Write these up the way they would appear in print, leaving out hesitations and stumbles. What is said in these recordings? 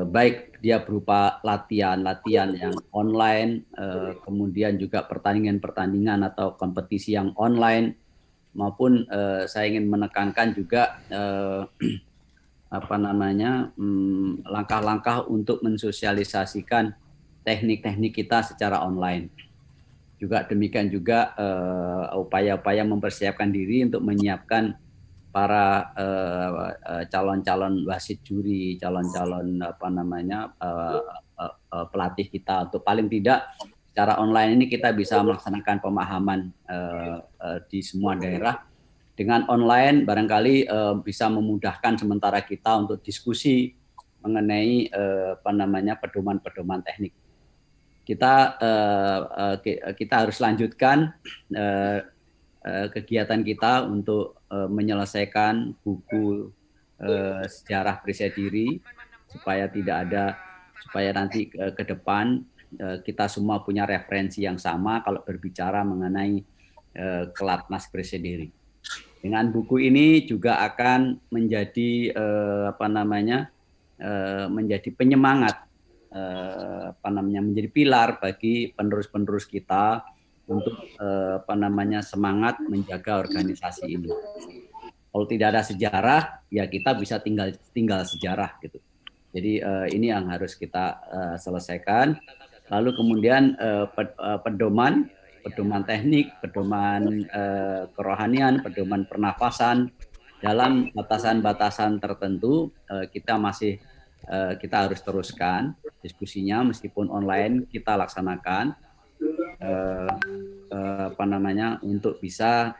baik dia berupa latihan-latihan yang online, kemudian juga pertandingan-pertandingan atau kompetisi yang online, maupun saya ingin menekankan juga langkah-langkah untuk mensosialisasikan teknik-teknik kita secara online. Juga demikian juga upaya-upaya mempersiapkan diri untuk menyiapkan para calon-calon wasit juri, calon-calon pelatih kita, untuk paling tidak secara online ini kita bisa melaksanakan pemahaman di semua daerah. Dengan online barangkali bisa memudahkan sementara kita untuk diskusi mengenai pedoman-pedoman teknik. Kita harus lanjutkan kegiatan kita untuk menyelesaikan buku sejarah perisai diri supaya nanti ke depan kita semua punya referensi yang sama kalau berbicara mengenai Kelatnas perisai diri. Dengan buku ini juga akan menjadi menjadi penyemangat, menjadi pilar bagi penerus-penerus kita untuk semangat menjaga organisasi ini. Kalau tidak ada sejarah, ya kita bisa tinggal sejarah gitu. Jadi ini yang harus kita selesaikan. Lalu kemudian pedoman teknik, pedoman kerohanian, pedoman pernafasan dalam batasan-batasan tertentu kita harus teruskan diskusinya, meskipun online kita laksanakan untuk bisa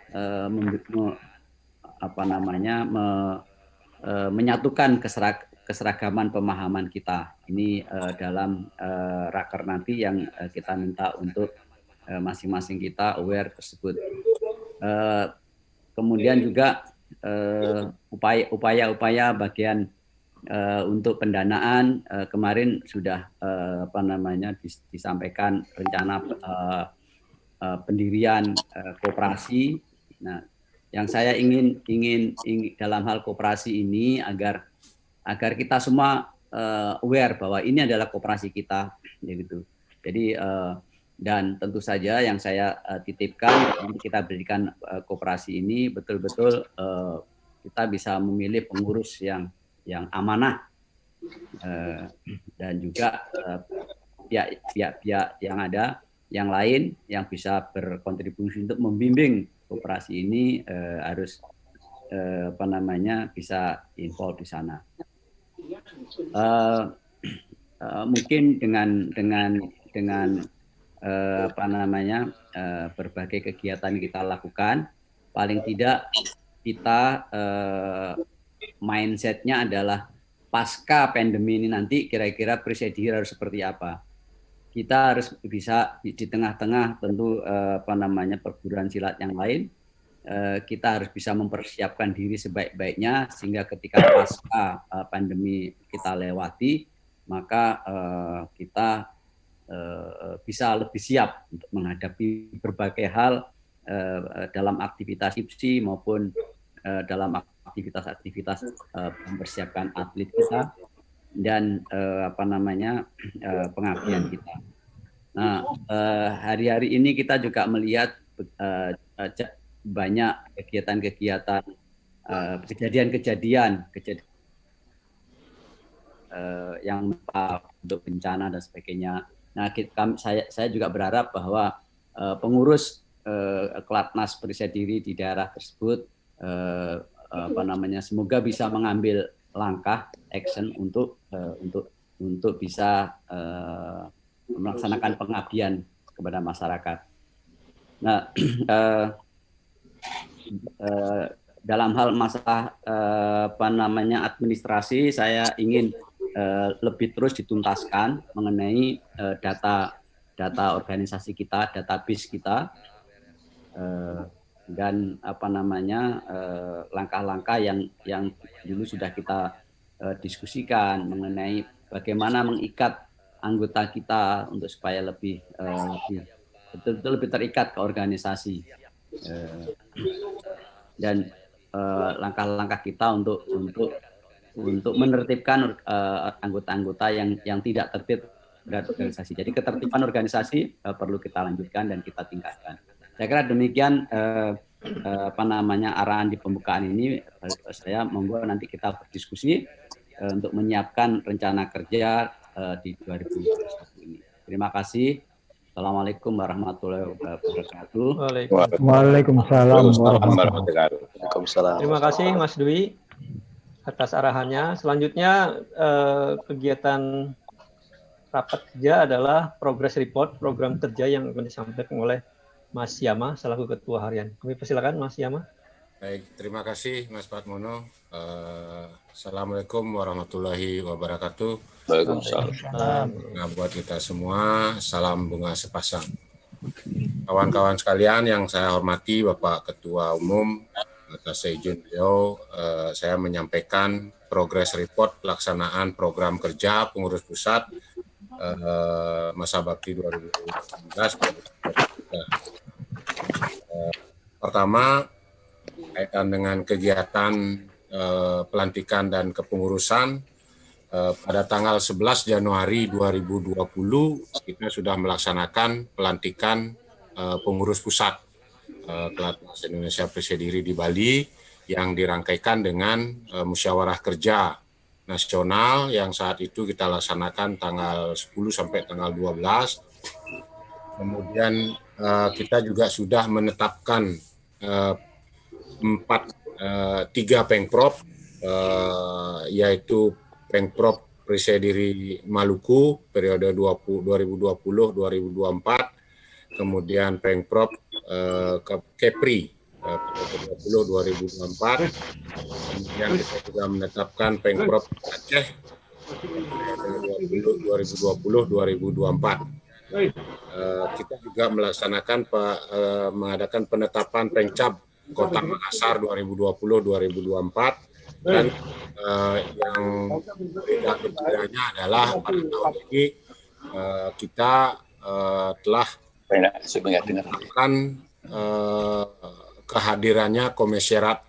menyatukan keseragaman pemahaman kita ini dalam raker nanti yang kita minta untuk masing-masing kita aware tersebut. Kemudian juga upaya-upaya bagian untuk pendanaan kemarin sudah disampaikan rencana pendirian koperasi. Nah, yang saya ingin dalam hal koperasi ini agar kita semua aware bahwa ini adalah koperasi kita, gitu. Jadi dan tentu saja yang saya titipkan nanti kita berikan koperasi ini betul-betul kita bisa memilih pengurus yang amanah dan juga pihak-pihak yang lain yang bisa berkontribusi untuk membimbing koperasi ini harus bisa involve di sana. Mungkin dengan berbagai kegiatan kita lakukan, paling tidak kita mindsetnya adalah pasca pandemi ini nanti kira-kira perisai diri harus seperti apa. Kita harus bisa di tengah-tengah tentu perguruan silat yang lain, kita harus bisa mempersiapkan diri sebaik-baiknya sehingga ketika pasca pandemi kita lewati, maka kita bisa lebih siap untuk menghadapi berbagai hal dalam aktivitas IPSI maupun dalam aktivitas mempersiapkan atlet kita dan pengabdian kita. Nah, hari-hari ini kita juga melihat banyak kegiatan-kegiatan, kejadian yang untuk bencana dan sebagainya. Nah, saya juga berharap bahwa pengurus Kelatnas perisai diri di daerah tersebut semoga bisa mengambil langkah action untuk bisa melaksanakan pengabdian kepada masyarakat. Nah, dalam hal masalah administrasi, saya ingin lebih terus dituntaskan mengenai data organisasi kita, database kita, dan langkah-langkah yang dulu sudah kita diskusikan mengenai bagaimana mengikat anggota kita untuk supaya lebih betul-betul lebih terikat ke organisasi, dan langkah-langkah kita untuk untuk menertibkan anggota-anggota yang tidak tertib berorganisasi. Jadi ketertiban organisasi perlu kita lanjutkan dan kita tingkatkan. Saya kira demikian arahan di pembukaan ini. Saya monggo nanti kita berdiskusi untuk menyiapkan rencana kerja di 2021 ini. Terima kasih. Assalamualaikum warahmatullahi wabarakatuh. Waalaikumsalam warahmatullahi wabarakatuh. Terima kasih Mas Dwi atas arahannya. Selanjutnya kegiatan rapat kerja adalah progress report program kerja yang akan disampaikan oleh Mas Yama selaku Ketua Harian. Kami persilakan Mas Yama. Baik, terima kasih Mas Patmono. Assalamualaikum warahmatullahi wabarakatuh. Waalaikumsalam. Nah, buat kita semua, salam bunga sepasang. Kawan-kawan sekalian yang saya hormati, Bapak Ketua Umum, atas izin beliau, saya menyampaikan progress report pelaksanaan program kerja pengurus pusat masa bakti 2019. Pertama, kaitan dengan kegiatan pelantikan dan kepengurusan, pada tanggal 11 Januari 2020 kita sudah melaksanakan pelantikan pengurus pusat Kelatnas Indonesia Presediri di Bali yang dirangkaikan dengan musyawarah kerja nasional yang saat itu kita laksanakan tanggal 10 sampai tanggal 12. Kemudian kita juga sudah menetapkan 3 pengprov, yaitu Pengprov Presediri Maluku periode 2020-2024, kemudian Pengprov Kepri periode 2020-2024, kemudian kita juga menetapkan Pengprov Aceh periode 2020-2024. Kita juga mengadakan penetapan Pengcap Kota Makassar 2020-2024, dan yang bedanya adalah pada tahun ini kita telah menetapkan kehadirannya komisariat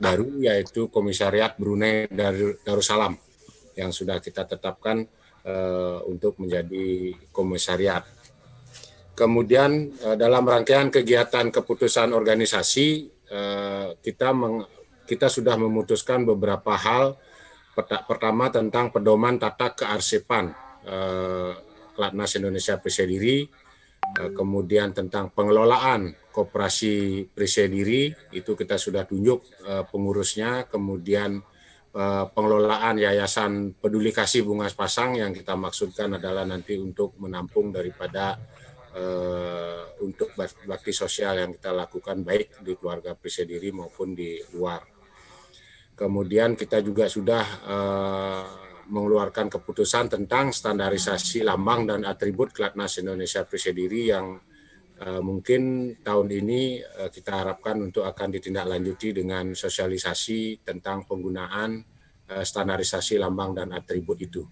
baru, yaitu Komisariat Brunei Darussalam yang sudah kita tetapkan untuk menjadi komisariat. Kemudian dalam rangkaian kegiatan keputusan organisasi, kita sudah memutuskan beberapa hal. Pertama tentang pedoman tata kearsipan Kelatnas Indonesia Presediri, kemudian tentang pengelolaan koperasi Presediri, itu kita sudah tunjuk pengurusnya, kemudian pengelolaan Yayasan Peduli Kasih Bunga Sepasang yang kita maksudkan adalah nanti untuk menampung daripada untuk bakti sosial yang kita lakukan baik di keluarga Presediri maupun di luar. Kemudian kita juga sudah mengeluarkan keputusan tentang standarisasi lambang dan atribut Kelatnas Indonesia Presediri yang mungkin tahun ini kita harapkan untuk akan ditindaklanjuti dengan sosialisasi tentang penggunaan standarisasi lambang dan atribut itu.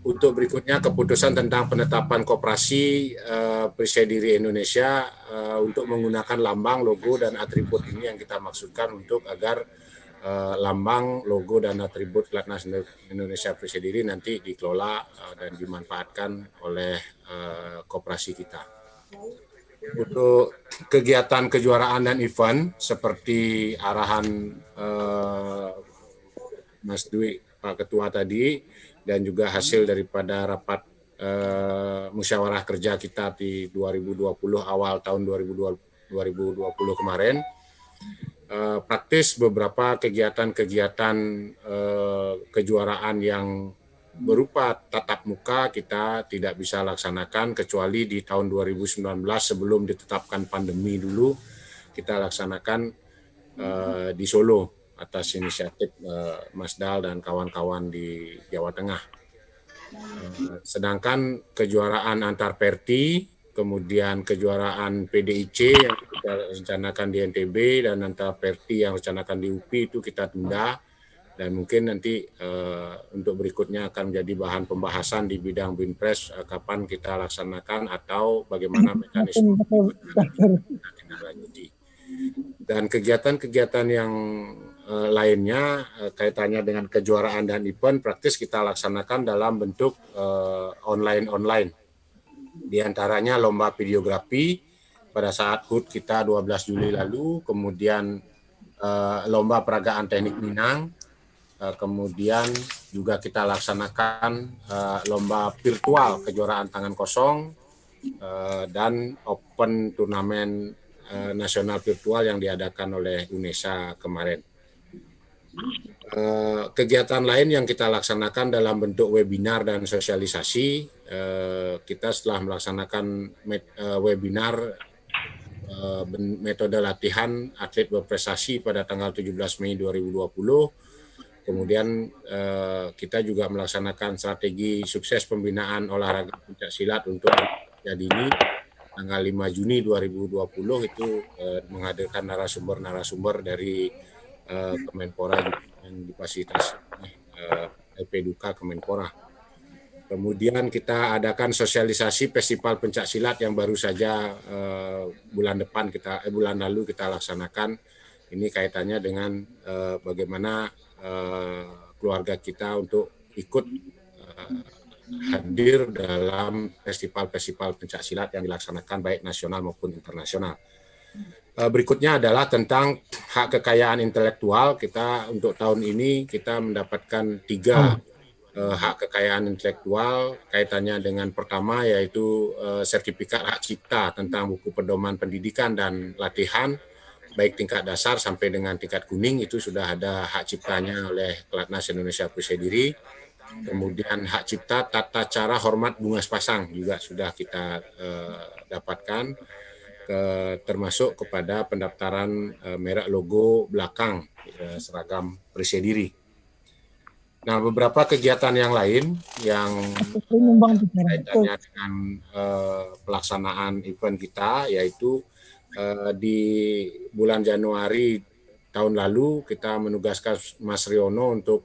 Untuk berikutnya keputusan tentang penetapan koperasi Presediri Indonesia untuk menggunakan lambang, logo, dan atribut ini yang kita maksudkan untuk agar lambang, logo, dan atribut Kelatnas Indonesia Presediri nanti dikelola dan dimanfaatkan oleh koperasi kita. Untuk kegiatan kejuaraan dan event seperti arahan Mas Dwi, Pak Ketua tadi, dan juga hasil daripada rapat musyawarah kerja kita di 2020 awal tahun 2020 kemarin, praktis beberapa kegiatan-kegiatan kejuaraan yang berupa tatap muka kita tidak bisa laksanakan kecuali di tahun 2019 sebelum ditetapkan pandemi dulu kita laksanakan di Solo atas inisiatif Mas Dal dan kawan-kawan di Jawa Tengah. Sedangkan kejuaraan antar Perti, kemudian kejuaraan PDIC yang kita rencanakan di NTB dan antar Perti yang rencanakan di UPI itu kita tunda, dan mungkin nanti untuk berikutnya akan menjadi bahan pembahasan di bidang Binpres kapan kita laksanakan atau bagaimana mekanisme kita tindak lanjuti. Dan kegiatan-kegiatan yang lainnya kaitannya dengan kejuaraan dan event praktis kita laksanakan dalam bentuk online. Di antaranya lomba videografi pada saat HUT kita 12 Juli lalu, kemudian lomba peragaan teknik Minang, kemudian juga kita laksanakan lomba virtual kejuaraan tangan kosong dan open turnamen nasional virtual yang diadakan oleh UNESA kemarin. Kegiatan lain yang kita laksanakan dalam bentuk webinar dan sosialisasi, kita setelah melaksanakan webinar metode latihan atlet berprestasi pada tanggal 17 Mei 2020, kemudian kita juga melaksanakan strategi sukses pembinaan olahraga pencaksilat untuk usia dini tanggal 5 Juni 2020 itu menghadirkan narasumber dari Kemenpora yang difasilitasi LP2K Kemenpora. Kemudian kita adakan sosialisasi festival pencaksilat yang baru saja bulan lalu kita laksanakan. Ini kaitannya dengan bagaimana keluarga kita untuk ikut hadir dalam festival-festival pencaksilat yang dilaksanakan baik nasional maupun internasional. Berikutnya adalah tentang hak kekayaan intelektual. Kita untuk tahun ini kita mendapatkan 3 hak kekayaan intelektual kaitannya dengan pertama yaitu sertifikat hak cipta tentang buku pedoman pendidikan dan latihan baik tingkat dasar sampai dengan tingkat kuning, itu sudah ada hak ciptanya oleh Pelatnas Indonesia Percaya Diri. Kemudian hak cipta tata cara hormat bunga sepasang juga sudah kita dapatkan, termasuk kepada pendaftaran merek logo belakang seragam Percaya Diri. Nah, beberapa kegiatan yang lain yang kaitannya dengan pelaksanaan event kita, yaitu di bulan Januari tahun lalu kita menugaskan Mas Riono untuk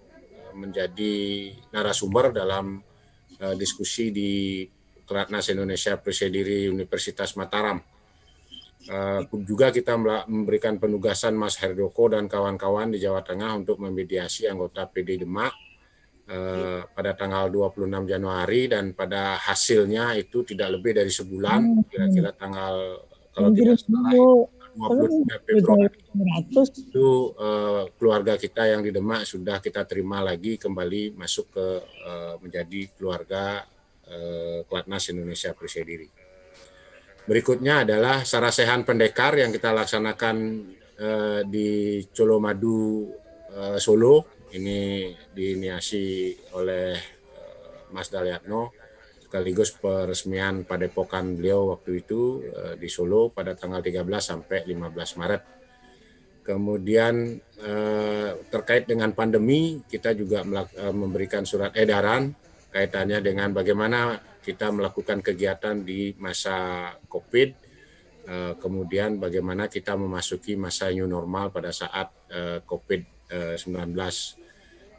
menjadi narasumber dalam diskusi di Pelatnas Indonesia Percaya Diri Universitas Mataram. Juga kita memberikan penugasan Mas Herdoko dan kawan-kawan di Jawa Tengah untuk memediasi anggota PD Demak pada tanggal 26 Januari, dan pada hasilnya itu tidak lebih dari sebulan, kira-kira tanggal kalau tidak salah 23 Februari itu keluarga kita yang di Demak sudah kita terima lagi kembali masuk ke menjadi keluarga Pelatnas Indonesia Percaya Diri. Berikutnya adalah Sarasehan Pendekar yang kita laksanakan di Colomadu, Solo. Ini diinisiasi oleh Mas Dalyatno, sekaligus peresmian padepokan beliau waktu itu di Solo pada tanggal 13 sampai 15 Maret. Kemudian terkait dengan pandemi, kita juga memberikan surat edaran kaitannya dengan bagaimana kita melakukan kegiatan di masa COVID, kemudian bagaimana kita memasuki masa new normal pada saat COVID-19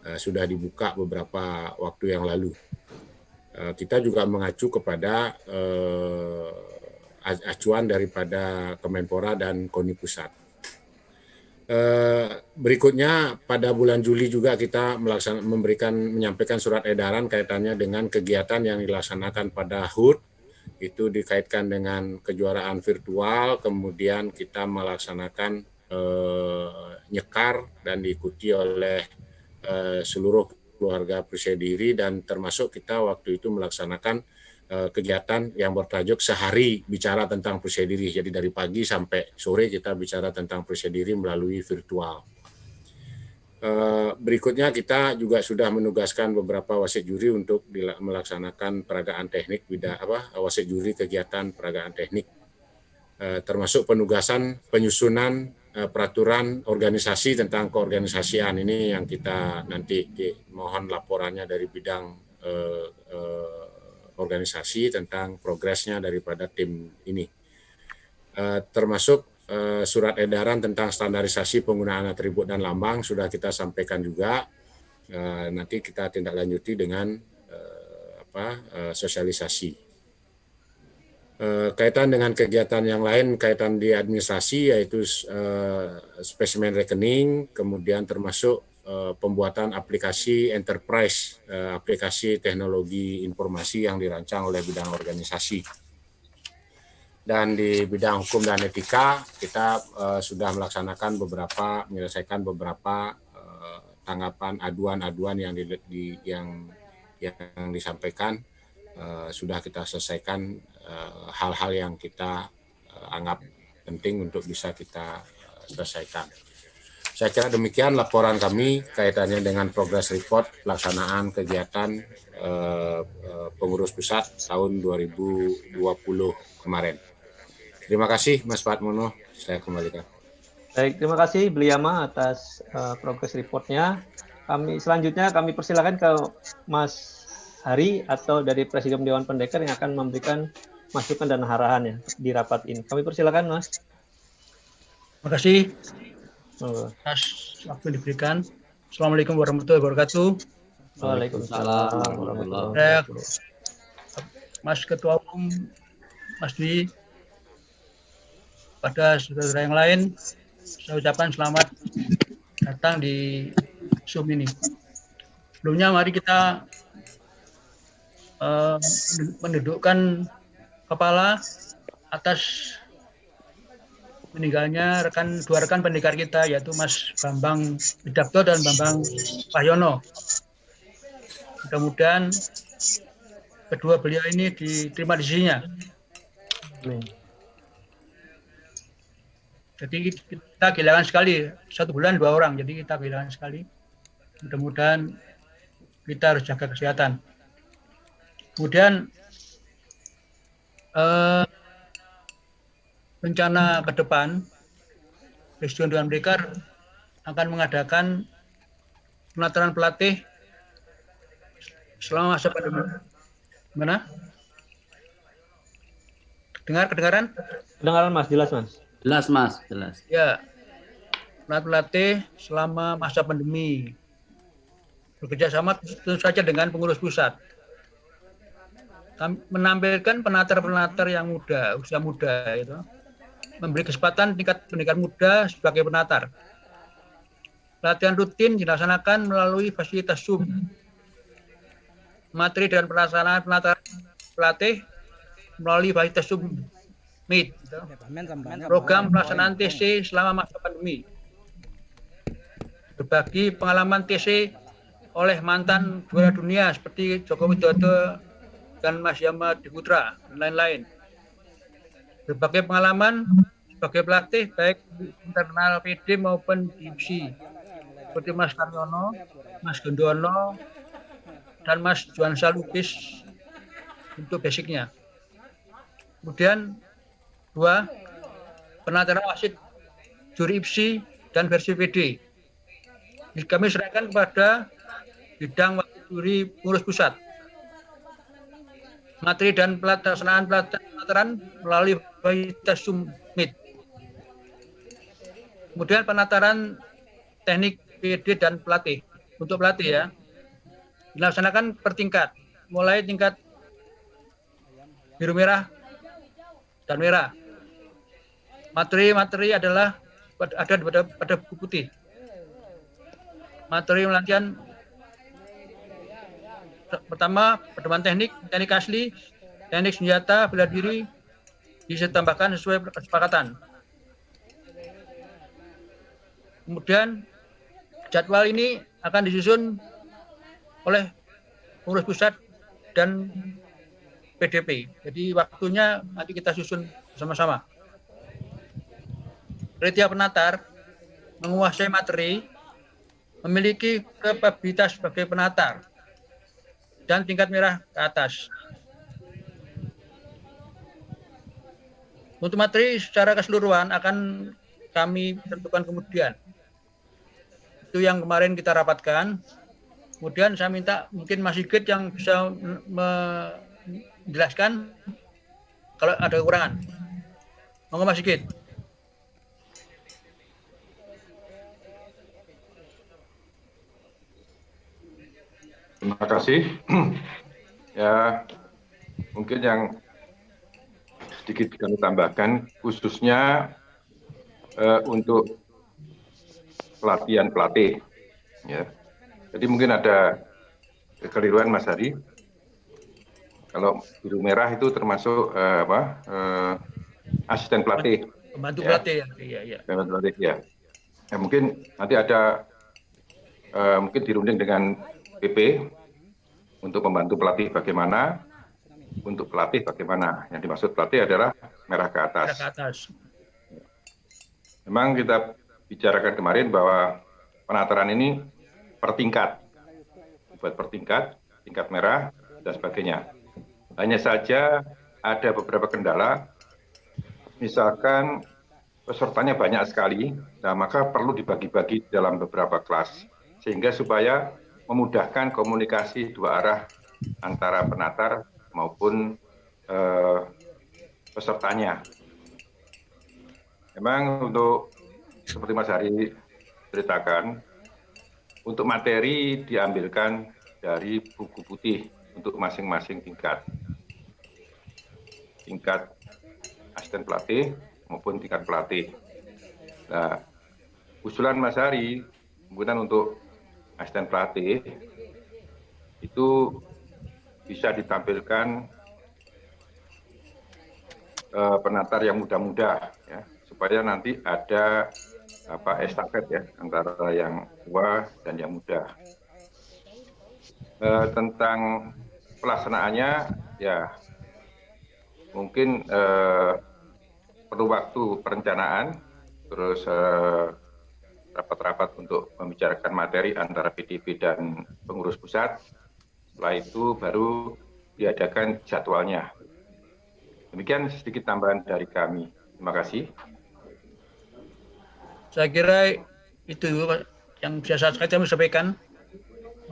sudah dibuka beberapa waktu yang lalu. Kita juga mengacu kepada acuan daripada Kemenpora dan KONI Pusat. Berikutnya pada bulan Juli juga kita menyampaikan surat edaran kaitannya dengan kegiatan yang dilaksanakan pada HUT, itu dikaitkan dengan kejuaraan virtual, kemudian kita melaksanakan nyekar dan diikuti oleh seluruh keluarga Percaya Diri, dan termasuk kita waktu itu melaksanakan kegiatan yang bertajuk sehari bicara tentang Percaya Diri. Jadi dari pagi sampai sore kita bicara tentang Percaya Diri melalui virtual. Berikutnya kita juga sudah menugaskan beberapa wasit juri untuk melaksanakan peragaan teknik wasit juri kegiatan peragaan teknik, termasuk penugasan penyusunan peraturan organisasi tentang keorganisasian. Ini yang kita nanti mohon laporannya dari bidang organisasi tentang progresnya daripada tim ini. Termasuk surat edaran tentang standarisasi penggunaan atribut dan lambang sudah kita sampaikan juga. Nanti kita tindak lanjuti dengan sosialisasi. Kaitan dengan kegiatan yang lain, kaitan di administrasi, yaitu spesimen rekening, kemudian termasuk pembuatan aplikasi enterprise, aplikasi teknologi informasi yang dirancang oleh bidang organisasi. Dan di bidang hukum dan etika, kita sudah menyelesaikan beberapa tanggapan aduan-aduan yang disampaikan. Sudah kita selesaikan hal-hal yang kita anggap penting untuk bisa kita selesaikan. Saya kira demikian laporan kami kaitannya dengan progress report pelaksanaan kegiatan pengurus pusat tahun 2020 kemarin. Terima kasih Mas Fatmono, saya kembalikan. Baik, terima kasih Beliama atas progress report-nya. Selanjutnya kami persilakan ke Mas Hari atau dari Presidium Dewan Pendekar yang akan memberikan masukan dan arahannya di rapat ini. Kami persilakan, Mas. Terima kasih atas waktu yang diberikan. Assalamualaikum warahmatullahi wabarakatuh. Waalaikumsalam warahmatullahi wabarakatuh. Mas Ketua Umum, Mas Dwi, pada saudara yang lain, saya ucapkan selamat datang di Zoom ini. Sebelumnya mari kita mendudukkan kepala atas meninggalnya dua rekan pendekar kita, yaitu Mas Bambang Widakto dan Bambang Wahyono. Mudah-mudahan kedua beliau ini diterima di sisinya. Jadi kita kehilangan sekali, 1 bulan 2 orang, jadi kita kehilangan sekali. Mudah-mudahan kita harus jaga kesehatan. Kemudian rencana ke depan, Presidium Dewan Pendekar akan mengadakan penataran pelatih selama masa pandemi. Gimana? Kedengaran? Kedengaran Mas, jelas Mas. Jelas Mas, jelas. Ya, pelatih selama masa pandemi. Bekerja sama tentu saja dengan pengurus pusat. Menampilkan penatar-penatar yang muda, usia muda itu, memberi kesempatan tingkat pendidikan muda sebagai penatar. Latihan rutin dilaksanakan melalui fasilitas Zoom. Materi dan pelaksanaan penatar pelatih melalui fasilitas Zoom Meet. Gitu. Program pelaksanaan TC selama masa pandemi. Berbagi pengalaman TC oleh mantan juara dunia seperti Joko Widodo dan Mas Yama Diputra dan lain-lain. Berbagai pengalaman sebagai pelatih baik internal PD maupun di IPSI seperti Mas Karyono, Mas Gendono, dan Mas Juansa Lubis untuk basicnya. Kemudian 2, penataran wasit juri IPSI dan versi PD. Kami serahkan kepada bidang wasit juri pengurus pusat. Materi dan pelaksanaan penataran melalui fasilitas Zoom Meet. Kemudian penataran teknik PD dan pelatih. Untuk pelatih ya, dilaksanakan per tingkat, mulai tingkat biru merah dan merah. Materi adalah ada pada buku putih. Materi latihan pertama, pedoman teknik asli, teknik senjata, bela diri, bisa ditambahkan sesuai kesepakatan. Kemudian jadwal ini akan disusun oleh pengurus pusat dan PDP. Jadi waktunya nanti kita susun bersama-sama. Kriteria penatar menguasai materi, memiliki kapabilitas sebagai penatar, dan tingkat merah ke atas. Untuk materi secara keseluruhan akan kami tentukan kemudian. Itu yang kemarin kita rapatkan. Kemudian saya minta mungkin Mas Sigit yang bisa menjelaskan kalau ada kekurangan. Monggo Mas Sigit. Terima kasih. Ya, mungkin yang sedikit kami tambahkan, khususnya untuk pelatihan pelatih. Ya. Jadi mungkin ada kekeliruan Mas Hari. Kalau biru merah itu termasuk asisten pelatih. Pembantu Ya. pelatih ya. Iya. Pembantu pelatih ya. Ya, mungkin nanti ada mungkin dirunding dengan PP untuk pembantu pelatih bagaimana, untuk pelatih bagaimana. Yang dimaksud pelatih adalah merah ke atas. Merah ke atas. Memang kita bicarakan kemarin bahwa penataran ini per tingkat, dibuat per tingkat, tingkat merah dan sebagainya. Hanya saja ada beberapa kendala, misalkan pesertanya banyak sekali, nah maka perlu dibagi-bagi dalam beberapa kelas, sehingga supaya memudahkan komunikasi dua arah antara penatar maupun pesertanya. Memang untuk seperti Mas Hari ceritakan, untuk materi diambilkan dari buku putih untuk masing-masing tingkat asisten pelatih maupun tingkat pelatih. Nah, usulan Mas Hari, kemudian untuk asisten pelatih itu bisa ditampilkan penatar yang muda-muda, ya, supaya nanti ada estafet ya antara yang tua dan yang muda. Tentang pelaksanaannya, ya mungkin perlu waktu perencanaan, terus rapat-rapat untuk membicarakan materi antara PDP dan pengurus pusat. Setelah itu baru diadakan jadwalnya. Demikian sedikit tambahan dari kami. Terima kasih. Saya kira itu yang bisa saya sampaikan.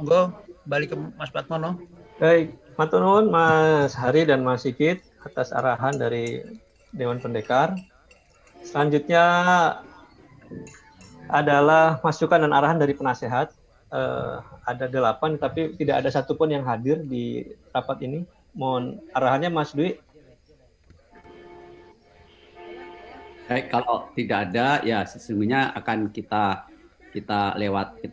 Monggo balik ke Mas Patmono. Baik, matur nuwun Mas Hari dan Mas Sigit atas arahan dari Dewan Pendekar. Selanjutnya adalah masukan dan arahan dari penasehat. Ada 8, tapi tidak ada satupun yang hadir di rapat ini. Mohon arahannya Mas Dwi. Baik, kalau tidak ada, ya sesungguhnya akan kita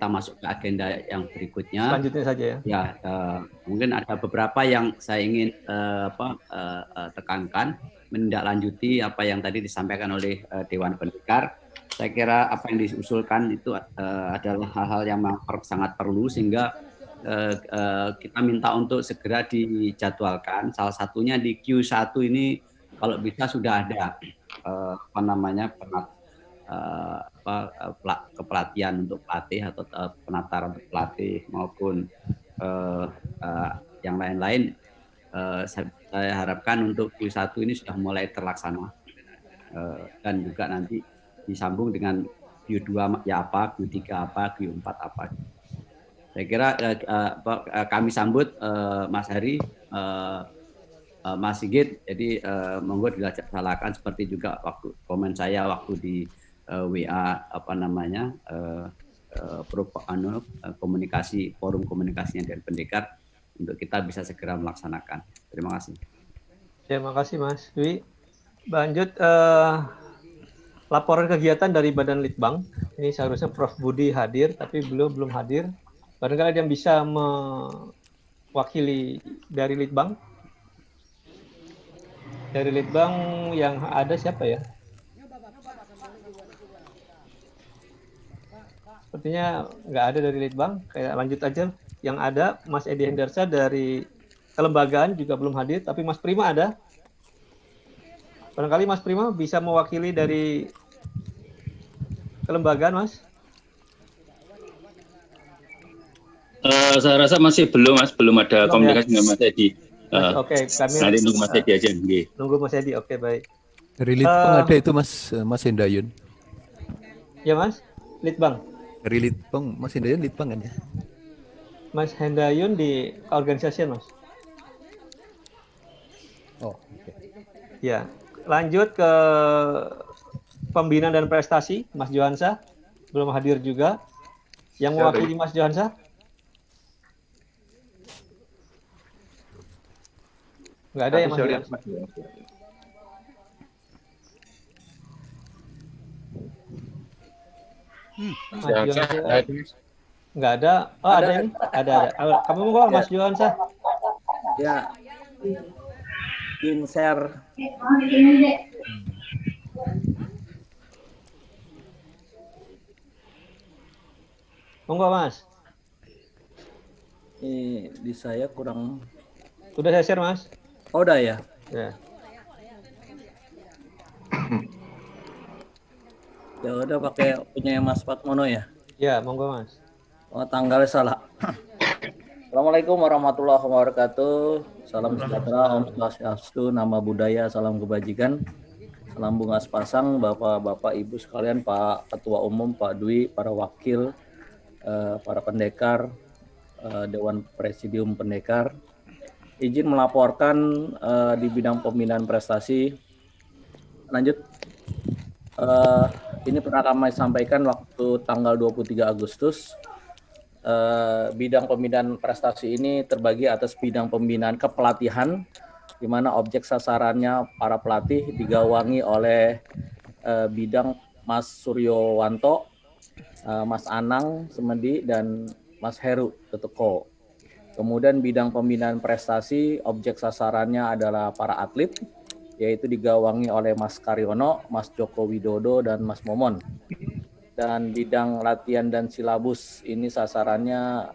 masuk ke agenda yang berikutnya. Selanjutnya saja ya. Ya, mungkin ada beberapa yang saya ingin tekankan, menindaklanjuti apa yang tadi disampaikan oleh Dewan Pendekar. Saya kira apa yang diusulkan itu adalah hal-hal yang sangat perlu, sehingga kita minta untuk segera dijadwalkan. Salah satunya di Q1 ini kalau bisa sudah ada kepelatihan untuk pelatih atau penataran untuk pelatih maupun yang lain-lain. Saya harapkan untuk Q1 ini sudah mulai terlaksana dan juga nanti disambung dengan Q2 ya apa, Q3 apa, Q4 apa. Saya kira kami sambut Mas Hari, Mas Sigit, jadi monggo dilaksanakan seperti juga waktu komen saya waktu di WA komunikasi, forum komunikasinya dari Pendekar, untuk kita bisa segera melaksanakan. Terima kasih. Terima kasih Mas Dwi. Lanjut laporan kegiatan dari Badan Litbang. Ini seharusnya Prof Budi hadir, tapi belum hadir. Barangkali ada yang bisa mewakili dari Litbang. Dari Litbang yang ada siapa ya? Sepertinya nggak ada dari Litbang. Kayak lanjut aja. Yang ada Mas Edi Hendarsa dari kelembagaan juga belum hadir, tapi Mas Prima ada. Barangkali Mas Prima bisa mewakili dari kelembagaan, Mas? Saya rasa masih belum, Mas. Belum ada komunikasi dengan Mas Edi. Oke, kami nanti nunggu Mas Edi aja. Nunggu Mas Edi, oke baik. Dari Litbang ada itu Mas Hendayun. Ya Mas, Litbang. Dari Litbang, Mas Hendayun Litbang kan ya? Mas Hendayun di organisasi Mas. Oh, oke. Ya, lanjut ke pembinaan dan prestasi, Mas Johansa belum hadir juga. Yang mewakili Mas Johansa? Nggak ada yang Mas Johansa. Mas Sehat, Johansa. ada itu, Mas? Nggak ada. Oh, ada ini. Ada. Kamu mau Mas Johansa? Ya, ingin share. Monggo Mas. Ini di saya kurang. Udah saya share Mas. Oh, udah ya. Ya. Ya udah pakai punya Mas Fatmono ya. Ya, monggo Mas. Oh, tanggalnya salah. Assalamualaikum warahmatullahi wabarakatuh. Salam sejahtera, Om Swastiastu, nama budaya, salam kebajikan. Salam bunga sepasang, Bapak-bapak, Ibu sekalian, Pak Ketua Umum, Pak Dwi, para wakil, para pendekar, Dewan Presidium Pendekar. Izin melaporkan di bidang pembinaan prestasi. Lanjut. Ini pernah kami sampaikan waktu tanggal 23 Agustus. Bidang pembinaan prestasi ini terbagi atas bidang pembinaan kepelatihan, di mana objek sasarannya para pelatih digawangi oleh bidang Mas Suryowanto, Mas Anang Semedi, dan Mas Heru Teteko. Kemudian bidang pembinaan prestasi, objek sasarannya adalah para atlet, yaitu digawangi oleh Mas Karyono, Mas Joko Widodo, dan Mas Momon. Dan bidang latihan dan silabus ini sasarannya,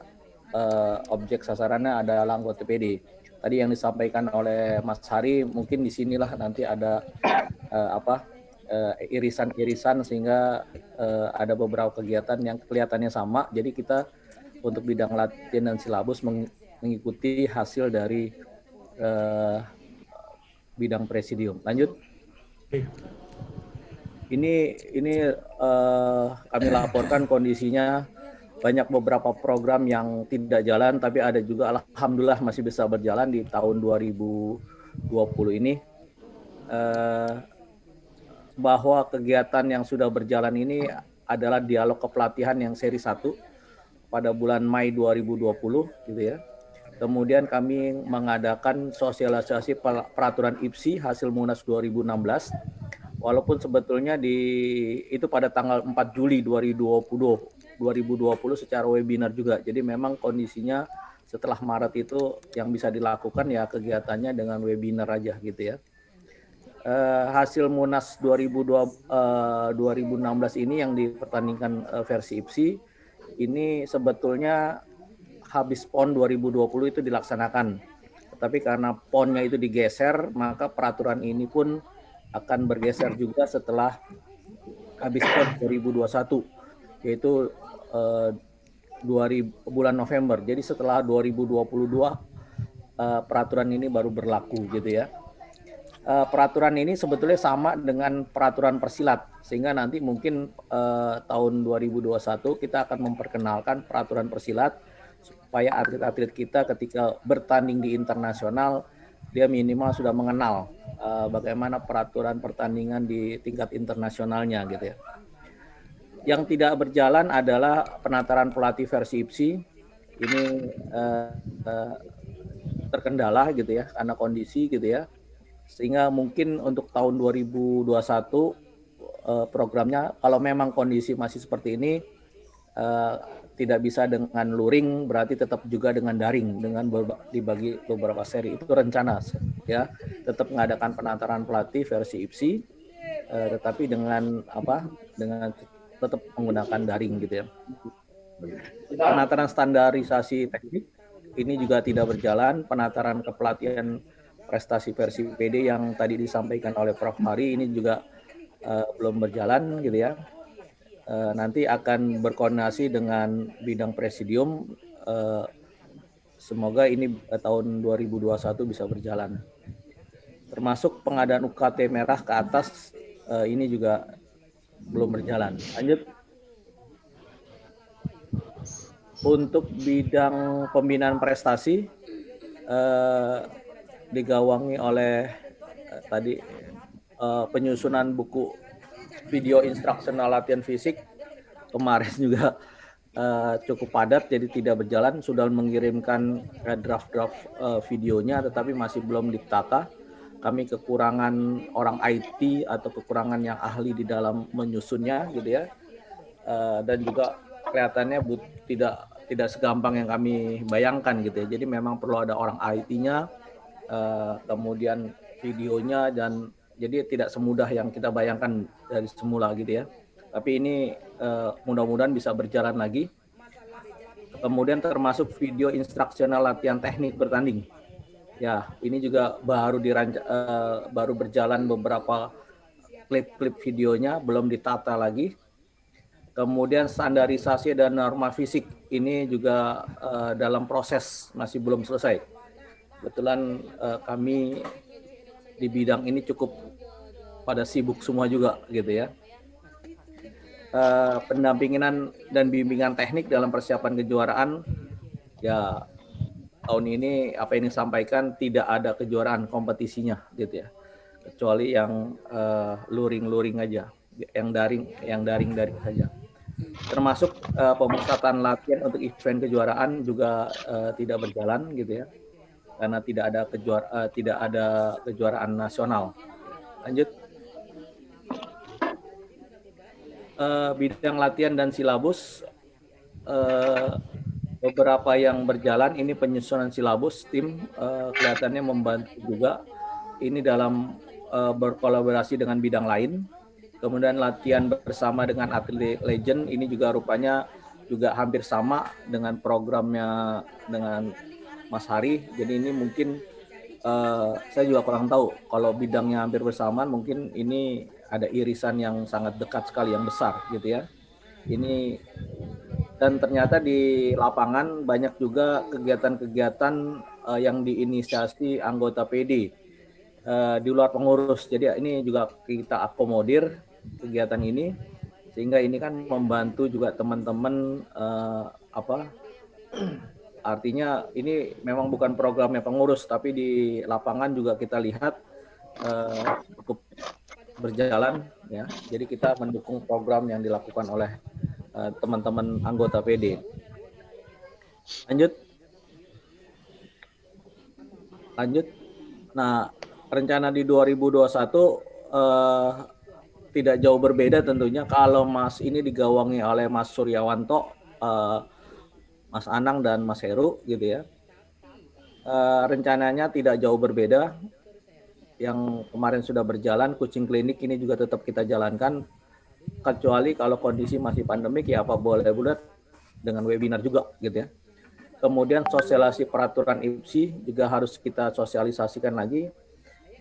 objek sasarannya adalah anggota PD. Tadi yang disampaikan oleh Mas Hari, mungkin di sinilah nanti ada irisan-irisan sehingga ada beberapa kegiatan yang kelihatannya sama. Jadi kita untuk bidang latihan dan silabus mengikuti hasil dari bidang presidium. Lanjut. Ini kami laporkan kondisinya banyak beberapa program yang tidak jalan, tapi ada juga alhamdulillah masih bisa berjalan di tahun 2020 ini. Bahwa kegiatan yang sudah berjalan ini adalah dialog kepelatihan yang seri 1 pada bulan Mei 2020 gitu ya. Kemudian kami mengadakan sosialisasi peraturan IPSI hasil Munas 2016. Walaupun sebetulnya itu pada tanggal 4 Juli 2020 secara webinar juga. Jadi memang kondisinya setelah Maret itu yang bisa dilakukan ya kegiatannya dengan webinar aja gitu ya. Hasil Munas 2016 ini yang dipertandingkan versi IPSI ini sebetulnya habis PON 2020 itu dilaksanakan. Tetapi karena PON-nya itu digeser, maka peraturan ini pun akan bergeser juga setelah habis PON 2021, yaitu bulan November. Jadi setelah 2022 peraturan ini baru berlaku gitu ya. Peraturan ini sebetulnya sama dengan peraturan persilat, sehingga nanti mungkin tahun 2021 kita akan memperkenalkan peraturan persilat supaya atlet-atlet kita ketika bertanding di internasional dia minimal sudah mengenal bagaimana peraturan pertandingan di tingkat internasionalnya gitu ya. Yang tidak berjalan adalah penataran pelatih versi IPSI. Ini terkendala gitu ya karena kondisi gitu ya. Sehingga mungkin untuk tahun 2021 programnya kalau memang kondisi masih seperti ini tidak bisa dengan luring, berarti tetap juga dengan daring, dengan dibagi beberapa seri. Itu rencana ya, tetap mengadakan penataran pelatih versi IPSI, tetapi dengan tetap menggunakan daring gitu ya. Penataran standarisasi teknik ini juga tidak berjalan. Penataran kepelatihan prestasi versi PD yang tadi disampaikan oleh Prof. Hari ini juga belum berjalan gitu ya. Nanti akan berkoordinasi dengan bidang presidium. Semoga ini tahun 2021 bisa berjalan. Termasuk pengadaan UKT merah ke atas ini juga belum berjalan. Lanjut. Untuk bidang pembinaan prestasi digawangi oleh tadi penyusunan buku video instruksional latihan fisik kemarin juga cukup padat, jadi tidak berjalan. Sudah mengirimkan draft-draft videonya, tetapi masih belum ditata. Kami kekurangan orang IT atau kekurangan yang ahli di dalam menyusunnya, gitu ya. dan juga kelihatannya tidak segampang yang kami bayangkan gitu ya. Jadi memang perlu ada orang IT-nya, kemudian videonya, dan jadi tidak semudah yang kita bayangkan dari semula gitu ya. Tapi ini mudah-mudahan bisa berjalan lagi. Kemudian termasuk video instruksional latihan teknik bertanding. Ya, ini juga baru berjalan beberapa klip-klip videonya, belum ditata lagi. Kemudian standarisasi dan norma fisik ini juga dalam proses, masih belum selesai. Kebetulan kami di bidang ini cukup pada sibuk semua juga gitu ya. Pendampingan dan bimbingan teknik dalam persiapan kejuaraan, ya tahun ini apa yang disampaikan tidak ada kejuaraan kompetisinya gitu ya, kecuali yang luring aja, yang daring saja. Termasuk pemusatan latihan untuk event kejuaraan juga tidak berjalan gitu ya, karena tidak ada kejuaraan nasional. Lanjut. Bidang latihan dan silabus, beberapa yang berjalan. Ini penyusunan silabus, tim kelihatannya membantu juga ini dalam berkolaborasi dengan bidang lain. Kemudian latihan bersama dengan atlet legend, ini juga rupanya juga hampir sama dengan programnya dengan Mas Hari. Jadi ini mungkin saya juga kurang tahu, kalau bidangnya hampir bersamaan mungkin ini ada irisan yang sangat dekat sekali, yang besar gitu ya. Ini, dan ternyata di lapangan banyak juga kegiatan-kegiatan yang diinisiasi anggota PD di luar pengurus. Jadi ini juga kita akomodir kegiatan ini, sehingga ini kan membantu juga teman-teman artinya ini memang bukan programnya pengurus, tapi di lapangan juga kita lihat cukup berjalan ya. Jadi kita mendukung program yang dilakukan oleh teman-teman anggota PD. Lanjut. Nah, rencana di 2021 tidak jauh berbeda tentunya. Kalau Mas ini digawangi oleh Mas Suryawanto, Mas Anang dan Mas Heru gitu ya. Rencananya tidak jauh berbeda. Yang kemarin sudah berjalan, coaching klinik ini juga tetap kita jalankan, kecuali kalau kondisi masih pandemik ya apa boleh buat dengan webinar juga gitu ya. Kemudian sosialisasi peraturan IPSI juga harus kita sosialisasikan lagi,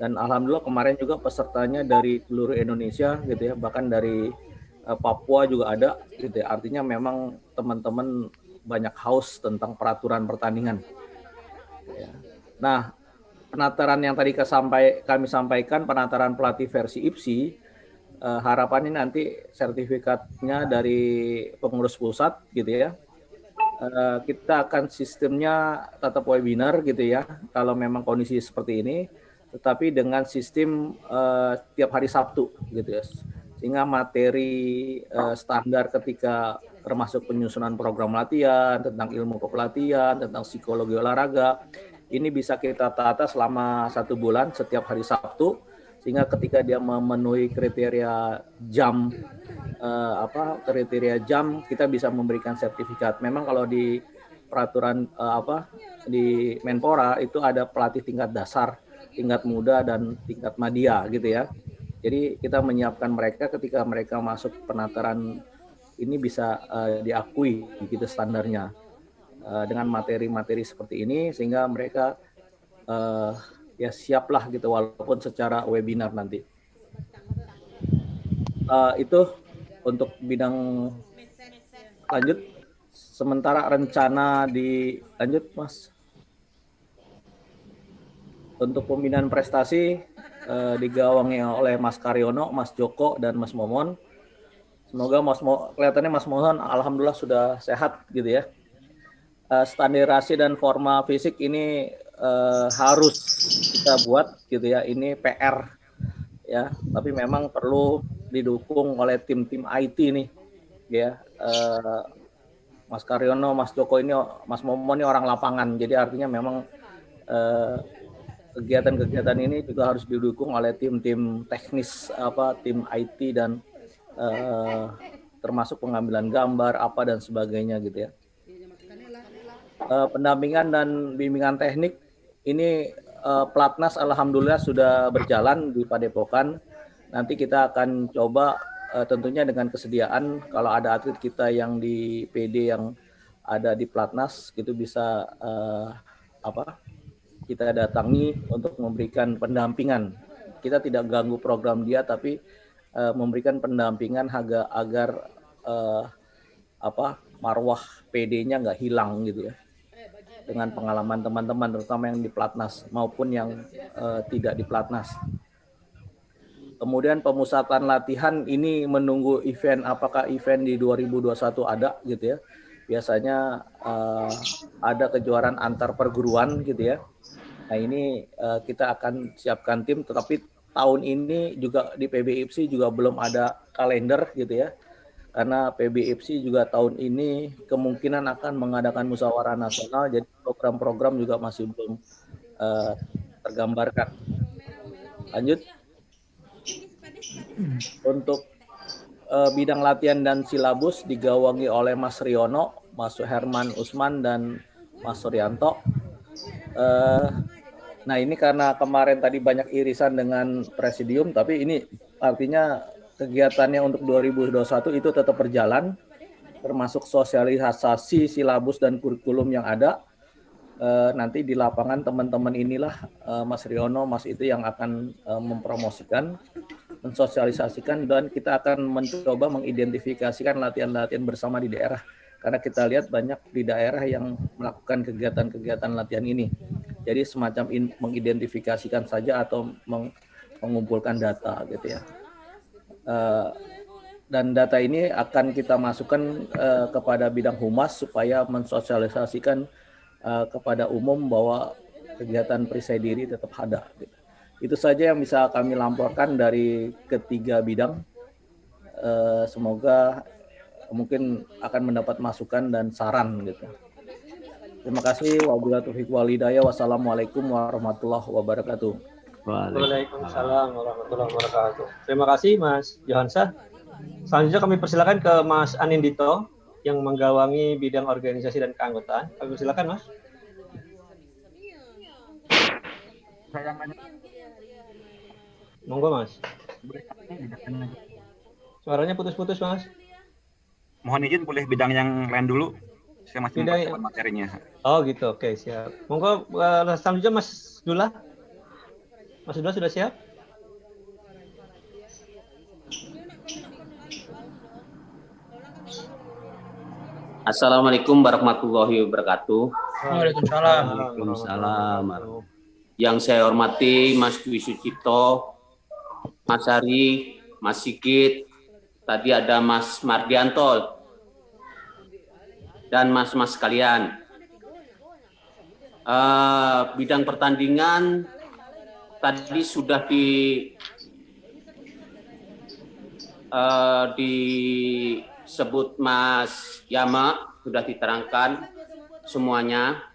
dan alhamdulillah kemarin juga pesertanya dari seluruh Indonesia gitu ya, bahkan dari Papua juga ada gitu ya. Artinya memang teman-teman banyak haus tentang peraturan pertandingan ya. Nah, penataran yang tadi kami sampaikan, penataran pelatih versi IPSI, harapannya nanti sertifikatnya dari pengurus pusat gitu ya. Kita akan sistemnya tetap webinar gitu ya, kalau memang kondisi seperti ini, tetapi dengan sistem tiap hari Sabtu gitu ya. Sehingga materi standar ketika termasuk penyusunan program latihan, tentang ilmu kepelatihan, tentang psikologi olahraga, ini bisa kita tata selama 1 bulan setiap hari Sabtu, sehingga ketika dia memenuhi kriteria jam kita bisa memberikan sertifikat. Memang kalau di peraturan di Menpora itu ada pelatih tingkat dasar, tingkat muda, dan tingkat madya gitu ya. Jadi kita menyiapkan mereka ketika mereka masuk penataran ini bisa diakui gitu standarnya. Dengan materi-materi seperti ini, sehingga mereka ya siaplah gitu walaupun secara webinar nanti. Itu untuk bidang. Lanjut. Sementara rencana lanjut Mas. Untuk pembinaan prestasi digawangi oleh Mas Karyono, Mas Joko, dan Mas Momon. Semoga kelihatannya Mas Momon alhamdulillah sudah sehat gitu ya. Standarisasi dan forma fisik ini harus kita buat gitu ya, ini PR ya, tapi memang perlu didukung oleh tim-tim IT nih ya. Mas Karyono, Mas Joko ini, Mas Momo ini orang lapangan, jadi artinya memang kegiatan-kegiatan ini juga harus didukung oleh tim-tim teknis tim IT dan termasuk pengambilan gambar apa dan sebagainya gitu ya. Pendampingan dan bimbingan teknik ini Platnas alhamdulillah sudah berjalan di Padepokan. Nanti kita akan coba tentunya dengan kesediaan kalau ada atlet kita yang di PD yang ada di Platnas gitu bisa kita datangi untuk memberikan pendampingan. Kita tidak ganggu program dia tapi memberikan pendampingan agar marwah PD-nya nggak hilang gitu ya. Dengan pengalaman teman-teman terutama yang di Platnas maupun yang tidak di Platnas. Kemudian pemusatan latihan ini menunggu event, apakah event di 2021 ada gitu ya. Biasanya ada kejuaraan antar perguruan gitu ya. Nah ini kita akan siapkan tim, tetapi tahun ini juga di PBIPSI juga belum ada kalender gitu ya. Karena PBIPSI juga tahun ini kemungkinan akan mengadakan musyawarah nasional, jadi program-program juga masih belum tergambarkan. Lanjut. Untuk bidang latihan dan silabus digawangi oleh Mas Riono, Mas Herman Usman, dan Mas Suryanto. Nah ini karena kemarin tadi banyak irisan dengan presidium, tapi ini artinya kegiatannya untuk 2021 itu tetap berjalan, termasuk sosialisasi silabus dan kurikulum yang ada. Nanti di lapangan teman-teman inilah Mas Riono, Mas itu yang akan mempromosikan, mensosialisasikan, dan kita akan mencoba mengidentifikasikan latihan-latihan bersama di daerah. Karena kita lihat banyak di daerah yang melakukan kegiatan-kegiatan latihan ini. Jadi semacam mengidentifikasikan saja atau mengumpulkan data gitu ya. Dan data ini akan kita masukkan kepada bidang humas supaya mensosialisasikan kepada umum bahwa kegiatan perisai diri tetap ada. Itu saja yang bisa kami laporkan dari ketiga bidang. Semoga mungkin akan mendapat masukan dan saran gitu. Terima kasih. Wabillahi taufiq wal hidayah. Wassalamualaikum warahmatullahi wabarakatuh. Waalaikumsalam warahmatullahi wabarakatuh. Terima kasih Mas Johansa. Selanjutnya kami persilakan ke Mas Anindito yang menggawangi bidang organisasi dan keanggotaan. Kami persilakan Mas. Monggo Mas. Suaranya putus-putus Mas. Mohon izin boleh bidang yang lain dulu. Saya masih mempersiapkan materinya. Oh gitu, oke siap. Monggo selanjutnya Mas Dula. Mas Dula sudah siap? Assalamualaikum warahmatullahi wabarakatuh. Waalaikumsalam. Waalaikumsalam. Yang saya hormati Mas Dwi Sucipto, Mas Hari, Mas Sigit, tadi ada Mas Mardianto, dan mas-mas sekalian. Bidang pertandingan tadi sudah disebut Mas Yama, sudah diterangkan semuanya.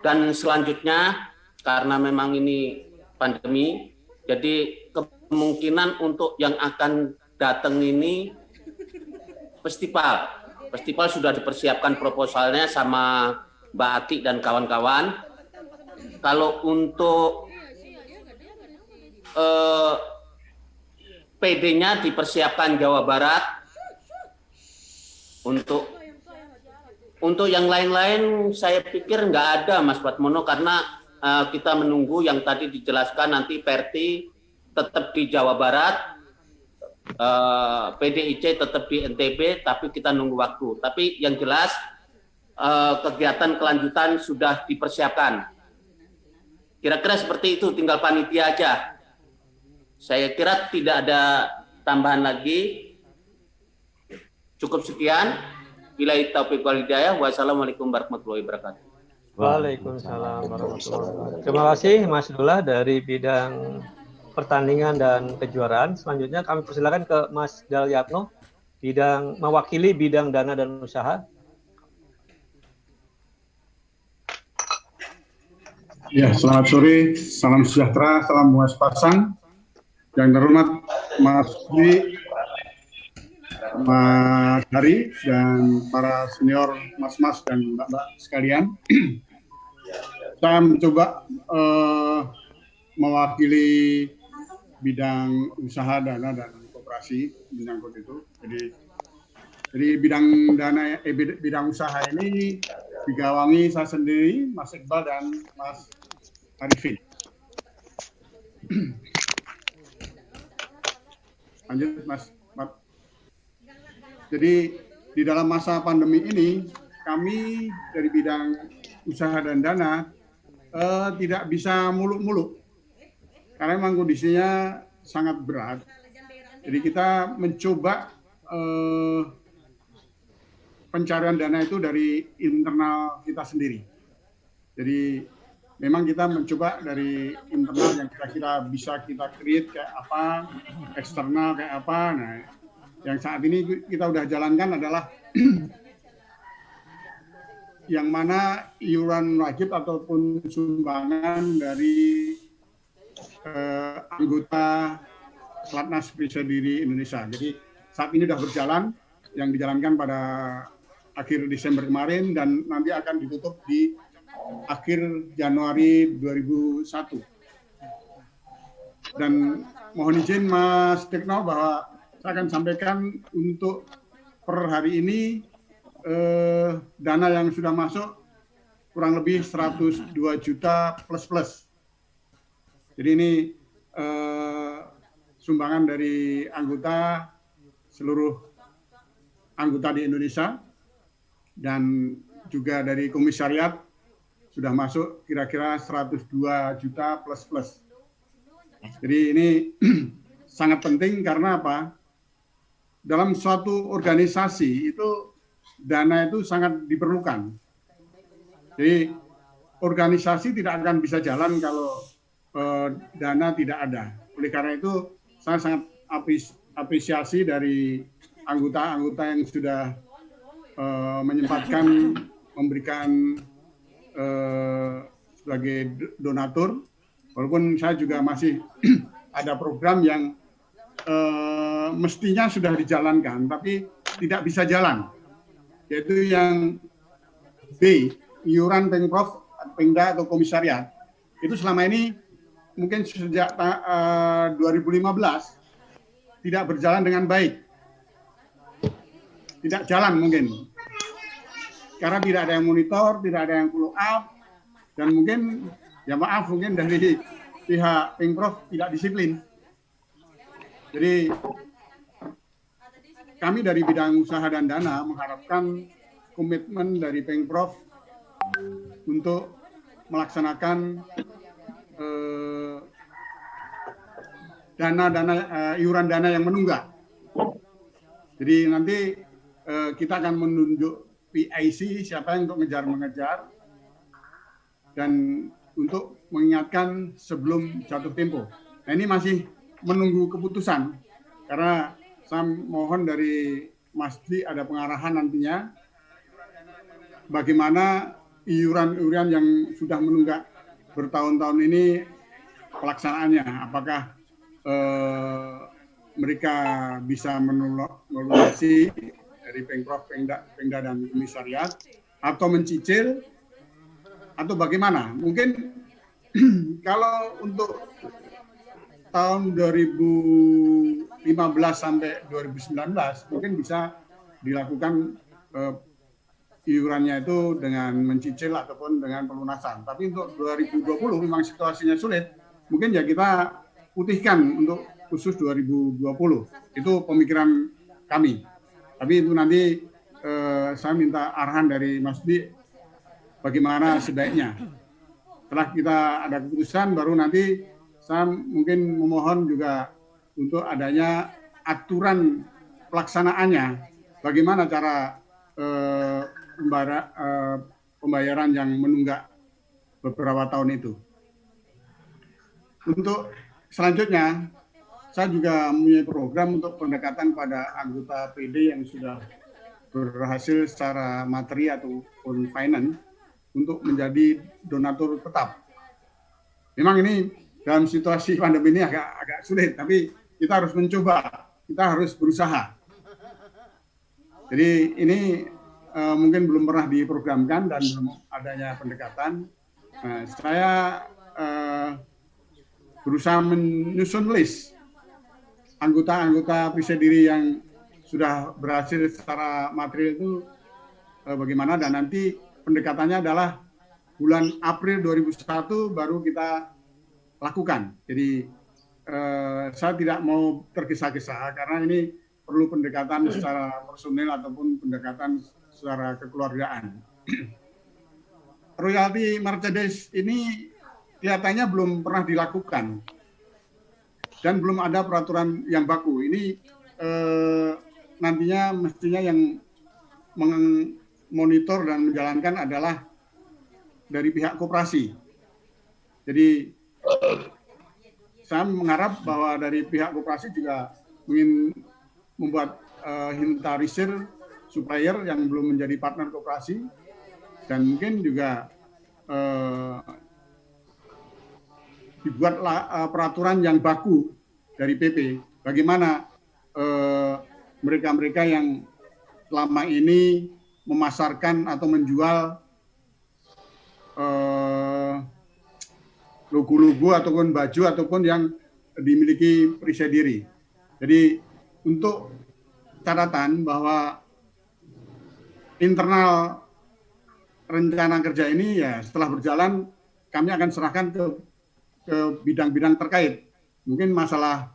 Dan selanjutnya, karena memang ini pandemi, jadi kemungkinan untuk yang akan datang ini festival. Festival sudah dipersiapkan proposalnya sama Mbak Ati dan kawan-kawan. Kalau untuk PD-nya dipersiapkan Jawa Barat. Untuk yang lain-lain saya pikir nggak ada Mas Patmono, karena kita menunggu yang tadi dijelaskan nanti Perti tetap di Jawa Barat, PDIC tetap di NTB, tapi kita nunggu waktu. Tapi yang jelas kegiatan kelanjutan sudah dipersiapkan. Kira-kira seperti itu, tinggal panitia aja. Saya kira tidak ada tambahan lagi. Cukup sekian. Billahi taufiq wal hidayah. Wassalamualaikum warahmatullahi wabarakatuh. Waalaikumsalam warahmatullahi wabarakatuh. Terima kasih Mas Dula dari bidang pertandingan dan kejuaraan. Selanjutnya kami persilakan ke Mas Dalyatno, mewakili bidang dana dan usaha. Ya, selamat sore, salam sejahtera, salam muas pasang. Yang terhormat Mas Dwi, Mas Hari dan para senior mas-mas dan mbak-mbak sekalian. Saya mencoba mewakili bidang usaha dana dan koperasi menyangkut itu. Jadi bidang usaha ini digawangi saya sendiri, Mas Iqbal dan Mas Arifin. Lanjut, Mas. Jadi di dalam masa pandemi ini, kami dari bidang usaha dan dana tidak bisa muluk-muluk, karena memang kondisinya sangat berat. Jadi kita mencoba pencarian dana itu dari internal kita sendiri. Jadi memang kita mencoba dari internal yang kira-kira bisa kita create kayak apa, eksternal kayak apa. Nah, yang saat ini kita udah jalankan adalah yang mana iuran wajib ataupun sumbangan dari anggota Pelatnas Periksa Diri Indonesia. Jadi saat ini sudah berjalan, yang dijalankan pada akhir Desember kemarin dan nanti akan ditutup di akhir Januari 2001. Dan mohon izin Mas Tekno bahwa saya akan sampaikan untuk per hari ini dana yang sudah masuk kurang lebih 102 juta plus. Jadi ini sumbangan dari anggota, seluruh anggota di Indonesia dan juga dari komisariat sudah masuk kira-kira 102 juta plus. Jadi ini sangat penting karena apa? Dalam suatu organisasi itu dana itu sangat diperlukan. Jadi organisasi tidak akan bisa jalan kalau dana tidak ada. Oleh karena itu saya sangat apresiasi dari anggota-anggota yang sudah menyempatkan memberikan sebagai donatur. Walaupun saya juga masih ada program yang mestinya sudah dijalankan, tapi tidak bisa jalan, yaitu yang B, iuran Pemprov, Pemda atau komisariat. Itu selama ini mungkin sejak 2015 tidak berjalan dengan baik, tidak jalan mungkin, karena tidak ada yang monitor, tidak ada yang follow up, dan mungkin ya maaf mungkin dari pihak Pemprov tidak disiplin. Jadi kami dari bidang usaha dan dana mengharapkan komitmen dari Pemprov untuk melaksanakan iuran dana yang menunggak. Jadi nanti kita akan menunjuk PIC siapa yang untuk mengejar dan untuk mengingatkan sebelum jatuh tempo. Nah, ini masih menunggu keputusan karena saya mohon dari Mas Di ada pengarahan nantinya bagaimana iuran-iuran yang sudah menunggak bertahun-tahun ini pelaksanaannya, apakah mereka bisa melunasi dari Pemprov, Pemda dan komisariat atau mencicil atau bagaimana? Mungkin kalau untuk tahun 2015 sampai 2019 mungkin bisa dilakukan iurannya itu dengan mencicil ataupun dengan pelunasan. Tapi untuk 2020 memang situasinya sulit. Mungkin ya kita putihkan untuk khusus 2020. Itu pemikiran kami. Tapi itu nanti saya minta arahan dari Mas Di bagaimana sebaiknya. Setelah kita ada keputusan baru nanti saya mungkin memohon juga untuk adanya aturan pelaksanaannya. Bagaimana cara pembayaran yang menunggak beberapa tahun itu. Untuk selanjutnya, saya juga mempunyai program untuk pendekatan pada anggota PD yang sudah berhasil secara materi ataupun finance untuk menjadi donatur tetap. Memang ini dalam situasi pandemi ini agak sulit, tapi kita harus mencoba, kita harus berusaha. Jadi ini mungkin belum pernah diprogramkan dan belum adanya pendekatan. Saya berusaha menyusun list anggota-anggota Prisadiri yang sudah berhasil secara material itu bagaimana, dan nanti pendekatannya adalah bulan April 2001 baru kita lakukan. Jadi saya tidak mau tergesa-gesa karena ini perlu pendekatan secara personil ataupun pendekatan secara kekeluargaan. Royalti merchandise ini kelihatannya belum pernah dilakukan dan belum ada peraturan yang baku. Ini nantinya mestinya yang memonitor dan menjalankan adalah dari pihak koperasi. Jadi saya mengharap bahwa dari pihak koperasi juga ingin membuat inventarisir supplier yang belum menjadi partner koperasi, dan mungkin juga dibuat peraturan yang baku dari PP. Bagaimana mereka-mereka yang selama ini memasarkan atau menjual logo-logo ataupun baju ataupun yang dimiliki Prisadiri. Jadi untuk catatan bahwa internal rencana kerja ini ya setelah berjalan kami akan serahkan ke bidang-bidang terkait. Mungkin masalah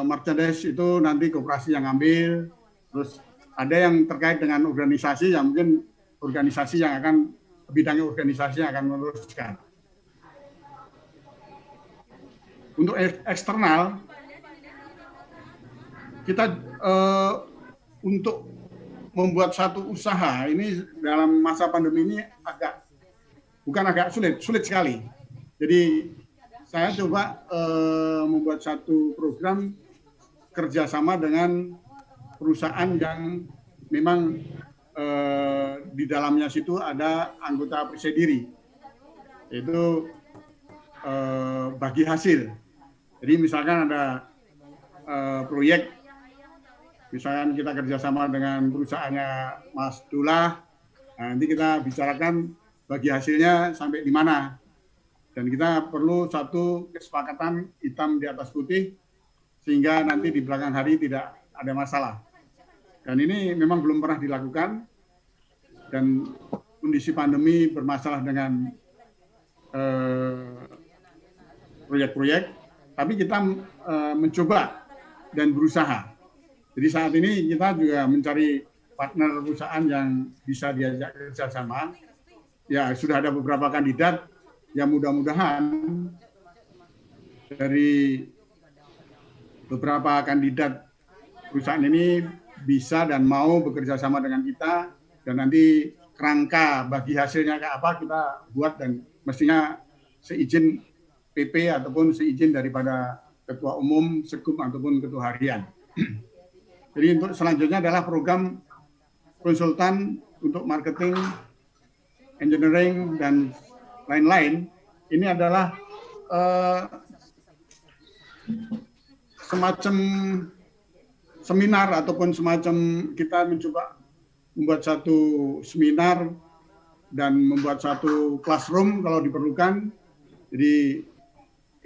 merchandise itu nanti koperasi yang ambil, terus ada yang terkait dengan organisasi yang mungkin organisasi yang akan bidangnya organisasi yang akan meluruskan. Untuk eksternal kita untuk membuat satu usaha ini dalam masa pandemi ini agak sulit sekali. Jadi saya coba membuat satu program kerjasama dengan perusahaan yang memang di dalamnya situ ada anggota Prisadiri, itu bagi hasil. Jadi misalkan ada proyek, misalkan kita kerjasama dengan perusahaannya Mas Dullah, nanti kita bicarakan bagi hasilnya sampai di mana. Dan kita perlu satu kesepakatan hitam di atas putih, sehingga nanti di belakang hari tidak ada masalah. Dan ini memang belum pernah dilakukan, dan kondisi pandemi bermasalah dengan proyek-proyek, tapi kita mencoba dan berusaha. Jadi saat ini kita juga mencari partner perusahaan yang bisa diajak kerjasama. Ya sudah ada beberapa kandidat yang mudah-mudahan dari beberapa kandidat perusahaan ini bisa dan mau bekerja sama dengan kita, dan nanti kerangka bagi hasilnya kayak apa kita buat, dan mestinya seizin PP ataupun seizin daripada ketua umum, sekum ataupun ketua harian. Jadi untuk selanjutnya adalah program konsultan untuk marketing, engineering, dan lain-lain. Ini adalah semacam seminar ataupun semacam kita mencoba membuat satu seminar dan membuat satu classroom kalau diperlukan. Jadi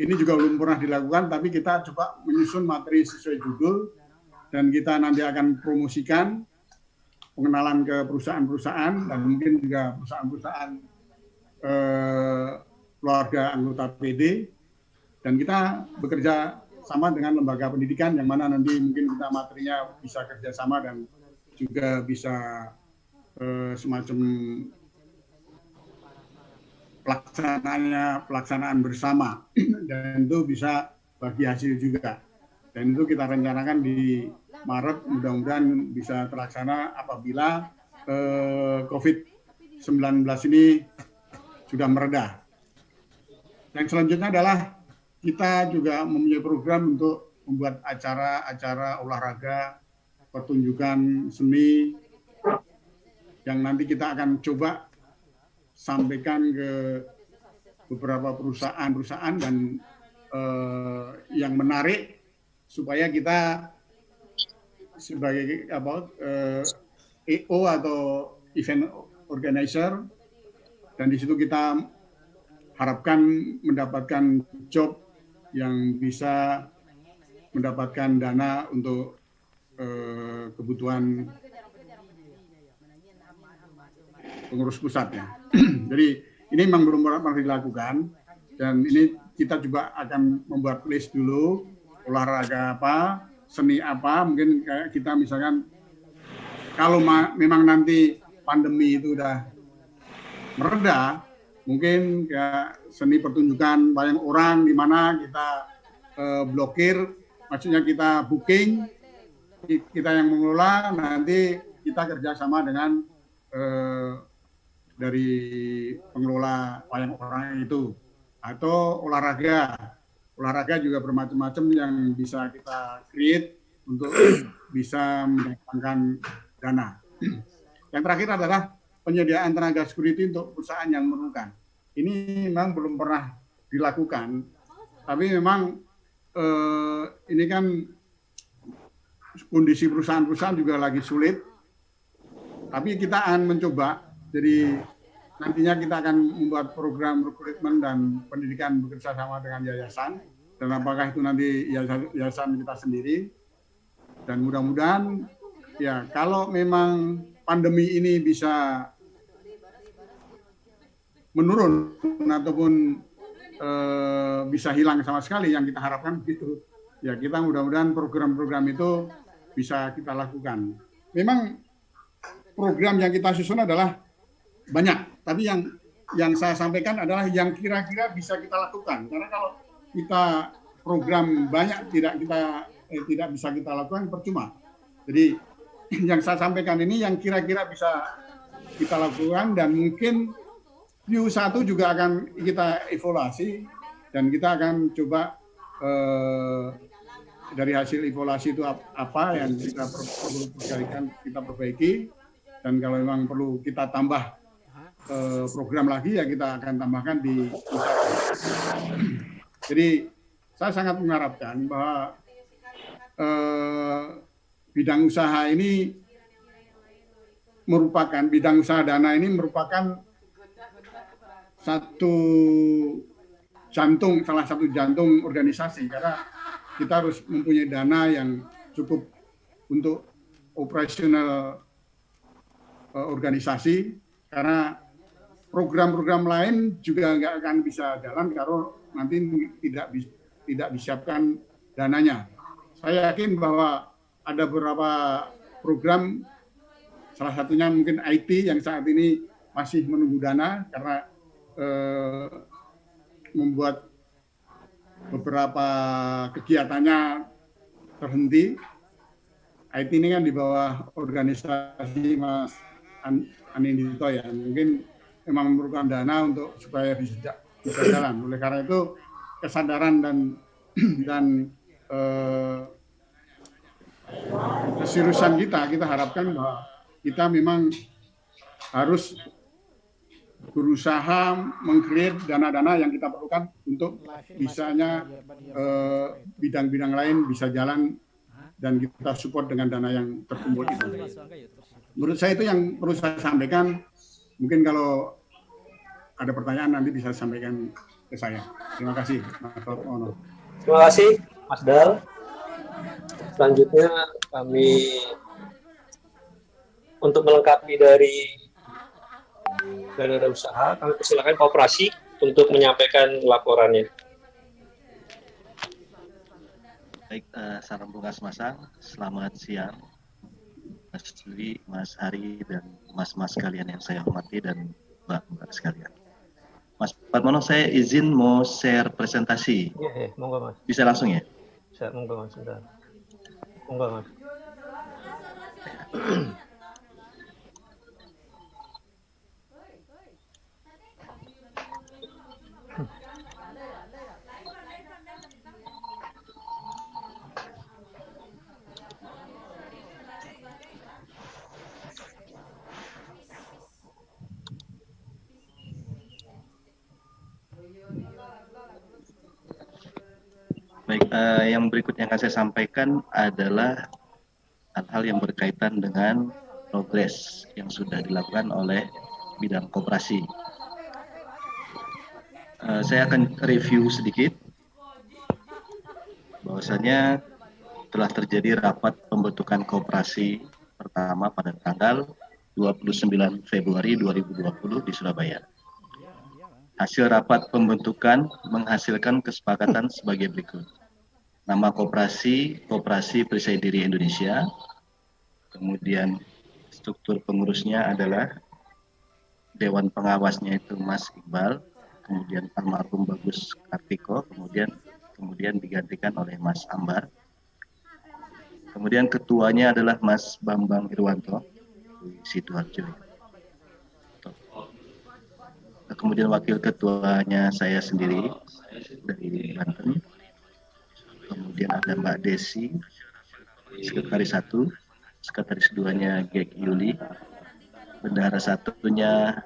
ini juga belum pernah dilakukan, tapi kita coba menyusun materi sesuai judul, dan kita nanti akan promosikan pengenalan ke perusahaan-perusahaan dan mungkin juga perusahaan-perusahaan keluarga anggota PD, dan kita bekerja sama dengan lembaga pendidikan yang mana nanti mungkin kita materinya bisa kerjasama dan juga bisa semacam pelaksanaan bersama, dan itu bisa bagi hasil juga. Dan itu kita rencanakan di Maret, mudah-mudahan bisa terlaksana apabila COVID-19 ini sudah mereda. Yang selanjutnya adalah kita juga mempunyai program untuk membuat acara-acara olahraga, pertunjukan seni, yang nanti kita akan coba sampaikan ke beberapa perusahaan-perusahaan dan yang menarik supaya kita sebagai EO atau event organizer, dan di situ kita harapkan mendapatkan job yang bisa mendapatkan dana untuk kebutuhan pengurus pusat ya. Jadi ini memang belum pernah dilakukan, dan ini kita juga akan membuat list dulu olahraga apa, seni apa, mungkin kayak kita misalkan kalau memang nanti pandemi itu udah mereda, mungkin kayak seni pertunjukan banyak orang di mana kita blokir, maksudnya kita booking, kita yang mengelola, nanti kita kerjasama dengan dari pengelola wayang orang itu, atau olahraga juga bermacam-macam yang bisa kita create untuk bisa mendatangkan dana. Yang terakhir adalah penyediaan tenaga security untuk perusahaan yang memerlukan. Ini memang belum pernah dilakukan, tapi memang ini kan kondisi perusahaan-perusahaan juga lagi sulit. Tapi kita akan mencoba, jadi nantinya kita akan membuat program rekrutmen dan pendidikan bekerja sama dengan yayasan, dan apakah itu nanti yayasan kita sendiri. Dan mudah-mudahan ya kalau memang pandemi ini bisa menurun ataupun bisa hilang sama sekali, yang kita harapkan begitu. Ya kita mudah-mudahan program-program itu bisa kita lakukan. Memang program yang kita susun adalah banyak, tapi yang saya sampaikan adalah yang kira-kira bisa kita lakukan. Karena kalau kita program banyak tidak bisa kita lakukan, percuma. Jadi yang saya sampaikan ini yang kira-kira bisa kita lakukan, dan mungkin U1 juga akan kita evaluasi, dan kita akan coba dari hasil evaluasi itu apa yang kita perlu kita perbaiki, dan kalau memang perlu kita tambah program lagi ya kita akan tambahkan di usaha. Jadi saya sangat mengharapkan bahwa bidang usaha ini merupakan, bidang usaha dana ini merupakan salah satu jantung organisasi, karena kita harus mempunyai dana yang cukup untuk operasional organisasi, karena program-program lain juga nggak akan bisa jalan kalau nanti tidak disiapkan dananya. Saya yakin bahwa ada beberapa program, salah satunya mungkin IT yang saat ini masih menunggu dana karena membuat beberapa kegiatannya terhenti. IT ini kan di bawah organisasi Mas Anindito ya, mungkin memang memerlukan dana untuk supaya bisa jalan. Oleh karena itu kesadaran dan keseriusan kita harapkan bahwa kita memang harus berusaha meng-create dana-dana yang kita perlukan untuk bisanya bidang-bidang lain bisa jalan, dan kita support dengan dana yang terkumpul itu. Menurut saya itu yang perlu saya sampaikan. Mungkin kalau ada pertanyaan nanti bisa sampaikan ke saya. Terima kasih, Mas Ono. Terima kasih, Mas Dal. Selanjutnya kami untuk melengkapi dari dana usaha, kami persilakan Pak Operasi untuk menyampaikan laporannya. Baik, salam bunga semasang. Selamat siang, Mas Dwi, Mas Hari, dan mas-mas sekalian yang saya hormati, dan mbak-mbak sekalian. Mas Patmono, saya izin mau share presentasi. Iya, monggo Mas. Bisa langsung ya? Bisa, monggo Mas. Sudah. Monggo Mas. Baik, yang berikutnya akan saya sampaikan adalah hal-hal yang berkaitan dengan progres yang sudah dilakukan oleh bidang koperasi. Saya akan review sedikit bahwasanya telah terjadi rapat pembentukan koperasi pertama pada tanggal 29 Februari 2020 di Surabaya. Hasil rapat pembentukan menghasilkan kesepakatan sebagai berikut. Nama koperasi, Koperasi Perisai Diri Indonesia. Kemudian struktur pengurusnya adalah Dewan Pengawasnya itu Mas Iqbal, kemudian almarhum Bagus Kartiko, kemudian digantikan oleh Mas Ambar. Kemudian ketuanya adalah Mas Bambang Irwanto di Sidoarjo. Kemudian wakil ketuanya saya sendiri dari Banten. Kemudian ada Mbak Desi, sekretaris 1, sekretaris 2-nya Gek Yuli, bendahara 1-nya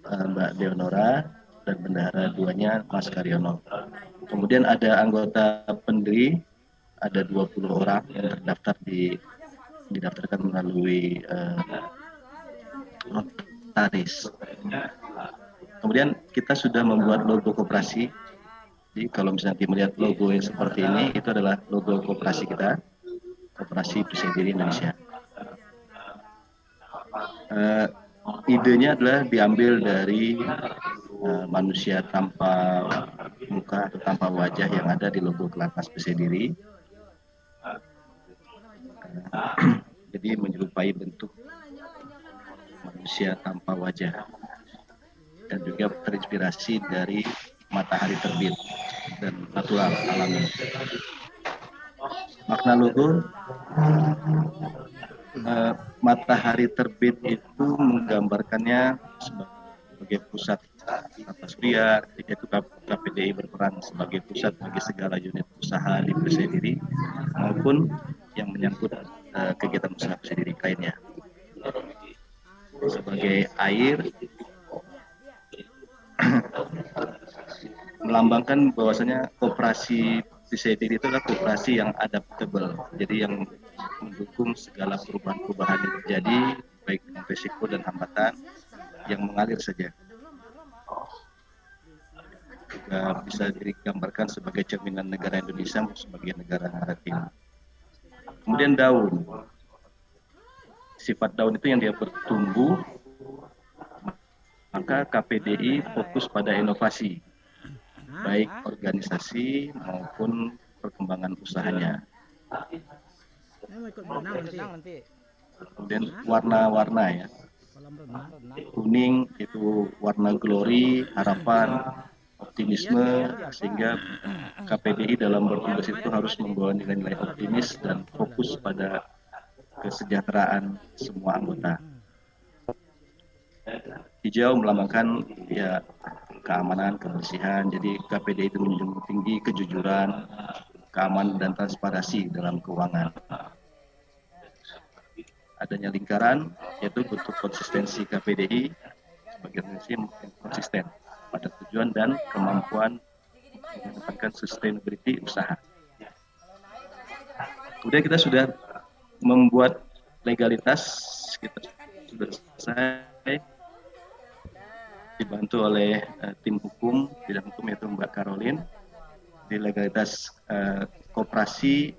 Mbak Deonora, dan bendahara 2-nya Mas Karyono. Kemudian ada anggota pendiri, ada 20 orang yang terdaftar didaftarkan melalui notaris. Kemudian kita sudah membuat logo koperasi. Jadi kalau misalnya melihat logo yang seperti ini, itu adalah logo koperasi kita, Koperasi Perisai Diri Indonesia. Idenya adalah diambil dari manusia tanpa muka atau tanpa wajah yang ada di logo Kelatnas Perisai Diri. Jadi menyerupai bentuk manusia tanpa wajah dan juga terinspirasi dari matahari terbit dan natural alami. Makna logo, matahari terbit itu menggambarkannya sebagai pusat tata surya, ketika itu KPDI berperan sebagai pusat bagi segala unit usaha di Perisai Diri maupun yang menyangkut kegiatan usaha Perisai Diri lainnya. Sebagai air, melambangkan bahwasanya koperasi Perisai Diri itu adalah koperasi yang adaptable, jadi yang mendukung segala perubahan-perubahan yang terjadi, baik dengan risiko dan hambatan yang mengalir saja. Juga bisa digambarkan sebagai cerminan negara Indonesia sebagai negara maritim. Kemudian daun, sifat daun itu yang dia bertumbuh, maka KPDI fokus pada inovasi, baik organisasi maupun perkembangan usahanya. Kemudian warna-warna ya, kuning itu warna glory, harapan, optimisme, sehingga KPDI dalam bertugas itu harus membawa nilai-nilai optimis dan fokus pada kesejahteraan semua anggota. Hijau melambangkan ya keamanan, kebersihan. Jadi KPDI itu menjunjung tinggi kejujuran, keamanan dan transparansi dalam keuangan. Adanya lingkaran yaitu bentuk konsistensi KPDI sebagai organisasi yang konsisten pada tujuan dan kemampuan mendapatkan sustainability usaha. Kemudian kita sudah membuat legalitas, kita sudah selesai dibantu oleh tim hukum, bidang hukum yaitu Mbak Caroline. Di legalitas koperasi,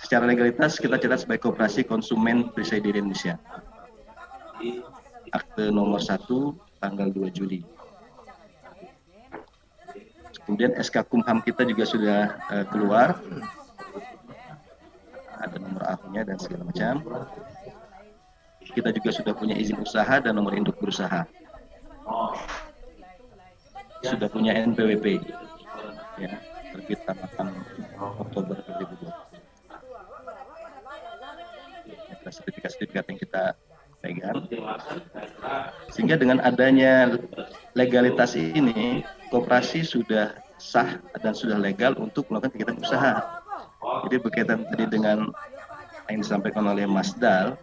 secara legalitas kita catat sebagai Koperasi Konsumen Perisai Diri Indonesia. Akte nomor 1 tanggal 2 Juli. Kemudian SK Kumham kita juga sudah keluar. Ada nomor AHU-nya dan segala macam. Kita juga sudah punya izin usaha dan nomor induk berusaha. Sudah punya NPWP ya, terbit tanggal 8 Oktober 2020. Sertifikat-sertifikat yang kita pegang, sehingga dengan adanya legalitas ini koperasi sudah sah dan sudah legal untuk melakukan kegiatan usaha. Jadi berkaitan tadi dengan yang disampaikan oleh Mas Dal,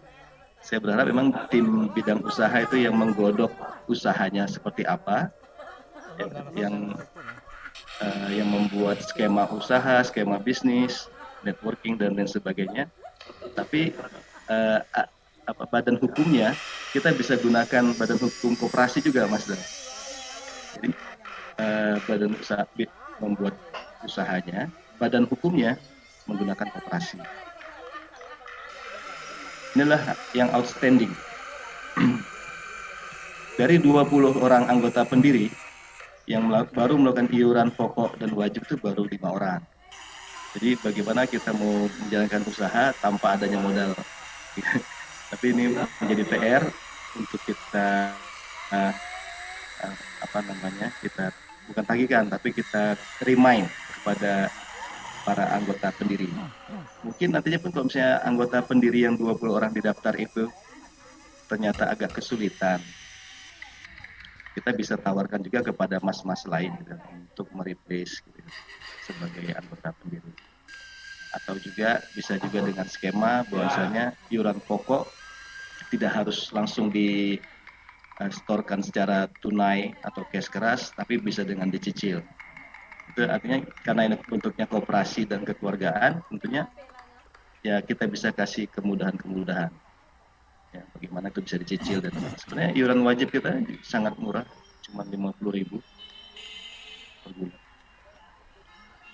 saya berharap memang tim bidang usaha itu yang menggodok usahanya seperti apa, yang membuat skema usaha, skema bisnis, networking dan lain sebagainya, Tapi badan hukumnya kita bisa gunakan badan hukum koperasi juga, Mas Dan. Jadi badan usaha membuat usahanya, badan hukumnya menggunakan koperasi. Inilah yang outstanding. Dari 20 orang anggota pendiri yang baru melakukan iuran pokok dan wajib itu baru 5 orang. Jadi bagaimana kita mau menjalankan usaha tanpa adanya modal? Tapi ini menjadi PR untuk kita kita bukan tagihkan, tapi kita remind kepada para anggota pendiri. Mungkin nantinya pun kalau misalnya anggota pendiri yang 20 orang didaftar itu ternyata agak kesulitan, kita bisa tawarkan juga kepada mas-mas lain gitu, untuk mereplace gitu, sebagai anggota pendiri. Atau juga bisa juga dengan skema bahwasanya iuran pokok tidak harus langsung di setorkan secara tunai atau cash keras, tapi bisa dengan dicicil. Itu artinya karena ini bentuknya koperasi dan kekeluargaan, tentunya ya kita bisa kasih kemudahan-kemudahan. Ya, bagaimana itu bisa dicicil, dan sebenarnya iuran wajib kita sangat murah, cuma 50.000 per bulan.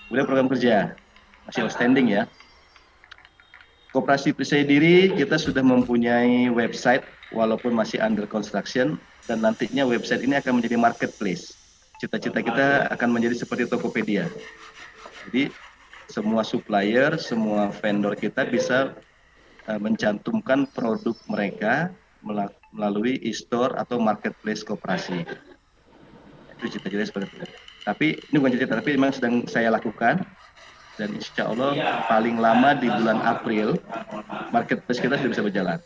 Kemudian program kerja masih outstanding ya. Koperasi percaya diri kita sudah mempunyai website walaupun masih under construction, dan nantinya website ini akan menjadi marketplace. Cita-cita kita akan menjadi seperti Tokopedia. Jadi semua supplier, semua vendor kita bisa mencantumkan produk mereka melalui e-store atau marketplace koperasi. Itu cita-cita seperti itu. Tapi ini bukan cita-cita, tapi memang sedang saya lakukan, dan insya Allah paling lama di bulan April marketplace kita sudah bisa berjalan.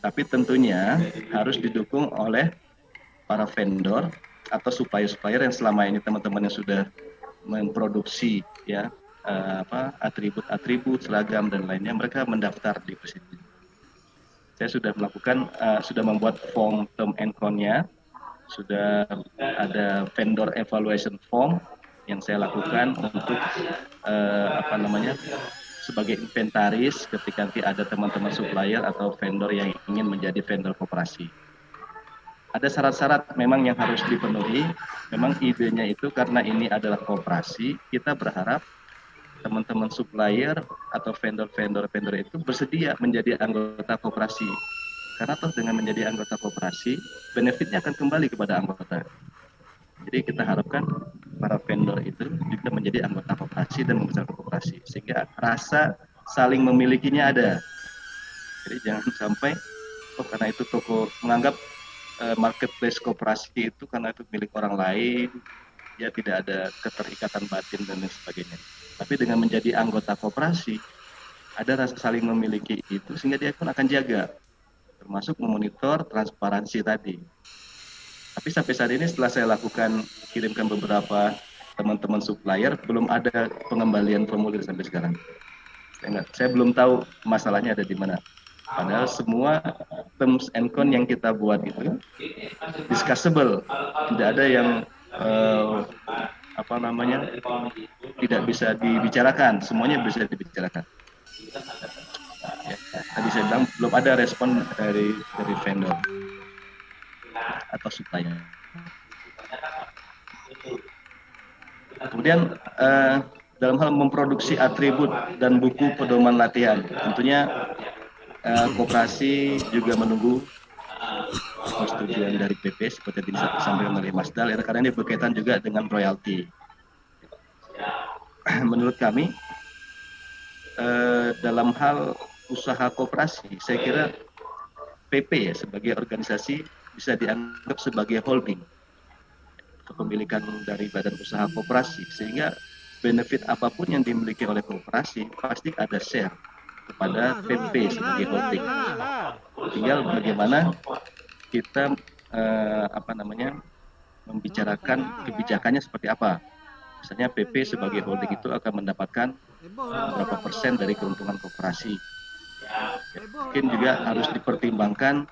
Tapi tentunya harus didukung oleh para vendor atau supplier-supplier yang selama ini teman-teman yang sudah memproduksi ya atribut-atribut, seragam dan lainnya, mereka mendaftar di Presidio. Saya sudah melakukan, sudah membuat form term and con-nya, sudah ada vendor evaluation form yang saya lakukan untuk sebagai inventaris ketika nanti ada teman-teman supplier atau vendor yang ingin menjadi vendor koperasi. Ada syarat-syarat memang yang harus dipenuhi. Memang idenya itu karena ini adalah koperasi, kita berharap teman-teman supplier atau vendor-vendor itu bersedia menjadi anggota koperasi. Karena toh dengan menjadi anggota koperasi, benefitnya akan kembali kepada anggota. Jadi kita harapkan para vendor itu juga menjadi anggota koperasi dan membesarkan koperasi, sehingga rasa saling memilikinya ada. Jadi jangan sampai karena itu toko menganggap marketplace koperasi itu karena itu milik orang lain, ya tidak ada keterikatan batin dan lain sebagainya. Tapi dengan menjadi anggota koperasi, ada rasa saling memiliki itu, sehingga dia pun akan jaga, termasuk memonitor transparansi tadi. Tapi sampai saat ini setelah saya lakukan, kirimkan beberapa teman-teman supplier, belum ada pengembalian formulir sampai sekarang. Saya belum tahu masalahnya ada di mana. Padahal semua terms and con yang kita buat itu discussable, tidak ada yang tidak bisa dibicarakan, semuanya bisa dibicarakan. Ya, tadi saya bilang belum ada respon dari vendor atau supplier. Kemudian dalam hal memproduksi atribut dan buku pedoman latihan, tentunya koperasi juga menunggu persetujuan dari PP seperti yang disampaikan oleh Mas Dal, karena ini berkaitan juga dengan royalti. Menurut kami dalam hal usaha koperasi, saya kira PP ya sebagai organisasi bisa dianggap sebagai holding kepemilikan dari badan usaha koperasi, sehingga benefit apapun yang dimiliki oleh koperasi pasti ada share kepada PP sebagai holding. Tinggal bagaimana kita membicarakan kebijakannya seperti apa. Misalnya PP sebagai holding itu akan mendapatkan berapa persen dari keuntungan koperasi. Mungkin juga harus dipertimbangkan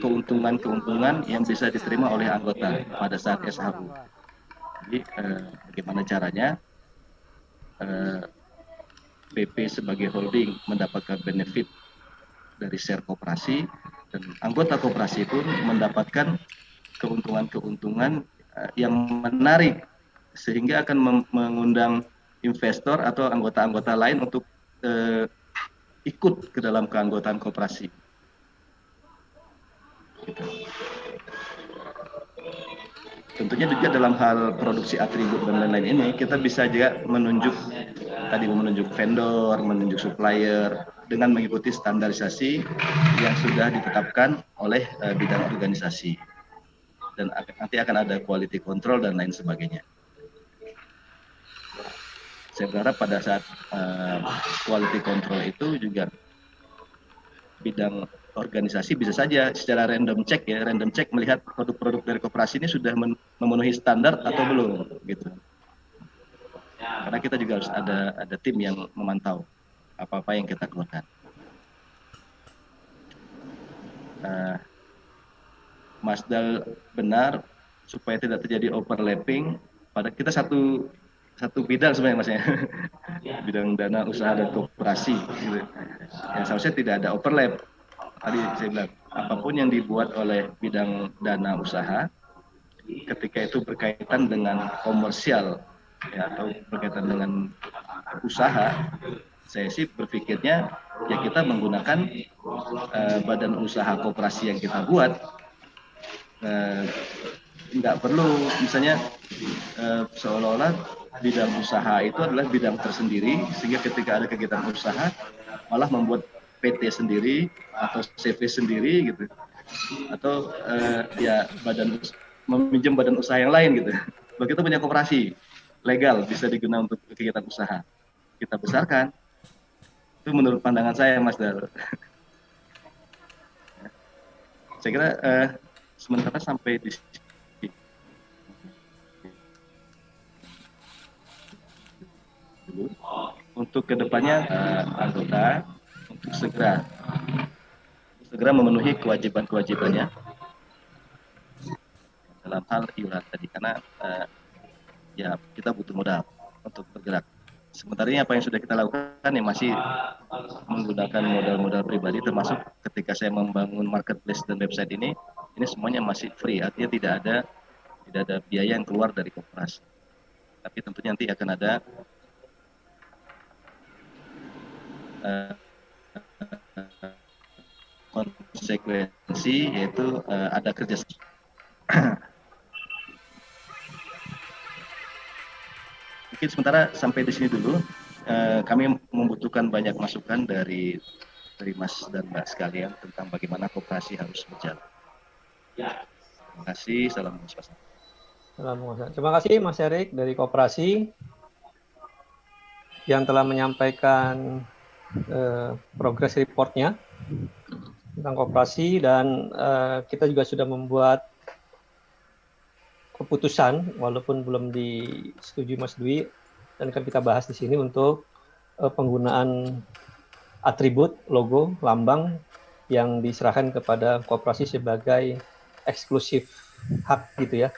keuntungan-keuntungan yang bisa diterima oleh anggota pada saat SHU. Jadi bagaimana caranya PP sebagai holding mendapatkan benefit dari share koperasi, dan anggota koperasi pun mendapatkan keuntungan-keuntungan yang menarik, sehingga akan mengundang investor atau anggota-anggota lain untuk ikut ke dalam keanggotaan koperasi. Gitu. Tentunya juga dalam hal produksi atribut dan lain-lain ini kita bisa juga menunjuk vendor, menunjuk supplier dengan mengikuti standarisasi yang sudah ditetapkan oleh bidang organisasi, dan nanti akan ada quality control dan lain sebagainya. Saya berharap pada saat quality control itu juga bidang organisasi bisa saja secara random check melihat produk-produk dari koperasi ini sudah memenuhi standar atau belum gitu. Karena kita juga harus ada tim yang memantau apa-apa yang kita keluarkan. Mas Dal benar, supaya tidak terjadi overlapping, pada kita satu bidang sebenarnya Mas ya. Bidang dana usaha dan koperasi gitu. Yang seharusnya tidak ada overlap. Tadi saya bilang, apapun yang dibuat oleh bidang dana usaha, ketika itu berkaitan dengan komersial ya, atau berkaitan dengan usaha, saya sih berpikirnya ya kita menggunakan badan usaha koperasi yang kita buat. Nggak perlu misalnya seolah-olah bidang usaha itu adalah bidang tersendiri, sehingga ketika ada kegiatan usaha malah membuat PT sendiri atau CV sendiri gitu, atau ya meminjam badan usaha yang lain gitu. Begitu punya koperasi legal bisa digunakan untuk kegiatan usaha, kita besarkan. Itu menurut pandangan saya, Mas Dar. Saya kira sementara sampai di dulu. Untuk kedepannya anggota untuk segera memenuhi kewajiban-kewajibannya dalam hal iuran tadi, karena ya kita butuh modal untuk bergerak. Sementara ini apa yang sudah kita lakukan ya masih menggunakan modal-modal pribadi, termasuk ketika saya membangun marketplace dan website ini semuanya masih free, artinya tidak ada biaya yang keluar dari koperasi. Tapi tentunya nanti akan ada konsekuensi, yaitu ada kerjasama. Mungkin sementara sampai di sini dulu. Kami membutuhkan banyak masukan dari Mas dan Mbak sekalian tentang bagaimana koperasi harus berjalan. Terima kasih. Salam Mas. Terima kasih Mas Erik dari koperasi yang telah menyampaikan progress reportnya tentang koperasi, dan kita juga sudah membuat keputusan walaupun belum disetujui Mas Dwi, dan akan kita bahas di sini untuk penggunaan atribut, logo, lambang yang diserahkan kepada koperasi sebagai eksklusif hak gitu ya.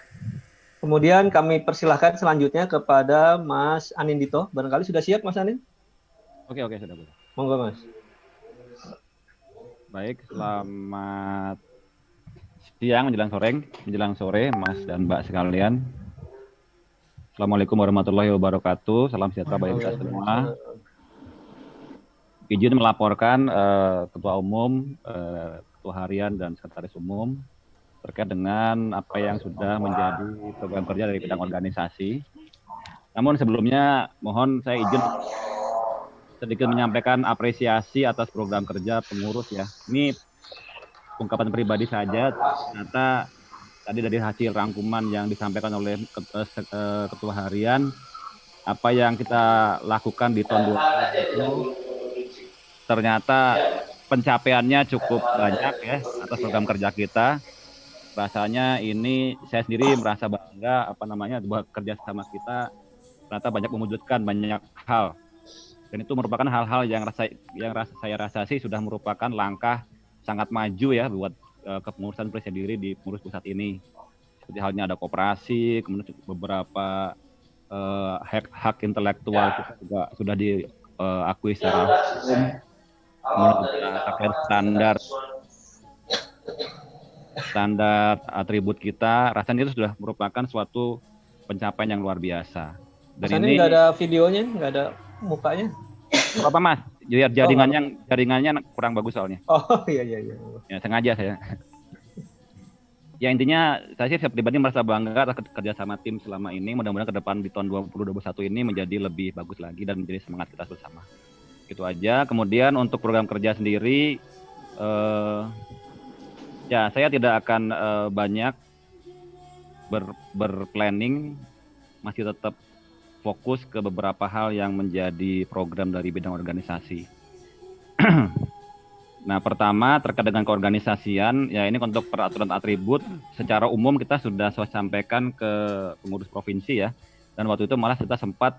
Kemudian kami persilahkan selanjutnya kepada Mas Anindito. Barangkali sudah siap Mas Anin? Oke, sudah boleh. Monggo Mas. Baik, selamat siang menjelang sore Mas dan Mbak sekalian. Assalamualaikum warahmatullahi wabarakatuh. Salam sejahtera bagi kita semua. Izin melaporkan Ketua Umum, Ketua Harian dan Sekretaris Umum terkait dengan apa yang sudah menjadi program kerja dari bidang organisasi. Namun sebelumnya mohon saya izin sedikit menyampaikan apresiasi atas program kerja pengurus ya. Ini ungkapan pribadi saja, ternyata tadi dari hasil rangkuman yang disampaikan oleh Ketua Harian, apa yang kita lakukan di tahun 2020 ternyata pencapaiannya cukup banyak ya atas program kerja kita. Rasanya ini saya sendiri merasa bangga bahwa kerja sama kita ternyata banyak mewujudkan banyak hal. Dan itu merupakan hal-hal yang saya rasa sih sudah merupakan langkah sangat maju ya buat kepengurusan Presendiri di pengurus pusat ini. Seperti halnya ada koperasi, kemudian beberapa hak intelektual kita juga sudah akui secara umum terkait standar atribut kita, rasanya itu sudah merupakan suatu pencapaian yang luar biasa. Dan ini nggak ada videonya, nggak ada mukanya. Apa Mas? Jaringannya kurang bagus soalnya. Oh iya. Ya, sengaja saya. Ya intinya saya sih pribadi merasa bangga atas kerja sama tim selama ini. Mudah-mudahan ke depan di tahun 2021 ini menjadi lebih bagus lagi dan menjadi semangat kita bersama. Itu aja. Kemudian untuk program kerja sendiri, ya saya tidak akan banyak berplanning, masih tetap fokus ke beberapa hal yang menjadi program dari bidang organisasi. Nah, pertama terkait dengan keorganisasian, ya ini untuk peraturan atribut secara umum kita sudah sampaikan ke pengurus provinsi ya. Dan waktu itu malah kita sempat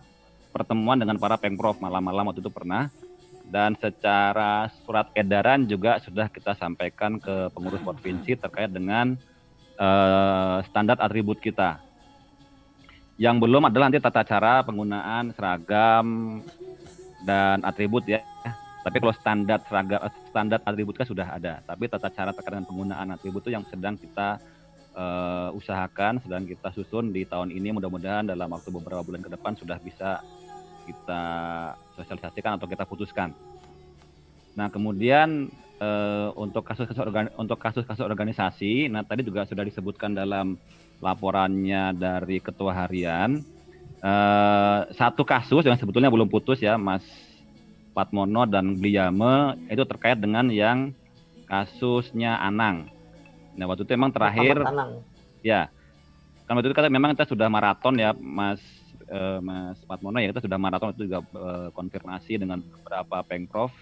pertemuan dengan para pengprov malam-malam waktu itu pernah. Dan secara surat edaran juga sudah kita sampaikan ke pengurus provinsi terkait dengan standar atribut kita. Yang belum adalah nanti tata cara penggunaan seragam dan atribut ya. Tapi kalau standar atribut kan sudah ada. Tapi tata cara terkait dengan penggunaan atribut itu yang sedang kita usahakan, sedang kita susun di tahun ini. Mudah-mudahan dalam waktu beberapa bulan ke depan sudah bisa kita sosialisasikan atau kita putuskan. Nah kemudian untuk kasus-kasus organisasi, nah tadi juga sudah disebutkan dalam laporannya dari Ketua Harian, satu kasus yang sebetulnya belum putus ya, Mas Patmono dan Gliame, itu terkait dengan yang kasusnya Anang. Nah waktu itu memang terakhir, ya, kan waktu itu memang kita sudah maraton ya, Mas Patmono ya, kita sudah maraton itu juga konfirmasi dengan beberapa pengprov.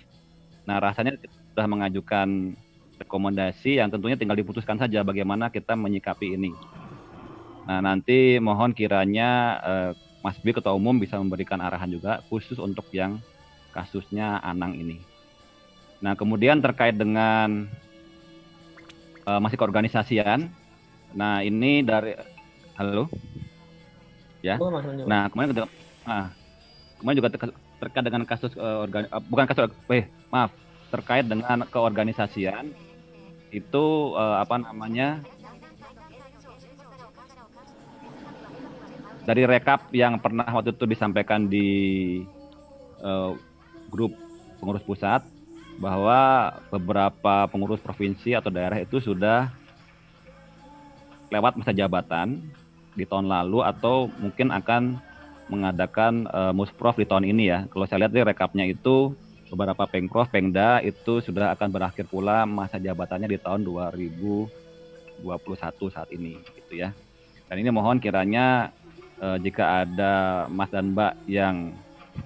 Nah rasanya kita sudah mengajukan rekomendasi yang tentunya tinggal diputuskan saja bagaimana kita menyikapi ini. Nah nanti mohon kiranya Mas B Ketua Umum bisa memberikan arahan juga khusus untuk yang kasusnya Anang ini. Nah kemudian terkait dengan masih keorganisasian. Nah ini dari halo ya. Nah kemarin juga terkait dengan kasus terkait dengan keorganisasian itu dari rekap yang pernah waktu itu disampaikan di grup pengurus pusat bahwa beberapa pengurus provinsi atau daerah itu sudah lewat masa jabatan di tahun lalu atau mungkin akan mengadakan musprov di tahun ini ya. Kalau saya lihat di rekapnya itu beberapa pengprov, pengda itu sudah akan berakhir pula masa jabatannya di tahun 2021 saat ini gitu ya. Dan ini mohon kiranya jika ada Mas dan Mbak yang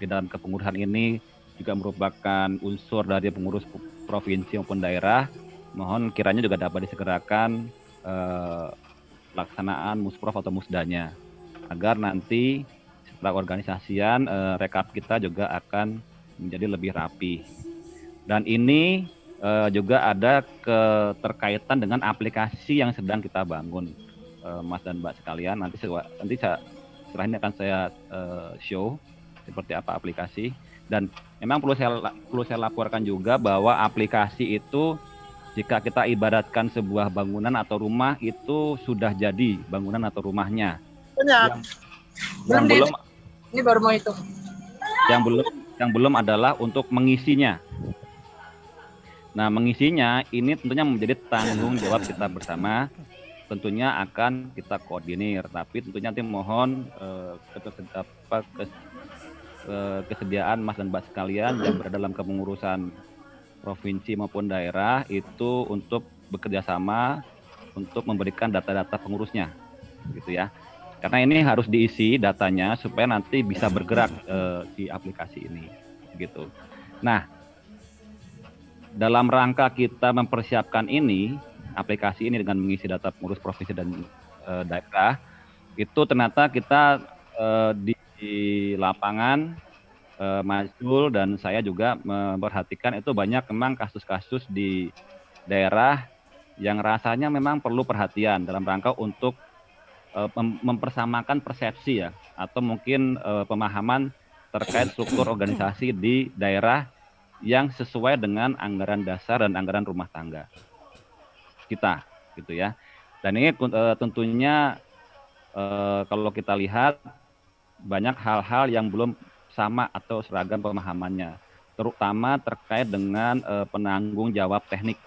di dalam kepengurusan ini juga merupakan unsur dari pengurus provinsi maupun daerah, mohon kiranya juga dapat disegerakan pelaksanaan musprov atau musdanya agar nanti setelah organisasian rekap kita juga akan menjadi lebih rapi. Dan ini juga ada keterkaitan dengan aplikasi yang sedang kita bangun, Mas dan Mbak sekalian. Nanti setelah ini akan saya show seperti apa aplikasi. Dan memang perlu saya laporkan juga bahwa aplikasi itu jika kita ibaratkan sebuah bangunan atau rumah itu sudah jadi bangunan atau rumahnya. Banyak. Ini baru mau itu. Yang belum adalah untuk mengisinya. Nah, mengisinya ini tentunya menjadi tanggung jawab kita bersama. Tentunya akan kita koordinir, tapi tentunya nanti mohon kesediaan Mas dan Mbak sekalian yang berada dalam kepengurusan provinsi maupun daerah itu untuk bekerja sama untuk memberikan data-data pengurusnya, gitu ya. Karena ini harus diisi datanya supaya nanti bisa bergerak di aplikasi ini, gitu. Nah, dalam rangka kita mempersiapkan ini aplikasi ini dengan mengisi data pengurus provinsi dan daerah, itu ternyata kita di lapangan Mas Jul dan saya juga memperhatikan itu banyak memang kasus-kasus di daerah yang rasanya memang perlu perhatian dalam rangka untuk mempersamakan persepsi ya atau mungkin pemahaman terkait struktur organisasi di daerah yang sesuai dengan anggaran dasar dan anggaran rumah tangga kita, gitu ya. Dan ini tentunya kalau kita lihat banyak hal-hal yang belum sama atau seragam pemahamannya, terutama terkait dengan penanggung jawab teknik,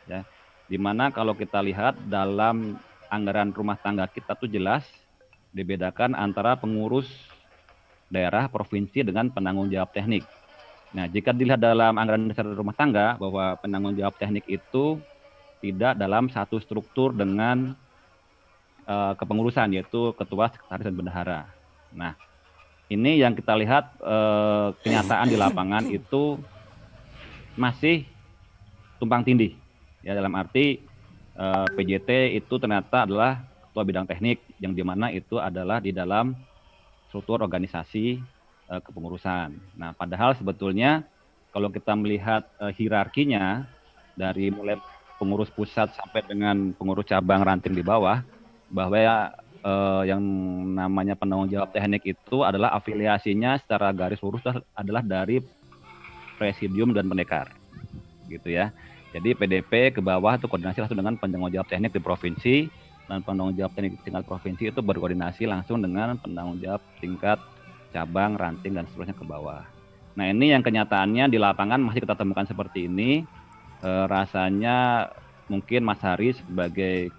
ya. Dimana kalau kita lihat dalam anggaran rumah tangga kita tuh jelas dibedakan antara pengurus daerah, provinsi dengan penanggung jawab teknik. Nah, jika dilihat dalam anggaran dasar rumah tangga bahwa penanggung jawab teknik itu tidak dalam satu struktur dengan kepengurusan, yaitu ketua, sekretaris, dan bendahara. Nah, ini yang kita lihat kenyataan di lapangan itu masih tumpang tindih. Ya, dalam arti PJT itu ternyata adalah ketua bidang teknik, yang dimana itu adalah di dalam struktur organisasi kepengurusan. Nah, padahal sebetulnya kalau kita melihat hierarkinya dari mulai pengurus pusat sampai dengan pengurus cabang ranting di bawah, bahwa yang namanya penanggung jawab teknik itu adalah afiliasinya secara garis lurus adalah dari presidium dan pendekar, gitu ya. Jadi PDP ke bawah itu koordinasi langsung dengan penanggung jawab teknik di provinsi, dan penanggung jawab teknik tingkat provinsi itu berkoordinasi langsung dengan penanggung jawab tingkat cabang, ranting, dan seterusnya ke bawah. Nah, ini yang kenyataannya di lapangan masih kita temukan seperti ini. Rasanya mungkin Mas Hari sebagai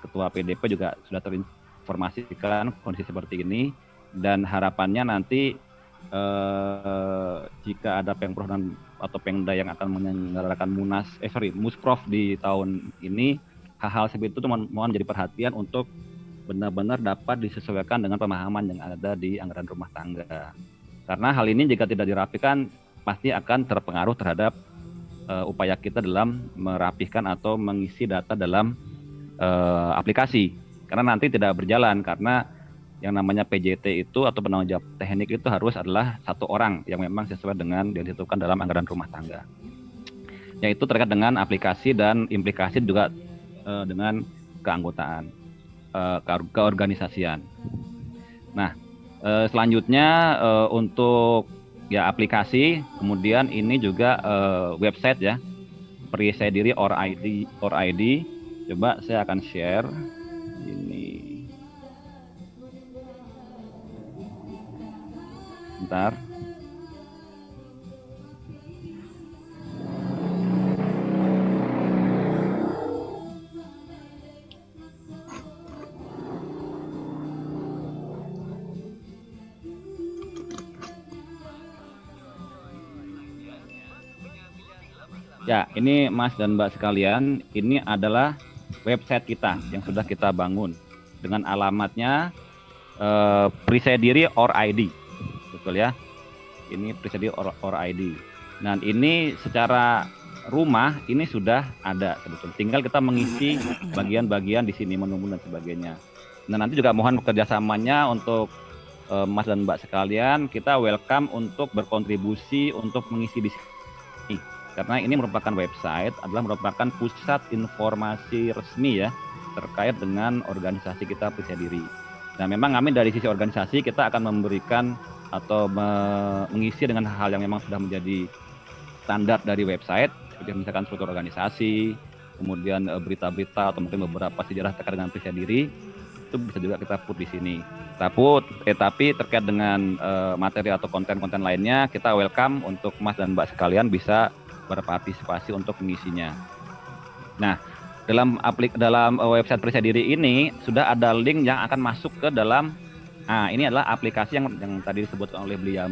Ketua PDP juga sudah terinformasikan kondisi seperti ini, dan harapannya nanti jika ada Pemprov atau Pemda yang akan menyelenggarakan Musprov di tahun ini, hal-hal seperti itu mohon jadi perhatian untuk benar-benar dapat disesuaikan dengan pemahaman yang ada di anggaran rumah tangga. Karena hal ini jika tidak dirapikan pasti akan terpengaruh terhadap upaya kita dalam merapihkan atau mengisi data dalam aplikasi. Karena nanti tidak berjalan, karena yang namanya PJT itu atau penanggung jawab teknik itu harus adalah satu orang yang memang sesuai dengan yang ditentukan dalam anggaran rumah tangga. Yaitu terkait dengan aplikasi dan implikasi juga dengan keanggotaan, keorganisasian. Nah, selanjutnya untuk ya aplikasi, kemudian ini juga website ya, Periksa Diri or ID. Coba saya akan share ini. Bentar. Ya, ini Mas dan Mbak sekalian, ini adalah website kita yang sudah kita bangun dengan alamatnya Periksa Diri or ID, betul ya? Ini Periksa Diri or ID. Dan ini secara rumah ini sudah ada sebetulnya. Tinggal kita mengisi bagian-bagian di sini, menu dan sebagainya. Nah, nanti juga mohon kerjasamanya untuk Mas dan Mbak sekalian, kita welcome untuk berkontribusi untuk mengisi di sini. Karena ini merupakan website, adalah merupakan pusat informasi resmi ya terkait dengan organisasi kita Periksa Diri. Nah, memang kami dari sisi organisasi kita akan memberikan atau mengisi dengan hal yang memang sudah menjadi standar dari website, seperti misalkan struktur organisasi, kemudian berita-berita atau mungkin beberapa sejarah terkait dengan Periksa Diri, itu bisa juga kita put di sini. Tapi terkait dengan materi atau konten-konten lainnya, kita welcome untuk Mas dan Mbak sekalian bisa berpartisipasi untuk mengisinya. Nah, dalam website Periksa Diri ini sudah ada link yang akan masuk ke dalam. Nah, ini adalah aplikasi yang tadi disebutkan oleh beliau,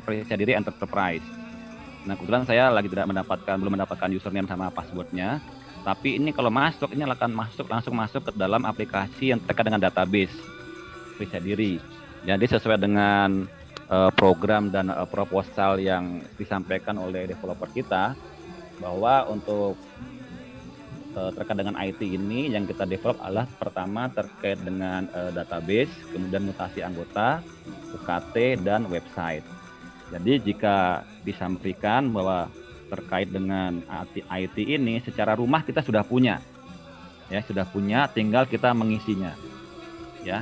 Periksa Diri Enterprise. Nah, kebetulan saya lagi belum mendapatkan username sama passwordnya. Tapi ini kalau masuk, ini akan langsung masuk ke dalam aplikasi yang terkait dengan database Periksa Diri. Jadi sesuai dengan program dan proposal yang disampaikan oleh developer kita, bahwa untuk terkait dengan IT ini yang kita develop adalah pertama terkait dengan database, kemudian mutasi anggota, UKT, dan website. Jadi jika disampaikan bahwa terkait dengan IT ini secara rumah kita sudah punya, tinggal kita mengisinya, ya.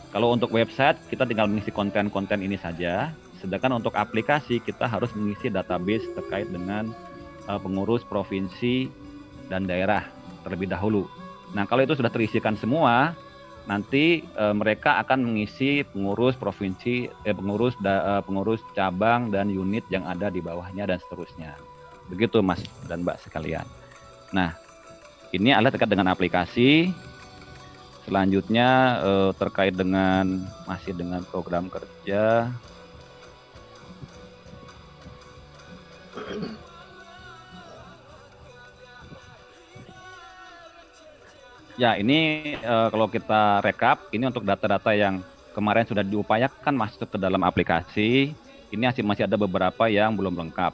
Kalau untuk website kita tinggal mengisi konten-konten ini saja Sedangkan untuk aplikasi kita harus mengisi database terkait dengan pengurus provinsi dan daerah terlebih dahulu. Nah, kalau itu sudah terisikan semua, nanti mereka akan mengisi pengurus provinsi, pengurus cabang dan unit yang ada di bawahnya dan seterusnya. Begitu Mas dan Mbak sekalian. Nah, ini adalah terkait dengan aplikasi. Selanjutnya terkait dengan masih dengan program kerja. Ya, ini kalau kita rekap, ini untuk data-data yang kemarin sudah diupayakan masuk ke dalam aplikasi. Ini masih ada beberapa yang belum lengkap.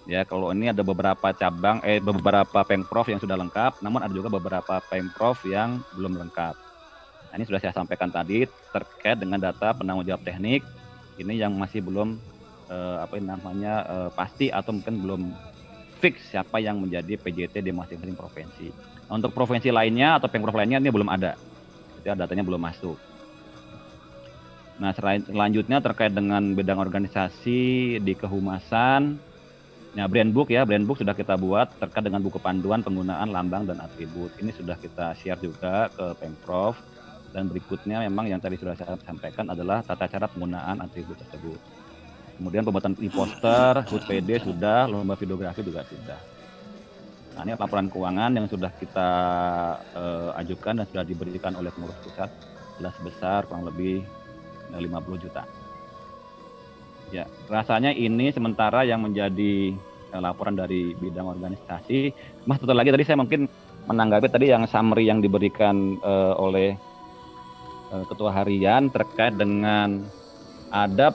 Ya, kalau ini ada beberapa cabang, beberapa pemprov yang sudah lengkap, namun ada juga beberapa pemprov yang belum lengkap. Nah, ini sudah saya sampaikan tadi terkait dengan data penanggung jawab teknik. Ini yang masih belum pasti atau mungkin belum fix siapa yang menjadi PJT di masing-masing provinsi. Nah, untuk provinsi lainnya atau pemprov lainnya ini belum ada, jadi datanya belum masuk. Nah, selanjutnya terkait dengan bidang organisasi di kehumasan. Nah, brand book sudah kita buat terkait dengan buku panduan penggunaan lambang dan atribut. Ini sudah kita share juga ke Pemprov. Dan berikutnya memang yang tadi sudah saya sampaikan adalah tata cara penggunaan atribut tersebut. Kemudian pembuatan e-poster, HUT PD sudah, lomba videografi juga sudah. Nah, ini laporan keuangan yang sudah kita ajukan dan sudah diberikan oleh pengurus pusat adalah sebesar kurang lebih 50 juta. Ya, rasanya ini sementara yang menjadi laporan dari bidang organisasi. Mas, satu lagi tadi saya mungkin menanggapi tadi yang summary yang diberikan oleh Ketua Harian terkait dengan ada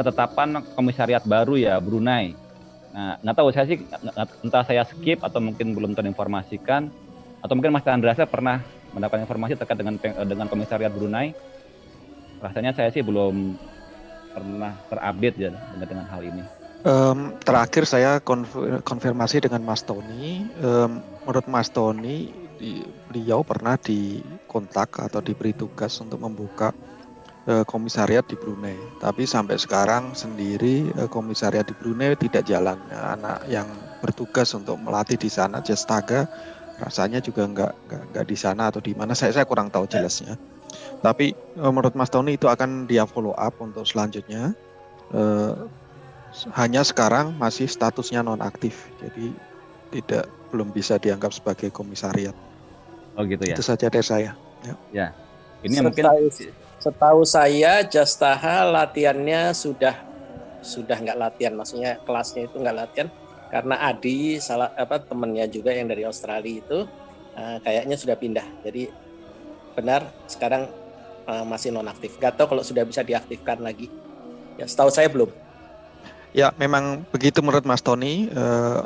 ketetapan komisariat baru ya Brunei. Nah, nggak tahu saya sih, entah saya skip atau mungkin belum terinformasikan, atau mungkin Mas Andrasa pernah mendapatkan informasi terkait dengan komisariat Brunei. Rasanya saya sih belum pernah terupdate ya dengan hal ini. Terakhir saya konfirmasi dengan Mas Tony. Menurut Mas Tony, beliau pernah dikontak atau diberi tugas untuk membuka komisariat di Brunei. Tapi sampai sekarang sendiri komisariat di Brunei tidak jalan. Anak yang bertugas untuk melatih di sana, Jastaga, rasanya juga nggak di sana atau di mana. Saya kurang tahu jelasnya. Tapi menurut Mas Tony itu akan dia follow up untuk selanjutnya. Hanya sekarang masih statusnya nonaktif, jadi belum bisa dianggap sebagai komisariat. Oh gitu ya. Itu saja dari saya. Ya. Ini setahu saya Jastaha latihannya sudah nggak latihan, maksudnya kelasnya itu nggak latihan karena Adi temennya juga yang dari Australia itu kayaknya sudah pindah. Jadi benar sekarang masih nonaktif. Gak tahu kalau sudah bisa diaktifkan lagi. Ya, setahu saya belum. Ya, memang begitu menurut Mas Tony,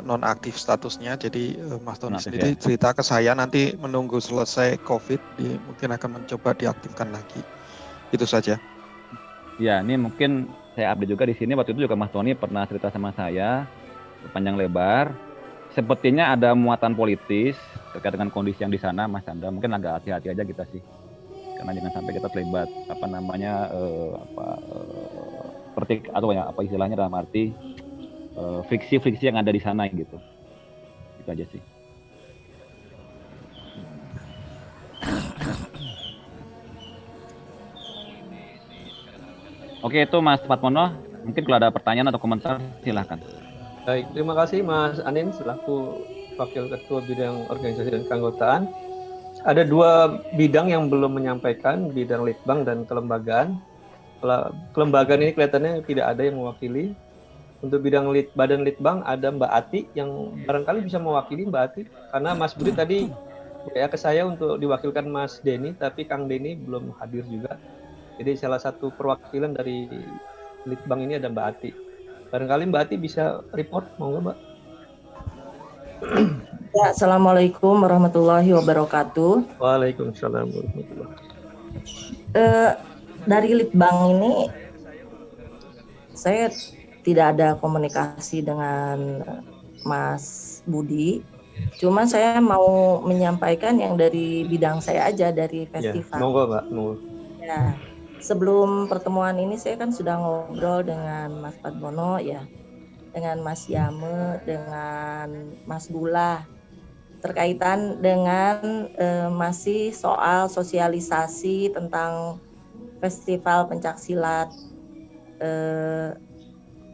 nonaktif statusnya. Jadi Mas Tony sendiri cerita ke saya nanti menunggu selesai COVID, mungkin akan mencoba diaktifkan lagi. Itu saja. Ya, ini mungkin saya update juga di sini. Waktu itu juga Mas Tony pernah cerita sama saya panjang lebar. Sepertinya ada muatan politis terkait dengan kondisi yang di sana, Mas Chandra. Mungkin agak hati-hati aja kita sih. Karena jangan sampai kita terlibat apa istilahnya dalam arti friksi-friksi yang ada di sana gitu. Itu aja sih. Oke, itu Mas Fatmono. Mungkin kalau ada pertanyaan atau komentar silahkan. Baik, terima kasih Mas Anin selaku Wakil Ketua Bidang Organisasi dan Keanggotaan. Ada dua bidang yang belum menyampaikan, bidang litbang dan kelembagaan. Kelembagaan ini kelihatannya tidak ada yang mewakili. Untuk bidang badan litbang ada Mbak Ati yang barangkali bisa mewakili Mbak Ati. Karena Mas Budi tadi ke saya untuk diwakilkan Mas Denny, tapi Kang Denny belum hadir juga. Jadi salah satu perwakilan dari litbang ini ada Mbak Ati. Barangkali Mbak Ati bisa report, mau nggak Mbak? Ya, Assalamualaikum warahmatullahi wabarakatuh. Waalaikumsalam warahmatullahi wabarakatuh. Dari litbang ini saya tidak ada komunikasi dengan Mas Budi. Cuma saya mau menyampaikan yang dari bidang saya aja, dari festival. Ya, monggo Mbak, monggo. Ya, sebelum pertemuan ini saya kan sudah ngobrol dengan Mas Padmono ya, dengan Mas Yame, dengan Mas Bula, terkaitan dengan masih soal sosialisasi tentang Festival Pencaksilat,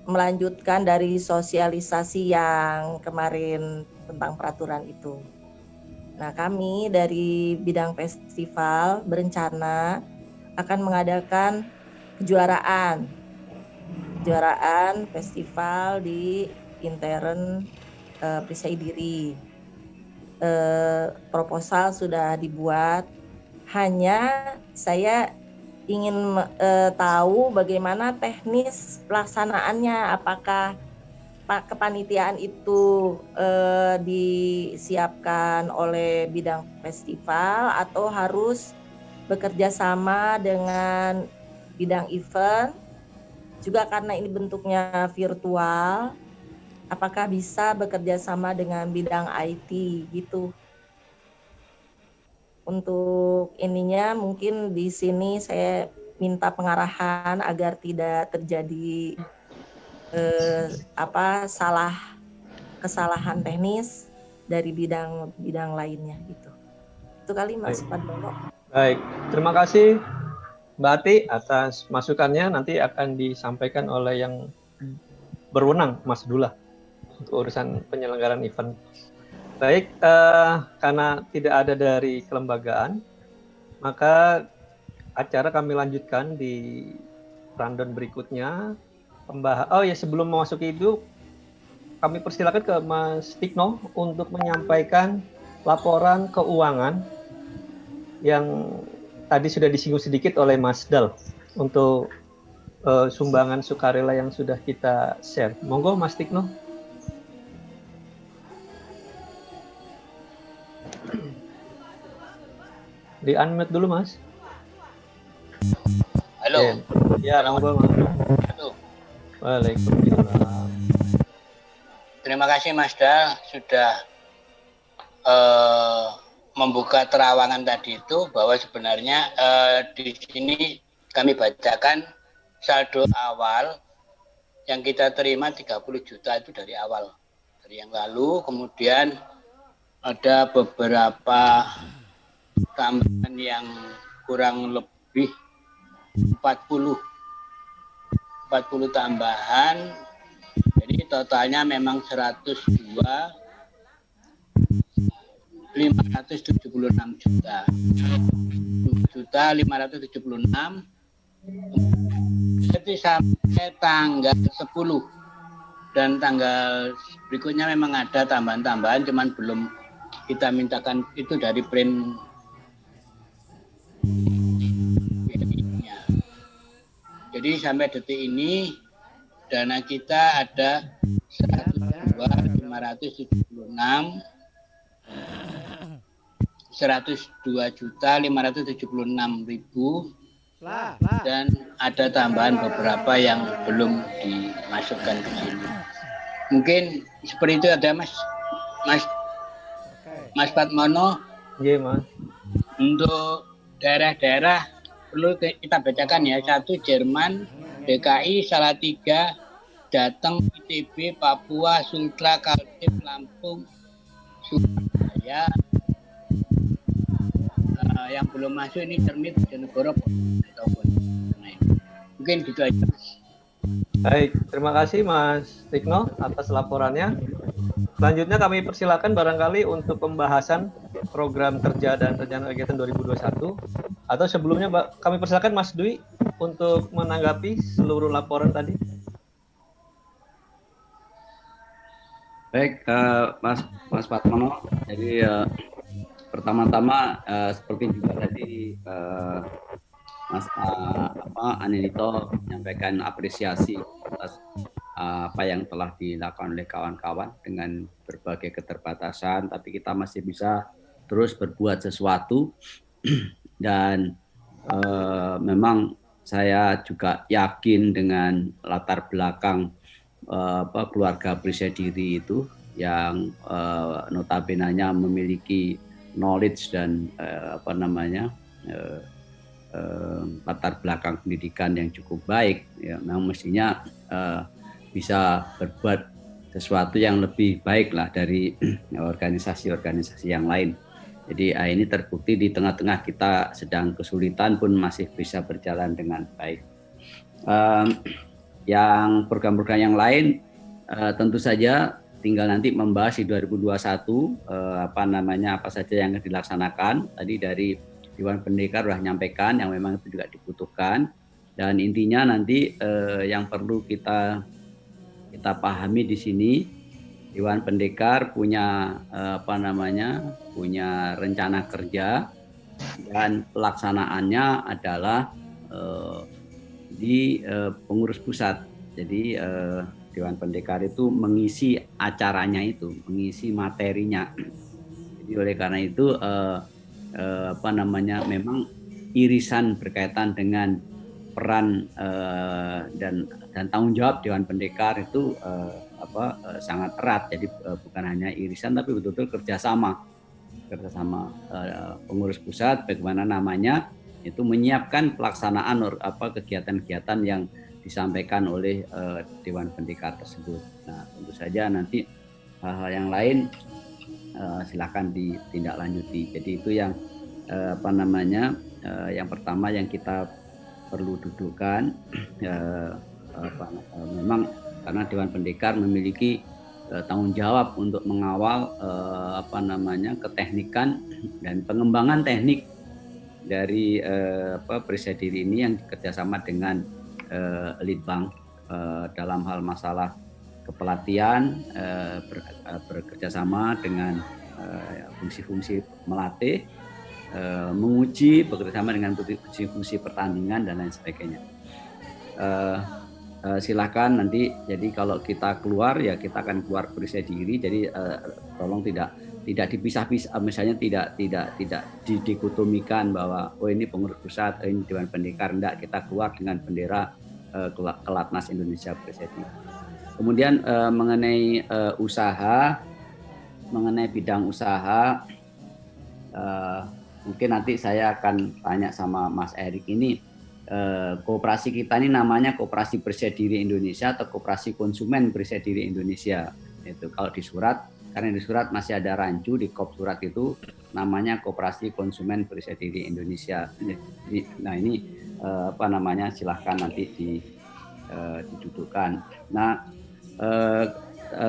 melanjutkan dari sosialisasi yang kemarin tentang peraturan itu. Nah, kami dari bidang festival berencana akan mengadakan kejuaraan festival di intern Perisai Diri. Proposal sudah dibuat, hanya saya ingin tahu bagaimana teknis pelaksanaannya, apakah kepanitiaan itu disiapkan oleh bidang festival atau harus bekerja sama dengan bidang event, juga karena ini bentuknya virtual, apakah bisa bekerja sama dengan bidang IT gitu. Untuk ininya mungkin di sini saya minta pengarahan agar tidak terjadi kesalahan teknis dari bidang lainnya gitu. Itu kali Mas Padmono. Baik, terima kasih Mbak Ati atas masukannya. Nanti akan disampaikan oleh yang berwenang, Mas Dullah, untuk urusan penyelenggaraan event. Baik, karena tidak ada dari kelembagaan, maka acara kami lanjutkan di rundown berikutnya. Sebelum memasuki itu, kami persilakan ke Mas Tikno untuk menyampaikan laporan keuangan yang tadi sudah disinggung sedikit oleh Mas Dal untuk sumbangan sukarela yang sudah kita share. Monggo Mas Tikno. Di unmute dulu Mas. Halo. Ya, monggo Mas. Halo. Waalaikumsalam. Terima kasih Mas Dal sudah membuka terawangan tadi itu, bahwa sebenarnya di sini kami bacakan saldo awal yang kita terima 30 juta itu dari awal, dari yang lalu. Kemudian ada beberapa tambahan yang kurang lebih 40 tambahan, jadi totalnya memang 102.576 juta. 1.576 jadi sampai tanggal 10, dan tanggal berikutnya memang ada tambahan-tambahan, cuman belum kita mintakan itu dari print. Jadi sampai detik ini dana kita ada 102.576.000, dan ada tambahan beberapa yang belum dimasukkan ke sini. Mungkin seperti itu ada Mas Padmono. Iya Mas. Untuk daerah-daerah perlu kita bacakan ya. 1 Jerman, DKI, Salatiga, Jateng, ITB, Papua, Sultra, Kaltim, Lampung, Surabaya. Yang belum masuk ini Cermit, Bojonegoro, mungkin gitu aja. Baik, terima kasih Mas Tikno atas laporannya. Selanjutnya kami persilakan barangkali untuk pembahasan program kerja dan rencana kegiatan 2021. Atau sebelumnya kami persilakan Mas Dwi untuk menanggapi seluruh laporan tadi. Baik, Mas Padmono. Jadi pertama-tama seperti juga tadi Mas Anelito menyampaikan apresiasi atas apa yang telah dilakukan oleh kawan-kawan dengan berbagai keterbatasan, tapi kita masih bisa terus berbuat sesuatu. Dan memang saya juga yakin dengan latar belakang keluarga Perisai Diri itu yang notabene memiliki knowledge dan latar belakang pendidikan yang cukup baik, ya, memang mestinya bisa berbuat sesuatu yang lebih baik lah dari organisasi-organisasi yang lain. Jadi ini terbukti di tengah-tengah kita sedang kesulitan pun masih bisa berjalan dengan baik. Yang program-program yang lain tentu saja tinggal nanti membahas di 2021 apa saja yang dilaksanakan. Tadi dari Dewan Pendekar sudah menyampaikan yang memang itu juga dibutuhkan, dan intinya nanti yang perlu kita pahami di sini, Dewan Pendekar punya punya rencana kerja dan pelaksanaannya adalah di pengurus pusat. Jadi Dewan Pendekar itu mengisi acaranya itu, mengisi materinya. Jadi oleh karena itu memang irisan berkaitan dengan peran dan tanggung jawab Dewan Pendekar itu sangat erat. Jadi bukan hanya irisan tapi betul-betul kerjasama pengurus pusat, bagaimana namanya itu menyiapkan pelaksanaan kegiatan-kegiatan yang disampaikan oleh Dewan Pendekar tersebut. Nah, tentu saja nanti hal-hal yang lain silakan ditindaklanjuti. Jadi itu yang yang pertama yang kita perlu dudukkan, memang karena Dewan Pendekar memiliki tanggung jawab untuk mengawal keteknikan dan pengembangan teknik dari Presidiri ini yang kerjasama dengan Litbang dalam hal masalah kepelatihan, bekerjasama dengan fungsi-fungsi melatih, menguji, bekerjasama dengan fungsi-fungsi pertandingan dan lain sebagainya. Silakan nanti, jadi kalau kita keluar ya kita akan keluar Presidiri, jadi tolong tidak dipisah-pisah, misalnya tidak didikotomikan bahwa ini pengurus pusat, ini Dewan Pendekar, enggak, kita keluar dengan bendera Kelatnas Indonesia Presidiri. Kemudian mengenai mengenai bidang usaha, mungkin nanti saya akan tanya sama Mas Erik ini, koperasi kita ini namanya Koperasi Presidiri Indonesia atau Koperasi Konsumen Presidiri Indonesia. Itu kalau di surat, karena di surat masih ada rancu, di kop surat itu namanya Koperasi Konsumen Presidiri Indonesia. Nah ini silahkan nanti didudukkan. Nah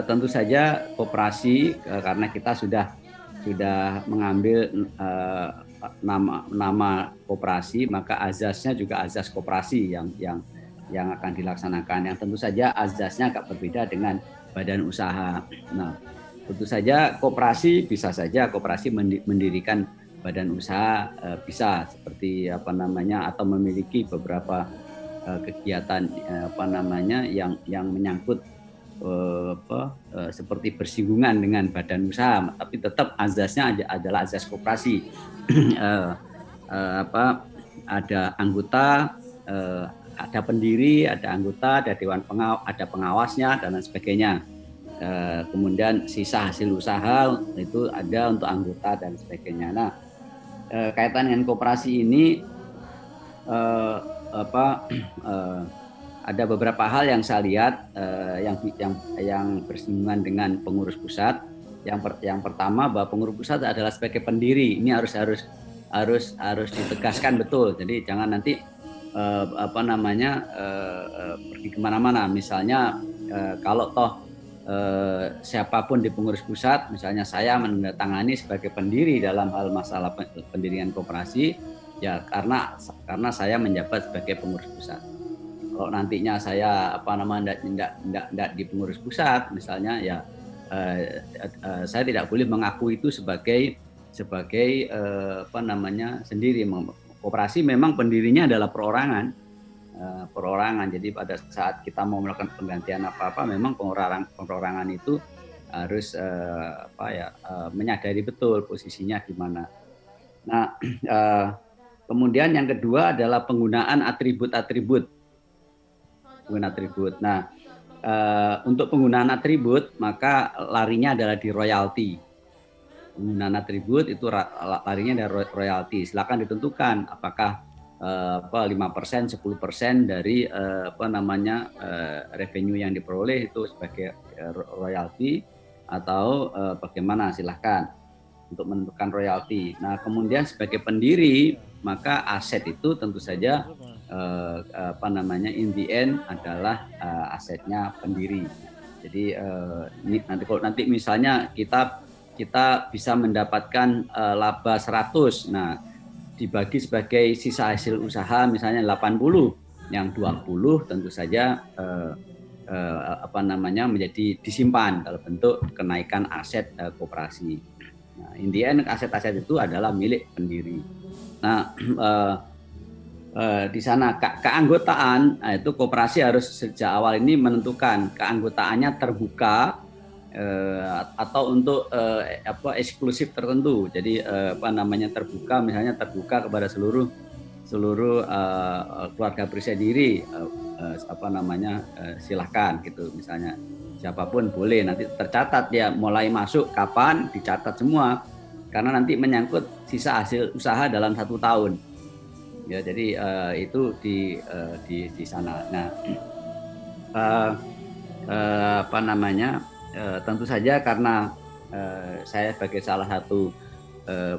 tentu saja koperasi, karena kita sudah mengambil nama koperasi, maka azasnya juga azas koperasi yang akan dilaksanakan, yang tentu saja azasnya agak berbeda dengan badan usaha. Nah, tentu saja koperasi bisa saja koperasi mendirikan badan usaha, bisa seperti atau memiliki beberapa kegiatan yang menyangkut seperti bersinggungan dengan badan usaha, tapi tetap azasnya adalah azas koperasi. Ada anggota, ada pendiri, ada anggota, ada dewan ada pengawasnya dan lain sebagainya. Kemudian sisa hasil usaha itu ada untuk anggota dan sebagainya. Nah, kaitan dengan koperasi ini ada beberapa hal yang saya lihat yang bersinggungan dengan pengurus pusat. Yang pertama, bahwa pengurus pusat adalah sebagai pendiri. Ini harus ditegaskan betul. Jadi jangan nanti pergi kemana-mana. Misalnya kalau siapapun di pengurus pusat, misalnya saya menandatangani sebagai pendiri dalam hal masalah pendirian koperasi, ya karena saya menjabat sebagai pengurus pusat. Kalau nantinya saya tidak di pengurus pusat, misalnya ya saya tidak boleh mengaku itu sebagai sendiri. Koperasi memang pendirinya adalah perorangan. Jadi pada saat kita mau melakukan penggantian apa-apa, memang perorangan itu harus menyadari betul posisinya di mana. Nah, kemudian yang kedua adalah penggunaan atribut-atribut. Nah, untuk penggunaan atribut maka larinya adalah di royalti. Penggunaan atribut itu larinya dari royalti. Silakan ditentukan apakah 5%, 10% dari revenue yang diperoleh itu sebagai royalti atau bagaimana, silahkan untuk menentukan royalti. Nah, kemudian sebagai pendiri, maka aset itu tentu saja in the end adalah asetnya pendiri. Jadi nanti misalnya kita bisa mendapatkan laba 100, nah dibagi sebagai sisa hasil usaha misalnya 80, yang 20 tentu saja menjadi disimpan dalam bentuk kenaikan aset koperasi. Nah, in the end aset-aset itu adalah milik pendiri. Nah, di sana keanggotaan, itu koperasi harus sejak awal ini menentukan keanggotaannya terbuka atau untuk eksklusif tertentu. Jadi terbuka, misalnya terbuka kepada seluruh keluarga Prisadiri, silahkan gitu, misalnya siapapun boleh, nanti tercatat dia mulai masuk kapan, dicatat semua, karena nanti menyangkut sisa hasil usaha dalam 1 tahun. Ya, jadi itu di sana. Nah, tentu saja karena saya sebagai salah satu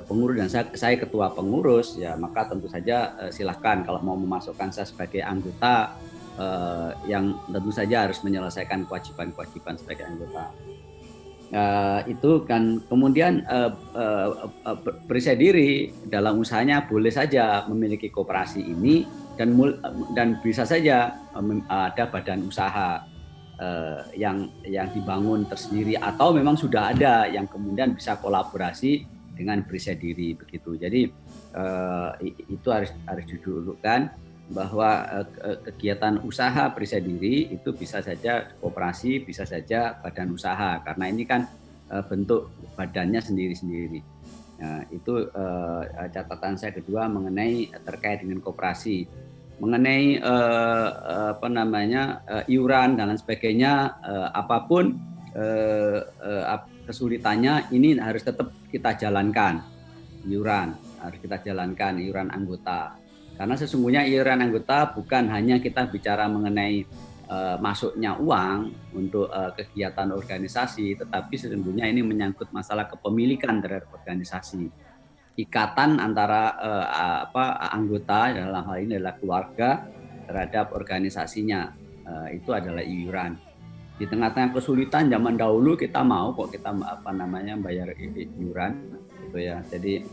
pengurus dan saya ketua pengurus, ya maka tentu saja silahkan kalau mau memasukkan saya sebagai anggota yang tentu saja harus menyelesaikan kewajiban-kewajiban sebagai anggota. Itu kan kemudian Prisadiri dalam usahanya boleh saja memiliki koperasi ini dan bisa saja ada badan usaha yang dibangun tersendiri atau memang sudah ada yang kemudian bisa kolaborasi dengan Prisadiri begitu. Jadi itu harus didulukan bahwa kegiatan usaha Prisadiri itu bisa saja koperasi, bisa saja badan usaha, karena ini kan bentuk badannya sendiri-sendiri. Nah, itu catatan saya kedua mengenai terkait dengan koperasi, mengenai iuran dan lain sebagainya, apapun kesulitannya ini harus tetap kita jalankan, iuran harus kita jalankan, iuran anggota. Karena sesungguhnya iuran anggota bukan hanya kita bicara mengenai masuknya uang untuk kegiatan organisasi, tetapi sesungguhnya ini menyangkut masalah kepemilikan terhadap organisasi. Ikatan antara anggota dalam hal ini adalah keluarga terhadap organisasinya, itu adalah iuran. Di tengah-tengah kesulitan zaman dahulu kita mau kok kita bayar iuran gitu ya. Jadi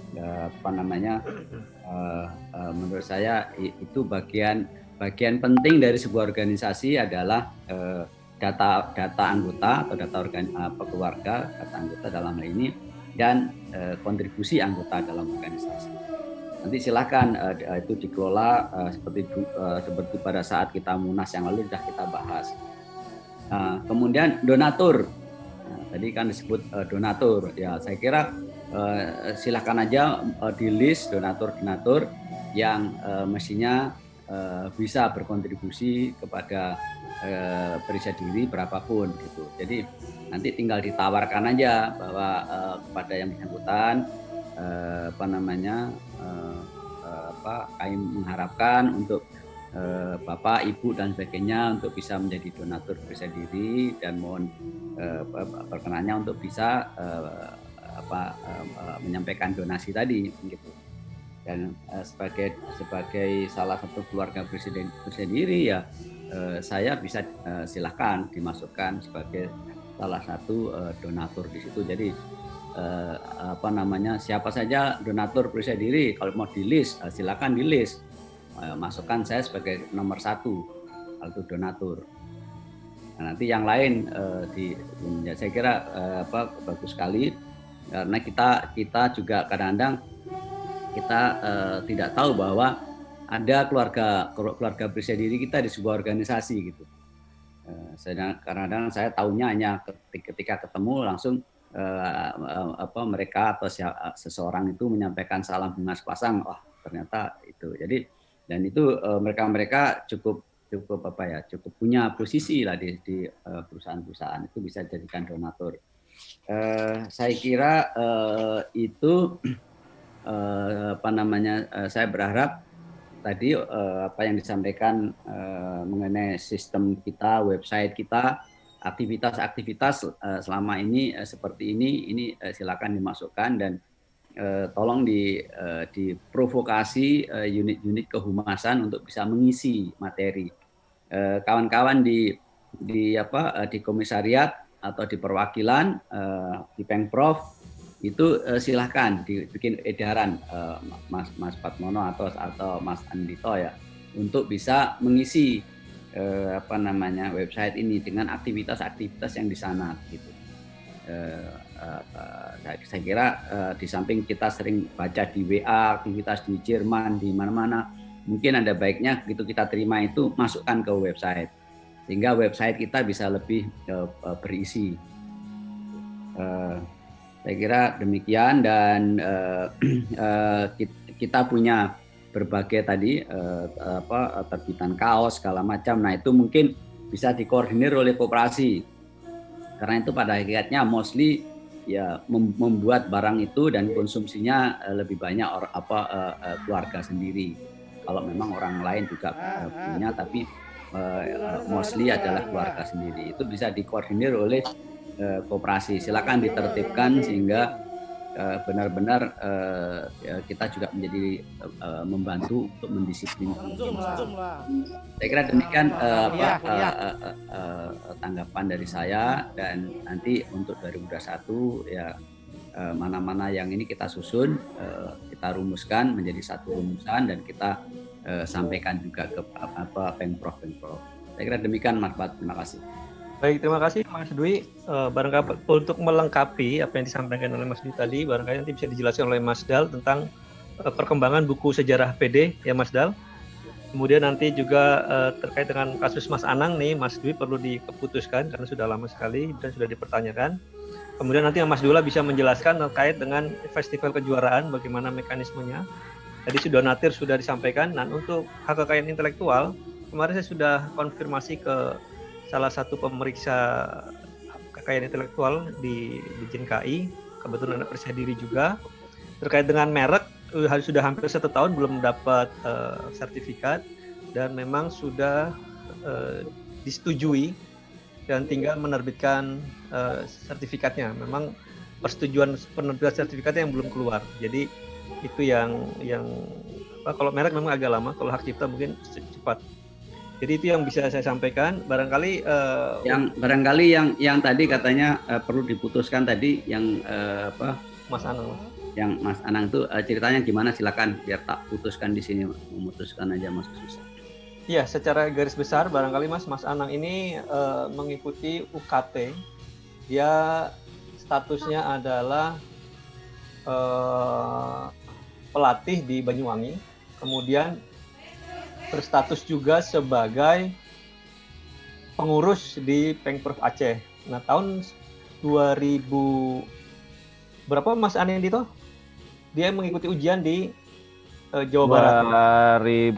menurut saya itu bagian penting dari sebuah organisasi adalah data anggota atau data keluarga, data anggota dalam hal ini, dan kontribusi anggota dalam organisasi. Nanti silakan itu dikelola seperti pada saat kita Munas yang lalu sudah kita bahas. Kemudian donatur, tadi kan disebut donatur, ya saya kira silakan aja di list donatur-donatur yang mestinya bisa berkontribusi kepada Prisadiri berapapun gitu. Jadi nanti tinggal ditawarkan aja bahwa kepada yang bersangkutan kami mengharapkan untuk Bapak, Ibu dan sebagainya untuk bisa menjadi donatur Prisadiri dan mohon perkenannya untuk bisa menyampaikan donasi tadi gitu. Dan sebagai salah satu keluarga Prisadiri ya saya bisa silahkan dimasukkan sebagai salah satu donatur di situ. Jadi siapa saja donatur Prisadiri kalau mau di list silakan di list, masukkan saya sebagai nomor 1 itu donatur. Nah, nanti yang lain ya saya kira bagus sekali, karena kita juga kadang-kadang kita tidak tahu bahwa ada keluarga Prisadiri kita di sebuah organisasi gitu. Kadang-kadang saya tahunya hanya ketika ketemu langsung mereka atau seseorang itu menyampaikan salam bunga sepasang, wah ternyata itu. Jadi dan itu mereka cukup punya posisi lah di perusahaan-perusahaan itu bisa dijadikan donatur. Saya kira itu saya berharap tadi apa yang disampaikan mengenai sistem kita, website kita, aktivitas-aktivitas selama ini seperti ini silakan dimasukkan dan tolong diprovokasi unit-unit kehumasan untuk bisa mengisi materi. Kawan-kawan di komisariat atau di perwakilan di Pengprov itu silahkan dibikin edaran Mas Padmono atau Mas Andito ya untuk bisa mengisi website ini dengan aktivitas-aktivitas yang di sana gitu. Saya kira di samping kita sering baca di WA aktivitas di Jerman di mana-mana, mungkin ada baiknya gitu kita terima itu masukkan ke website sehingga website kita bisa lebih berisi. Saya kira demikian dan kita punya berbagai tadi terbitan kaos segala macam. Nah itu mungkin bisa dikoordinir oleh koperasi karena itu pada hakikatnya mostly ya membuat barang itu dan konsumsinya lebih banyak keluarga sendiri. Kalau memang orang lain juga punya tapi mostly adalah keluarga sendiri. Itu bisa dikoordinir oleh koperasi. Silakan ditertibkan sehingga benar-benar kita juga menjadi membantu untuk mendisiplinkan. Saya kira demikian tanggapan dari saya dan nanti untuk 2021 ya mana-mana yang ini kita susun, kita rumuskan menjadi satu rumusan dan kita sampaikan juga ke Pengprov. Saya kira demikian Mas Bat, terima kasih. Baik, terima kasih Mas Dwi. Barangkali untuk melengkapi apa yang disampaikan oleh Mas Dwi tadi, barangkali nanti bisa dijelaskan oleh Mas Dal tentang perkembangan buku sejarah PD ya Mas Dal. Kemudian nanti juga terkait dengan kasus Mas Anang nih, Mas Dwi perlu diputuskan karena sudah lama sekali dan sudah dipertanyakan. Kemudian nanti Mas Dula bisa menjelaskan terkait dengan festival kejuaraan, bagaimana mekanismenya. Tadi sudah Natir sudah disampaikan. Dan untuk hak kekayaan intelektual, kemarin saya sudah konfirmasi ke salah satu pemeriksa kekayaan intelektual di JNKI, kebetulan ada percaya diri juga, terkait dengan merek sudah hampir 1 tahun belum dapat sertifikat dan memang sudah disetujui dan tinggal menerbitkan sertifikatnya. Memang persetujuan penerbitan sertifikatnya yang belum keluar. Jadi itu yang kalau merek memang agak lama, kalau hak cipta mungkin cepat. Jadi itu yang bisa saya sampaikan. Barangkali yang tadi katanya perlu diputuskan tadi yang Mas Anang. Yang Mas Anang itu ceritanya gimana? Silakan biar tak putuskan di sini, memutuskan aja Mas susah. Iya, secara garis besar barangkali Mas Anang ini mengikuti UKT. Dia statusnya adalah pelatih di Banyuwangi. Kemudian berstatus juga sebagai pengurus di Pengprov Aceh. Nah, tahun 2000 berapa Mas Anindito? Dia mengikuti ujian di Jawa Barat.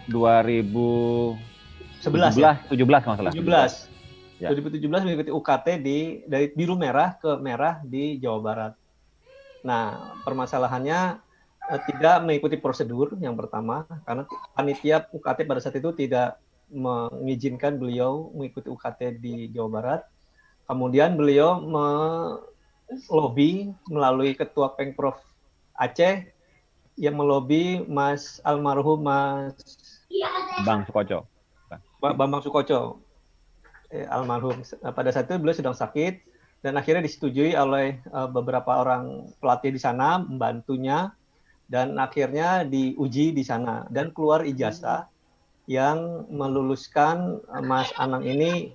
2017 ya? 17 kalau salah. 17. Ya. 2017 mengikuti UKT dari biru merah ke merah di Jawa Barat. Nah, permasalahannya tidak mengikuti prosedur yang pertama karena panitia UKT pada saat itu tidak mengizinkan beliau mengikuti UKT di Jawa Barat. Kemudian beliau melobi melalui Ketua Pengprov Aceh yang melobi Mas almarhum Mas Bang Sukoco. Bambang Sukoco almarhum. Pada saat itu beliau sedang sakit dan akhirnya disetujui oleh beberapa orang pelatih di sana membantunya. Dan akhirnya diuji di sana dan keluar ijazah yang meluluskan Mas Anang ini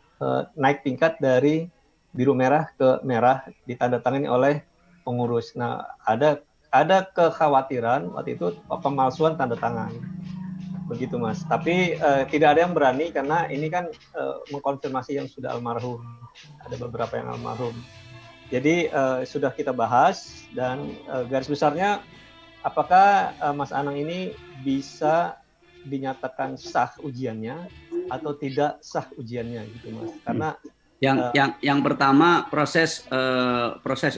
naik tingkat dari biru merah ke merah ditandatangani oleh pengurus. Nah, ada kekhawatiran waktu itu pemalsuan tanda tangan. Begitu Mas. Tapi tidak ada yang berani karena ini kan mengkonfirmasi yang sudah almarhum. Ada beberapa yang almarhum. Jadi sudah kita bahas dan garis besarnya apakah Mas Anang ini bisa dinyatakan sah ujiannya atau tidak sah ujiannya gitu Mas? Karena yang pertama proses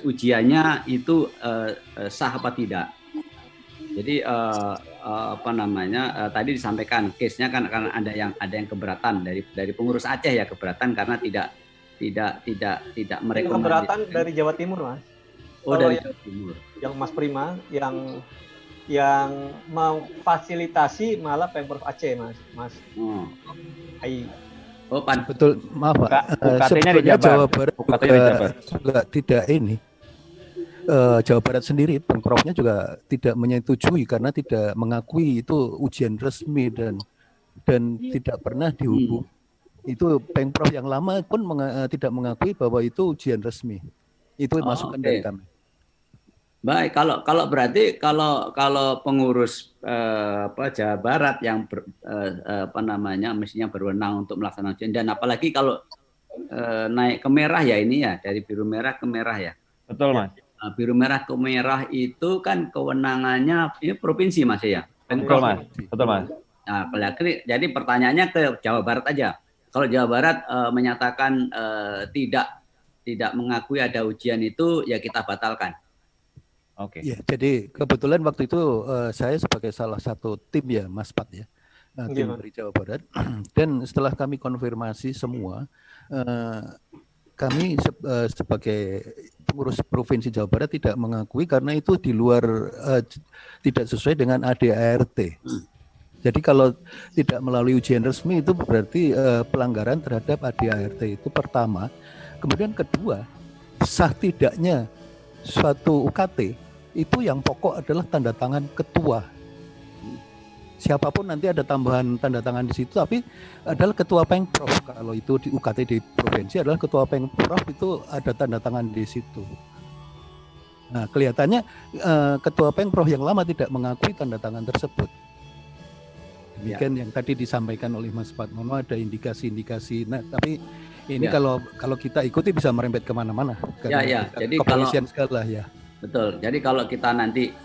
ujiannya itu sah apa tidak? Jadi tadi disampaikan case-nya kan karena ada yang keberatan dari pengurus Aceh ya, keberatan karena tidak merekomendasikan. Keberatan dari Jawa Timur, Mas. Oh, dari Jawa Timur. Yang Mas Prima yang memfasilitasi malah Pemprov Aceh, Mas. Ai. Oh, betul, maaf Pak. UKT-nya di Jawa Barat juga tidak ini. Jawa Barat sendiri, Pemprov-nya juga tidak menyetujui karena tidak mengakui itu ujian resmi dan tidak pernah dihubung. Itu Pemprov yang lama pun tidak mengakui bahwa itu ujian resmi. Itu masukan dari kami. Baik, kalau berarti kalau pengurus Jawa Barat yang mestinya berwenang untuk melaksanakan ujian, dan apalagi kalau naik ke merah ya ini ya, dari biru merah ke merah ya. Betul, Mas. Biru merah ke merah itu kan kewenangannya ini provinsi, Mas ya. Betul, Mas. Betul, Mas. Nah, jadi pertanyaannya ke Jawa Barat aja. Kalau Jawa Barat menyatakan tidak mengakui ada ujian itu, ya kita batalkan. Oke. Ya, jadi kebetulan waktu itu saya sebagai salah satu tim ya, Mas Pat ya, tim dari Jawa Barat. Dan setelah kami konfirmasi semua, kami sebagai pengurus provinsi Jawa Barat tidak mengakui karena itu di luar tidak sesuai dengan ADART. Jadi kalau tidak melalui ujian resmi itu berarti pelanggaran terhadap ADART itu pertama. Kemudian kedua, sah tidaknya suatu UKT itu yang pokok adalah tanda tangan ketua. Siapapun nanti ada tambahan tanda tangan di situ, tapi adalah ketua Pemprov. Kalau itu di UKT di provinsi adalah ketua Pemprov, itu ada tanda tangan di situ. Nah, kelihatannya ketua Pemprov yang lama tidak mengakui tanda tangan tersebut. Demikian yang tadi disampaikan oleh Mas Padmono, ada indikasi-indikasi. Nah, tapi ini kalau kita ikuti bisa merembet kemana-mana. Ya. Jadi kepolisian segala ya. Betul. Jadi kalau kita nanti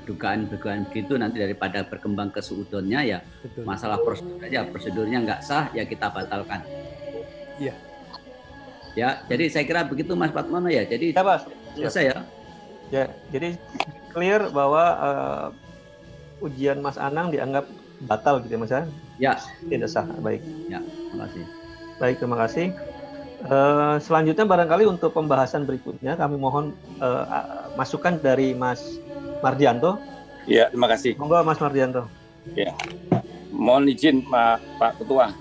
dugaan begitu nanti daripada berkembang ke seudonnya ya, betul. Masalah prosedur aja, prosedurnya nggak sah ya kita batalkan. Iya. Ya, jadi saya kira begitu Mas Padmono ya. Jadi selesai ya. Ya, jadi clear bahwa ujian Mas Anang dianggap batal gitu ya Mas ya? Ya. Tidak sah. Baik. Ya, terima kasih. Baik, terima kasih. Selanjutnya barangkali untuk pembahasan berikutnya kami mohon masukan dari Mas Mardianto. Ya, terima kasih. Monggo Mas Mardianto. Ya, mohon izin Pak Ketua.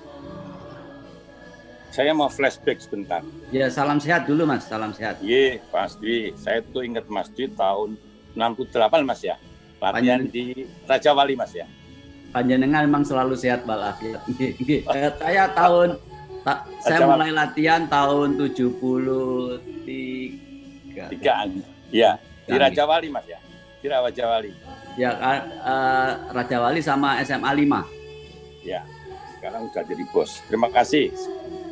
Saya mau flashback sebentar. Ya, salam sehat dulu Mas, salam sehat. Iya, pasti. Saya tuh ingat Mas di tahun 68 Mas ya. Latihan di Raja Wali Mas ya. Panjenengan memang selalu sehat walafiat. Saya saya mulai latihan tahun 73. Ya, di Raja Wali Mas ya. Di Raja Wali. Ya, Raja Wali sama SMA 5. Ya, sekarang udah jadi bos. Terima kasih.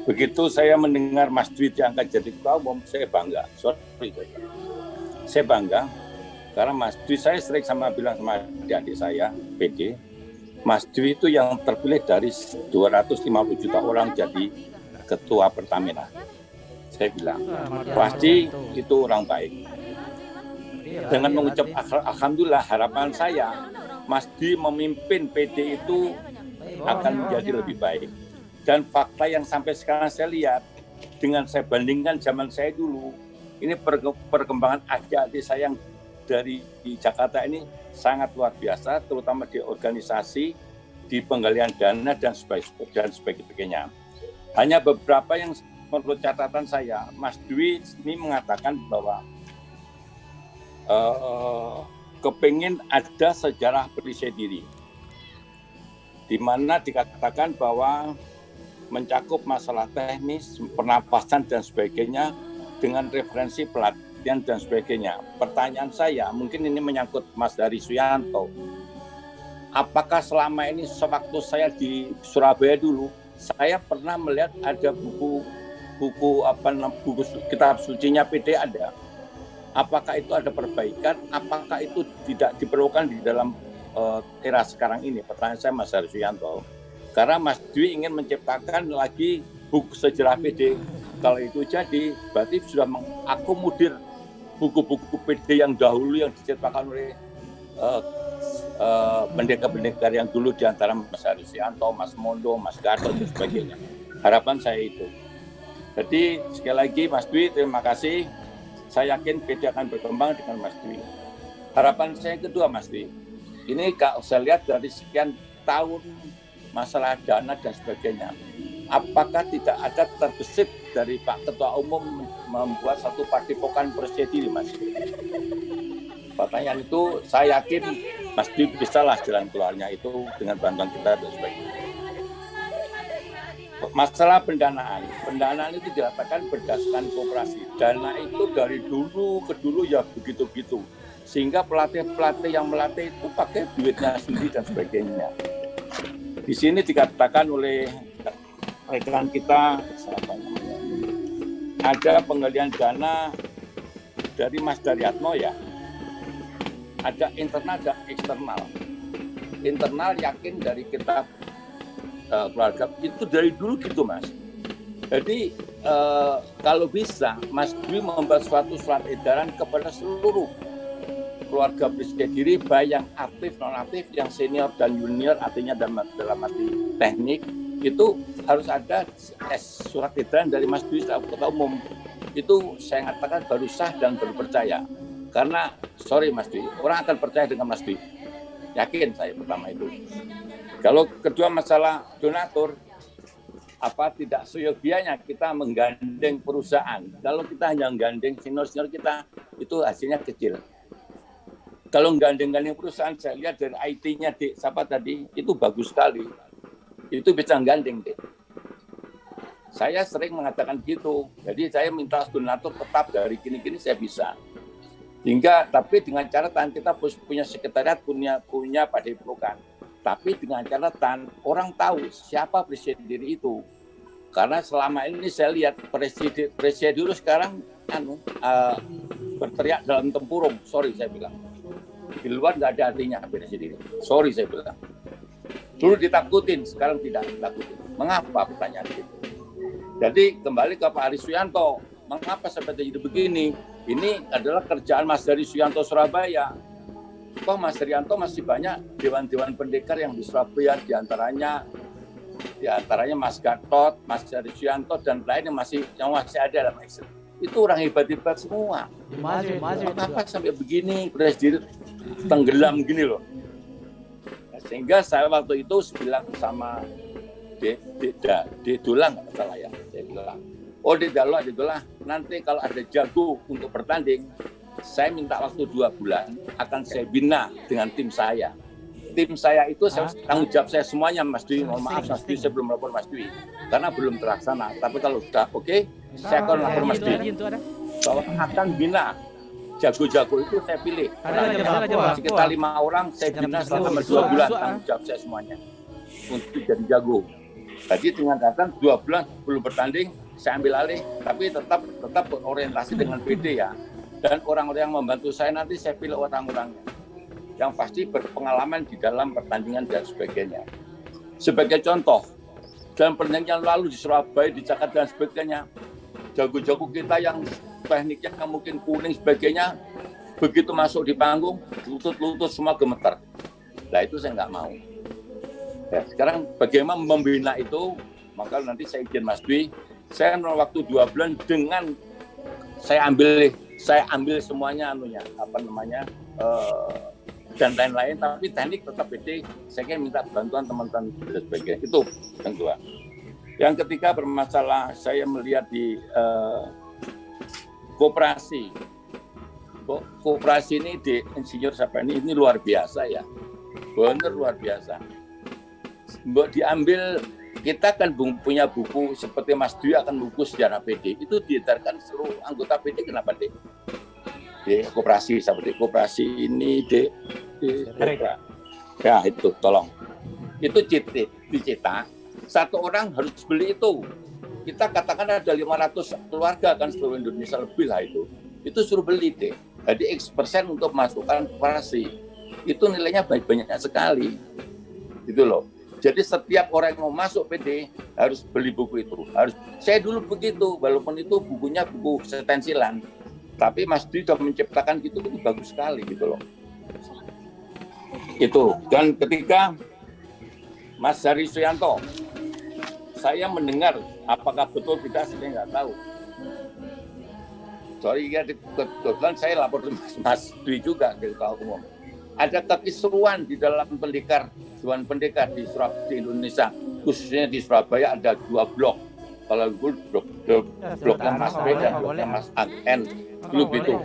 Begitu saya mendengar Mas Dwi diangkat jadi ketua umum, saya bangga. Saya bangga karena Mas Dwi, saya sering bilang sama adik-adik saya, PD, Mas Dwi itu yang terpilih dari 250 juta orang jadi ketua Pertamina. Saya bilang, pasti itu orang baik. Dengan mengucap alhamdulillah, harapan saya Mas Dwi memimpin PD itu akan menjadi lebih baik. Dan fakta yang sampai sekarang saya lihat, dengan saya bandingkan zaman saya dulu, ini perkembangan adik-adik saya yang dari di Jakarta ini sangat luar biasa, terutama di organisasi, di penggalian dana dan sebagainya. Hanya beberapa yang menurut catatan saya, Mas Dwi ini mengatakan bahwa kepingin ada sejarah perisai diri, di mana dikatakan bahwa mencakup masalah teknis, pernapasan dan sebagainya dengan referensi pelatihan dan sebagainya. Pertanyaan saya, mungkin ini menyangkut Mas Dari Suyanto. Apakah selama ini sewaktu saya di Surabaya dulu, saya pernah melihat ada buku kitab sucinya PD ada. Apakah itu ada perbaikan? Apakah itu tidak diperlukan di dalam era sekarang ini? Pertanyaan saya Mas Dari Suyanto. Karena Mas Dwi ingin menciptakan lagi buku sejarah PD. Kalau itu jadi, berarti sudah mengakomodir buku-buku PD yang dahulu yang diciptakan oleh pendekar-pendekar yang dulu di antara Mas Harisianto, Mas Mondo, Mas Gatot dan sebagainya. Harapan saya itu. Jadi sekali lagi Mas Dwi, terima kasih. Saya yakin PD akan berkembang dengan Mas Dwi. Harapan saya kedua Mas Dwi, ini kalau saya lihat dari sekian tahun masalah dana dan sebagainya, apakah tidak ada terbesit dari Pak Ketua Umum membuat satu padepokan Presiden, Mas? Pertanyaan itu saya yakin Mas Dwi bisa lah jalan keluarnya itu dengan bantuan kita dan sebagainya. Masalah pendanaan itu dikatakan berdasarkan koperasi. Dana itu dari dulu ke dulu ya begitu-begitu. Sehingga pelatih-pelatih yang melatih itu pakai duitnya sendiri dan sebagainya. Di sini dikatakan oleh rekan kita, ada penggalian dana dari Mas Daryatmo ya. Ada internal dan eksternal. Internal yakin dari kita keluarga itu dari dulu gitu Mas. Jadi kalau bisa Mas Dwi membuat suatu surat edaran kepada seluruh keluarga Presiden baik yang aktif non aktif, yang senior dan junior, artinya dalam arti teknik itu harus ada surat edaran dari Mas Dwi selaku Ketua Umum. Itu saya katakan baru sah dan baru percaya. Karena sorry Mas Dwi, orang akan percaya dengan Mas Dwi. Yakin saya pertama itu. Kalau kedua masalah donatur, apa tidak seyogianya kita menggandeng perusahaan. Kalau kita hanya menggandeng senior-senior kita, itu hasilnya kecil. Kalau menggandeng perusahaan, saya lihat dari IT-nya, Dek, siapa tadi, itu bagus sekali. Itu bisa menggandeng, Dek. Saya sering mengatakan gitu. Jadi saya minta donatur tetap dari gini-gini saya bisa. Hingga, tapi dengan catatan kita punya sekretariat, punya padepokan. Tapi dengan catatan orang tahu siapa presiden diri itu. Karena selama ini saya lihat presiden dulu sekarang berteriak dalam tempurung. Sorry saya bilang. Di luar nggak ada artinya presiden diri. Sorry saya bilang. Dulu ditakutin, sekarang tidak ditakutin. Mengapa pertanyaan itu? Jadi kembali ke Pak Harisuyanto. Mengapa seperti itu begini? Ini adalah kerjaan Mas Harisuyanto Surabaya. Toh Mas Haryanto masih banyak dewan-dewan pendekar yang di Surabaya, diantaranya Mas Gatot, Mas Harisuyanto dan lain yang masih ada dalam Excel. Itu orang hebat-hebat semua. Kenapa sampai begini presiden tenggelam gini loh? Sehingga saya waktu itu bilang sama Dedolang nggak salah ya, saya bilang, Dedolang nanti kalau ada jago untuk bertanding, saya minta waktu 2 bulan, akan saya bina dengan tim saya. Tim saya itu tanggung jawab saya semuanya, Mas Dwi. Mohon maaf Mas Dwi, saya belum lapor Mas Dwi. Karena belum terlaksana. Tapi kalau sudah oke, saya akan lapor Mas Dwi. Bahwa akan bina. Jago-jago itu saya pilih. Sekitar 5 orang, saya bina selama 2 bulan. Tanggung jawab saya semuanya. Untuk jadi jago. Jadi dengan datang 2 bulan belum bertanding, saya ambil alih. Tapi tetap berorientasi dengan PD ya. Dan orang-orang yang membantu saya nanti saya pilih orang-orangnya yang pasti berpengalaman di dalam pertandingan dan sebagainya. Sebagai contoh, dalam pertandingan lalu di Surabaya, di Jakarta dan sebagainya, jago-jago kita yang tekniknya mungkin kuning sebagainya, begitu masuk di panggung, lutut-lutut semua gemeter. Nah itu saya nggak mau. Ya, sekarang bagaimana membina itu, maka nanti saya izin Mas Dwi, saya waktu 2 bulan dengan saya ambil semuanya dan lain-lain, tapi teknik tetap PD. Saya minta bantuan teman-teman dan sebagainya. Itu yang kedua. Yang ketiga bermasalah saya melihat di koperasi. Koperasi ini di Insinyur Sapani ini luar biasa ya. Benar luar biasa. Diambil, kita kan punya buku seperti Mas Dwi akan buku sejarah PD. Itu diedarkan seluruh anggota PD. Kenapa D? Koperasi seperti koperasi ini ya itu tolong itu dicetak, 1 orang harus beli itu. Kita katakan ada 500 keluarga kan seluruh Indonesia lebih lah itu suruh beli deh. Jadi X% untuk masukkan koperasi itu nilainya banyak sekali gitu loh. Jadi setiap orang yang mau masuk PD harus beli buku itu. Saya dulu begitu, walaupun itu bukunya buku stensilan. Tapi Mas Dwi sudah menciptakan itu bagus sekali gitu loh. Itu. Dan ketika Mas Hari Suyanto, saya mendengar, apakah betul tidak saya nggak tahu. Sorry ya, kebetulan saya lapor ke Mas Dwi juga dari Ketua Umum. Ada kekisruan di dalam Dewan Pendekar di Indonesia, khususnya di Surabaya ada 2 blok. Kalau bloknya Mas B dan bloknya Mas An, klub itu.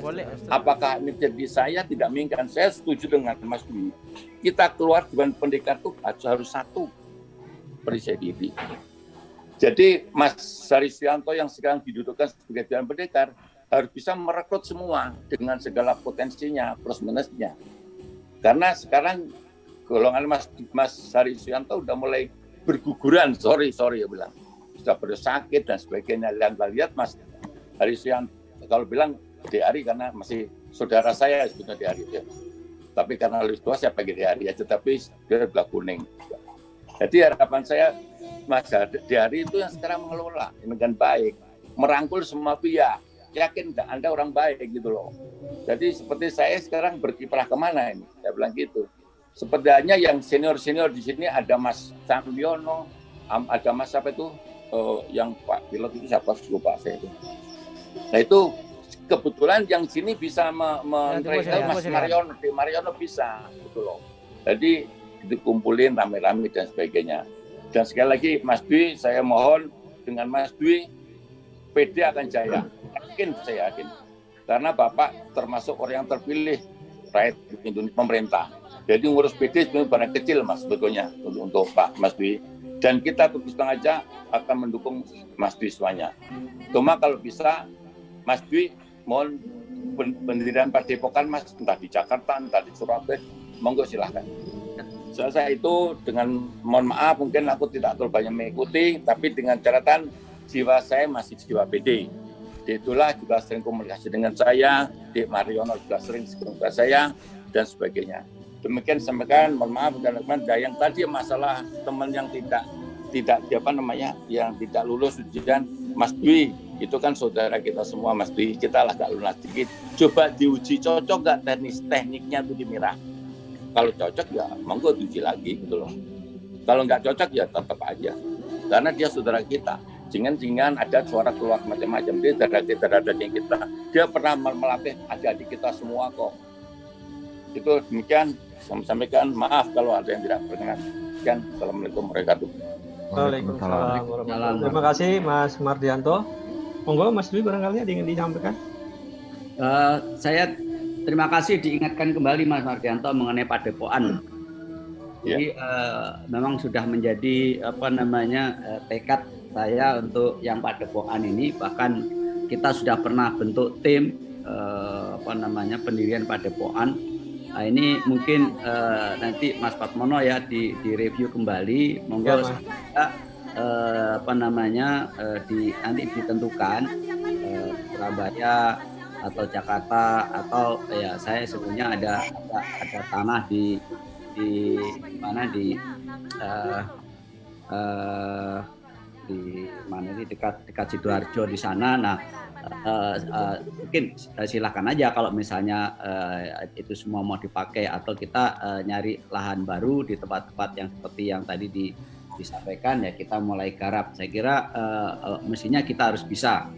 Apakah ini jadi saya tidak menginginkan? Saya setuju dengan Mas Dwi. Kita keluar Dewan Pendekar itu harus 1 presiden. Jadi Mas Hari Suyanto yang sekarang didudukan sebagai Dewan Pendekar harus bisa merekrut semua dengan segala potensinya, plus minusnya. Karena sekarang golongan Mas Hari Suyanto udah mulai berguguran, sorry ya bilang. Sudah bersakit dan sebagainya. Dan lihat Mas Hari Suyanto, kalau bilang Hari karena masih saudara saya sebetulnya Hari ya. Tapi karena lebih tua saya pakai Hari aja, tapi dia belah kuning. Jadi harapan saya Mas Hari itu yang sekarang mengelola dengan baik, merangkul semua pihak. Yakin Anda orang baik gitu loh. Jadi seperti saya sekarang berkiprah kemana ini? Saya bilang gitu. Sepertinya yang senior di sini ada Mas Samyono, ada Mas apa itu yang Pak pilot itu siapa lupa saya itu. Nah itu kebetulan yang sini bisa menerima Mas Mariono bisa gitu loh. Jadi dikumpulin rame-rame dan sebagainya. Dan sekali lagi Mas Dwi, saya mohon dengan Mas Dwi PD akan jaya. Saya yakin. Karena Bapak termasuk orang yang terpilih rakyat Indonesia pemerintah. Jadi ngurus PD sebenarnya barang kecil Mas sebetulnya untuk Pak Mas Dwi. Dan kita terus terang aja akan mendukung Mas Dwi semuanya. Cuma kalau bisa Mas Dwi mohon pendirian Padepokan Mas, entah di Jakarta, entah di Surabaya, monggo silahkan. Saya itu dengan mohon maaf mungkin aku tidak terlalu banyak mengikuti, tapi dengan catatan jiwa saya masih jiwa PD. Itulah juga sering komunikasi dengan saya, Dik Mariono juga sering komunikasi saya dan sebagainya. Demikian sampaikan, mohon maaf teman-teman. Yang tadi masalah teman yang tidak yang tidak lulus ujian, Mas Dwi itu kan saudara kita semua, Mas Dwi, kita lah gak lunas dikit. Coba diuji cocok nggak tekniknya itu di Mira. Kalau cocok ya monggo diuji lagi gitu loh. Kalau nggak cocok ya tetap aja, karena dia saudara kita. Jangan ada suara keluar macam-macam. Dia terhadap yang kita. Dia pernah melatih adik-adik kita semua kok. Itu demikian. Sampaikan maaf kalau ada yang tidak berkenan. Sekian. Assalamualaikum warahmatullahi wabarakatuh. Waalaikumsalam warahmatullahi. Terima kasih Mas Mardianto. Monggo Mas Dwi barangkali ada yang disampaikan. Saya terima kasih diingatkan kembali Mas Mardianto mengenai Padepokan. Jadi memang sudah menjadi tekad saya untuk yang Padepokan ini. Bahkan kita sudah pernah bentuk tim pendirian Padepokan. Nah, ini mungkin nanti Mas Patmono ya di review kembali. Monggo nanti ditentukan Surabaya atau Jakarta atau ya saya sebenarnya ada tanah di mana ini dekat Sidoarjo di sana. Nah mungkin silakan aja kalau misalnya itu semua mau dipakai atau kita nyari lahan baru di tempat-tempat yang seperti yang tadi disampaikan ya kita mulai garap. Saya kira mestinya kita harus bisa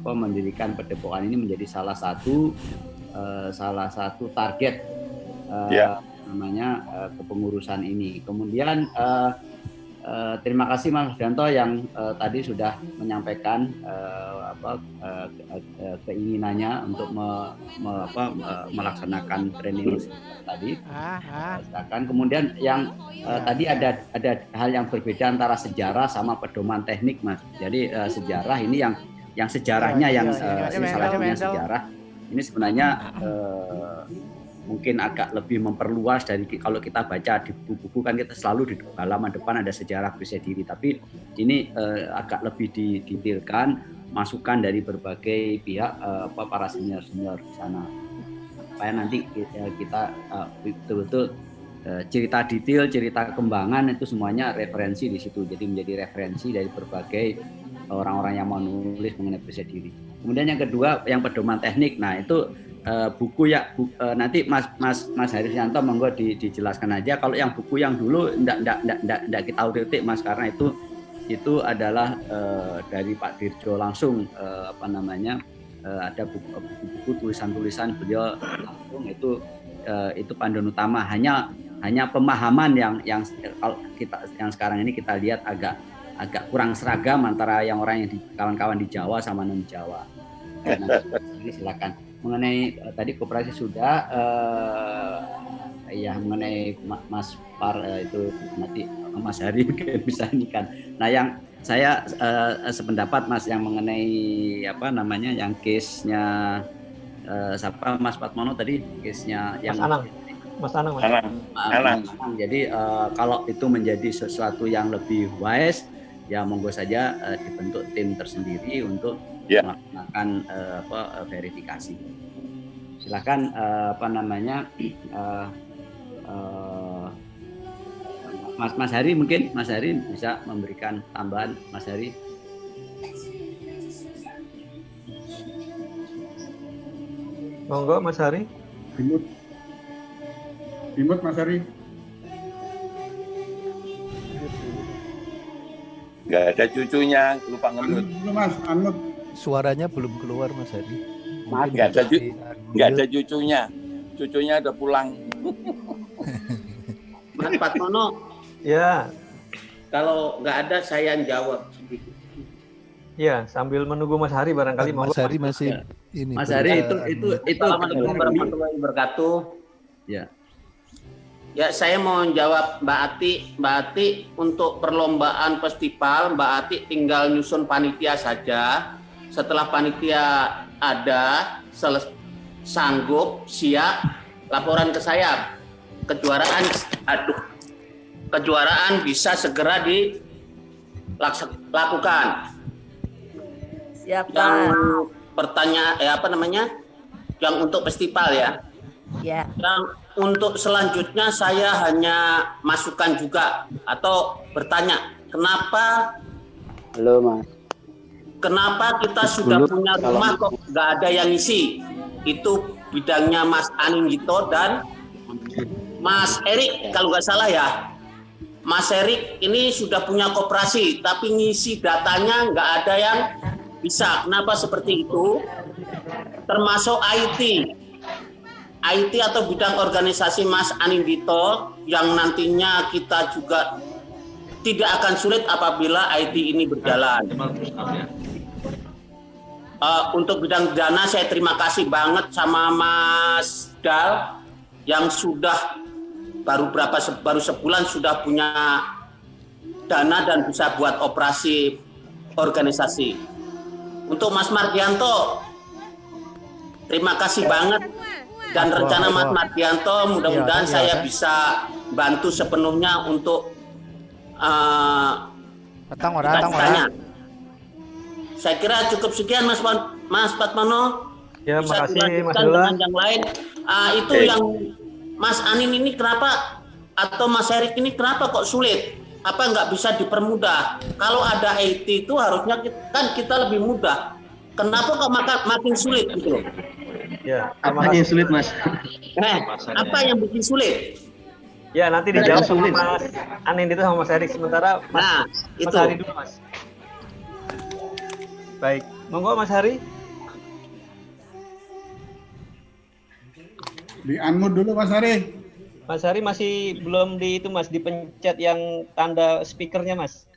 mendirikan Padepokan ini menjadi salah satu target kepengurusan ini. Kemudian terima kasih Mas Danto yang tadi sudah menyampaikan keinginannya untuk melaksanakan training tadi. Kemudian yang tadi ada hal yang berbeda antara sejarah sama pedoman teknik, Mas. Jadi sejarah ini yang sejarahnya ini salah satunya sejarah. Ini sebenarnya mungkin agak lebih memperluas dari kalau kita baca di buku-buku kan kita selalu di halaman depan ada sejarah percaya diri, tapi ini agak lebih didetailkan masukan dari berbagai pihak para senior di sana supaya nanti kita betul-betul cerita detail, cerita kembangan itu semuanya referensi di situ, jadi menjadi referensi dari berbagai orang-orang yang mau nulis mengenai percaya diri. Kemudian yang kedua yang pedoman teknik, nah itu buku nanti Mas Harisyanto monggo dijelaskan aja. Kalau yang buku yang dulu enggak kita autentik Mas, karena itu adalah dari Pak Dirjo langsung ada buku-buku tulisan-tulisan beliau langsung, itu panduan utama. Hanya pemahaman yang kalau kita yang sekarang ini kita lihat agak kurang seragam antara orang yang kawan-kawan di Jawa sama non Jawa. Jadi silakan. Mengenai tadi koperasi sudah, mengenai Mas Par itu nanti Mas Hari mungkin bisa ini kan. Nah, yang saya sependapat Mas yang mengenai yang case-nya siapa Mas Patmono tadi, case-nya yang Mas Anang. Jadi kalau itu menjadi sesuatu yang lebih wise, ya monggo saja dibentuk tim tersendiri untuk melakukan verifikasi. Silakan Mas Hari, mungkin Mas Hari bisa memberikan tambahan. Mas Hari. Monggo Mas Hari. Dimut Mas Hari. Nggak ada cucunya, lupa ngemut. Mas, unmute. Suaranya belum keluar Mas Hari. Nggak ada cucunya. Cucunya udah pulang. Mas Patmono. Ya. Kalau nggak ada saya yang jawab sedikit. Ya, sambil menunggu Mas Hari barangkali Mas Hari masih ini. Mas Hari itu Assalamualaikum warahmatullahi wabarakatuh. Ya. Ya, saya mau jawab Mbak Ati untuk perlombaan festival, Mbak Ati tinggal nyusun panitia saja. Setelah panitia ada, sanggup, siap, laporan ke saya. Kejuaraan bisa segera dilakukan. Siap, Pak. Yang yang untuk festival ya. Ya. Yang untuk selanjutnya saya hanya masukkan juga atau bertanya, kenapa kita sudah punya rumah kok nggak ada yang isi? Itu bidangnya Mas Anindito dan Mas Erik kalau nggak salah ya. Mas Erik ini sudah punya koperasi, tapi ngisi datanya nggak ada yang bisa. Kenapa seperti itu? Termasuk IT atau bidang organisasi Mas Anindito yang nantinya kita juga tidak akan sulit apabila IT ini berjalan. Untuk bidang dana saya terima kasih banget sama Mas Dal yang sudah baru sebulan sudah punya dana dan bisa buat operasi organisasi. Untuk Mas Mardianto terima kasih banget. Dan rencana Mas Mardianto mudah-mudahan saya bisa bantu sepenuhnya untuk tanya. Saya kira cukup sekian Mas Patmono. Ya, bisa makasih Mas dilanjutkan Dula. dengan yang lain. Itu yang Mas Anin ini kenapa atau Mas Erik ini kenapa kok sulit? Apa nggak bisa dipermudah? Kalau ada IT itu harusnya kita lebih mudah. Kenapa kok makin sulit gitu loh? Ya, Apanya yang sulit, Mas? Apa yang bikin sulit? Ya, nanti dijawab sama Mas Anin itu sama Mas Erik. Sementara Mas itu. Hari dulu, Mas. Baik, monggo Mas Hari. Di unmute dulu Mas Hari. Mas Hari masih belum dipencet yang tanda speakernya Mas.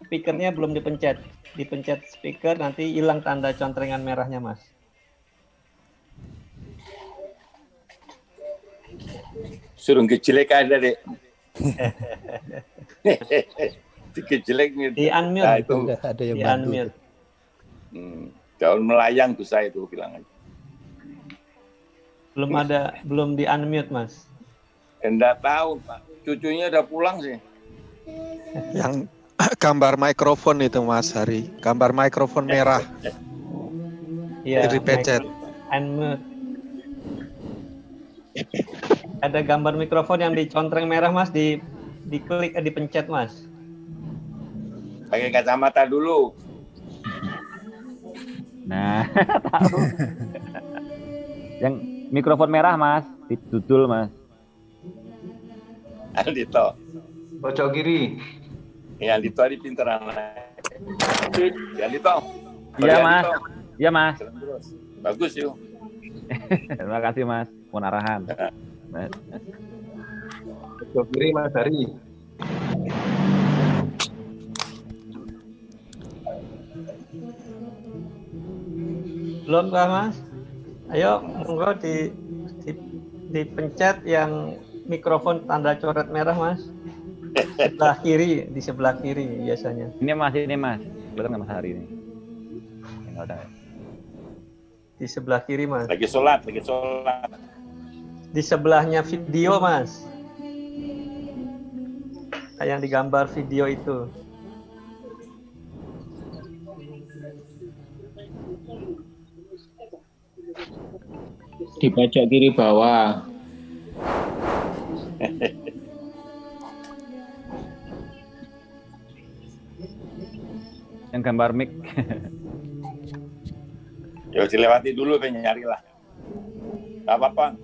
Speakernya belum dipencet. Dipencet speaker nanti hilang tanda contrengan merahnya Mas. Suruh kejelek ada deh. Dikejelek nih. Di unmute. Nah, itu ada yang di unmute. Daun melayang tuh saya itu bilang aja. Belum di unmute Mas. Enggak tahu Pak. Cucunya udah pulang sih. Yang gambar mikrofon itu Mas Hari, gambar mikrofon merah. Iya. Dipencet. Unmute. Ada gambar mikrofon yang dicontreng merah Mas, diklik dipencet Mas. Pakai kacamata dulu. Nah, tahu. Yang mikrofon merah, Mas, didudul, Mas. Aldito. Pojok kiri. Ya, Aldito ini pinter anak. Ya, Aldito. Iya, Mas. Iya, Mas. Bagus yuk. Terima kasih, Mas. Mohon arahan. Pojok kiri Mas Hari. Belum kah, Mas? Ayo, monggo dipencet yang mikrofon tanda coret merah, Mas. Sebelah kiri, di sebelah kiri biasanya. Ini Mas. Belum nggak Mas Hari ini? Enggak ada. Di sebelah kiri, Mas. Lagi sholat. Di sebelahnya video, Mas. Yang digambar video itu. Di pojok kiri bawah. Yang gambar mic. Ya dilewati dulu, nyari lah. Gak apa-apa.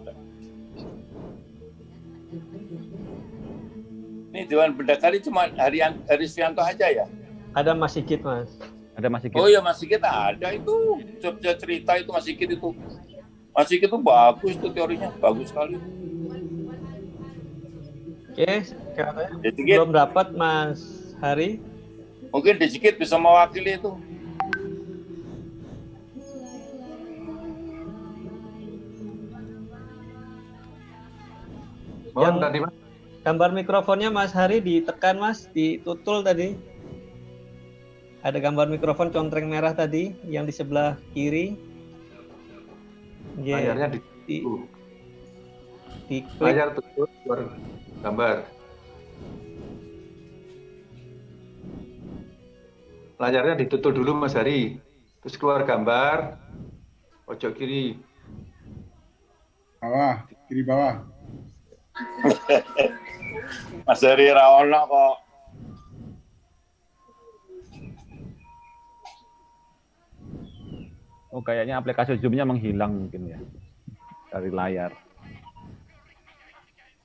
Ini Dewan Bendahara cuma Hari Suyanto aja ya? Ada Mas Sigit, Mas. Ada Mas Sigit. Oh iya, Mas Sigit ada itu. Cerita itu Mas Sigit itu. Mas Sigit itu bagus tuh teorinya, bagus sekali. Oke, belum dapat Mas Hari. Mungkin Sigit bisa mewakili itu. Yang tadi, Mas. Gambar mikrofonnya Mas Hari ditekan, Mas, ditutul tadi. Ada gambar mikrofon contreng merah tadi yang di sebelah kiri. Layarnya di layar tutup keluar gambar. Layarnya ditutup dulu Mas Hari, terus keluar gambar pojok kiri. Bawah, kiri bawah. Mas Hari Rawono kok. Oh, kayaknya aplikasi Zoom-nya menghilang mungkin ya dari layar.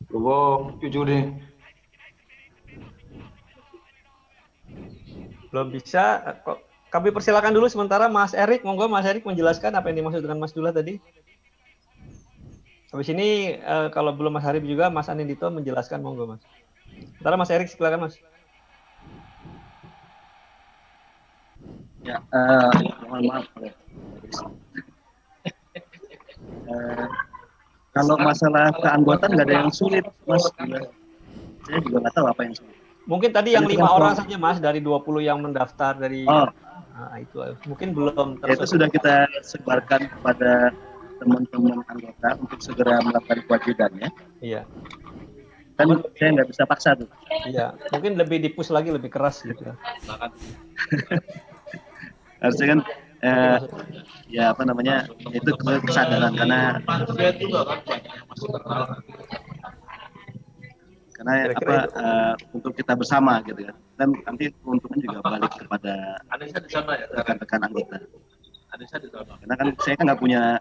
Oh, jujur deh. Belum bisa. Kami persilakan dulu sementara Mas Erik. Monggo Mas Erik menjelaskan apa yang dimaksud dengan Mas Dullah tadi. Habis ini kalau belum Mas Harib juga Mas Anindito menjelaskan, monggo Mas. Sementara Mas Erik silakan Mas. Ya, mohon maaf. Kalau masalah keanggotaan nggak ada yang sulit, Mas. Saya juga nggak tahu apa yang sulit. Mungkin tadi yang 5 orang saja, Mas, dari 20 yang mendaftar dari. Nah, itu mungkin belum tersebar. Itu sudah kita sebarkan kepada teman-teman anggota untuk segera melakukan kewajibannya. Iya. Kan saya nggak bisa paksa tuh. Iya, mungkin lebih dipus lagi, lebih keras gitu. Harusnya kan ya apa namanya, itu kesadaran karena untuk kita bersama gitu ya, dan nanti keuntungan juga balik kepada rekan-rekan anggota. Karena kan saya kan nggak punya,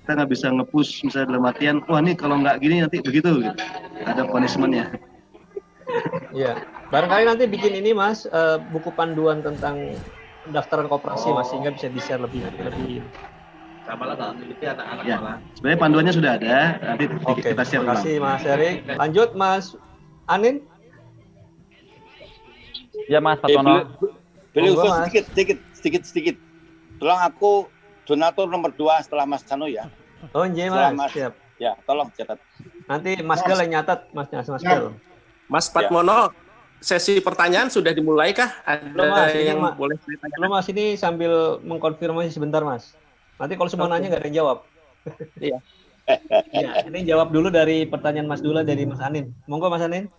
kita nggak bisa nge-push misalnya dalam artian, wah ini kalau nggak gini nanti begitu gitu. Ada punishment-nya. Iya, barangkali nanti bikin ini Mas, buku panduan tentang pendaftaran koperasi Mas, sehingga bisa di-share lebih. Ya, sebenarnya panduannya sudah ada, nanti kita share. Terima kasih Mas Erik. Lanjut Mas Anin. Ya Mas Patono. Beli usul sedikit. Tolong aku donatur nomor 2 setelah Mas Cano ya. Oh iya Mas, siap. Ya, tolong catat. Nanti Mas Gel yang nyatat, Mas Gel. Mas Patmono, sesi pertanyaan sudah dimulai kah? Ada yang boleh ditanya? Belum Mas, ini sambil mengkonfirmasi sebentar Mas. Nanti kalau semua nanya nggak ada yang jawab. Iya. Ya, ini jawab dulu dari pertanyaan Mas Dula dari Mas Anin. Monggo Mas Anin.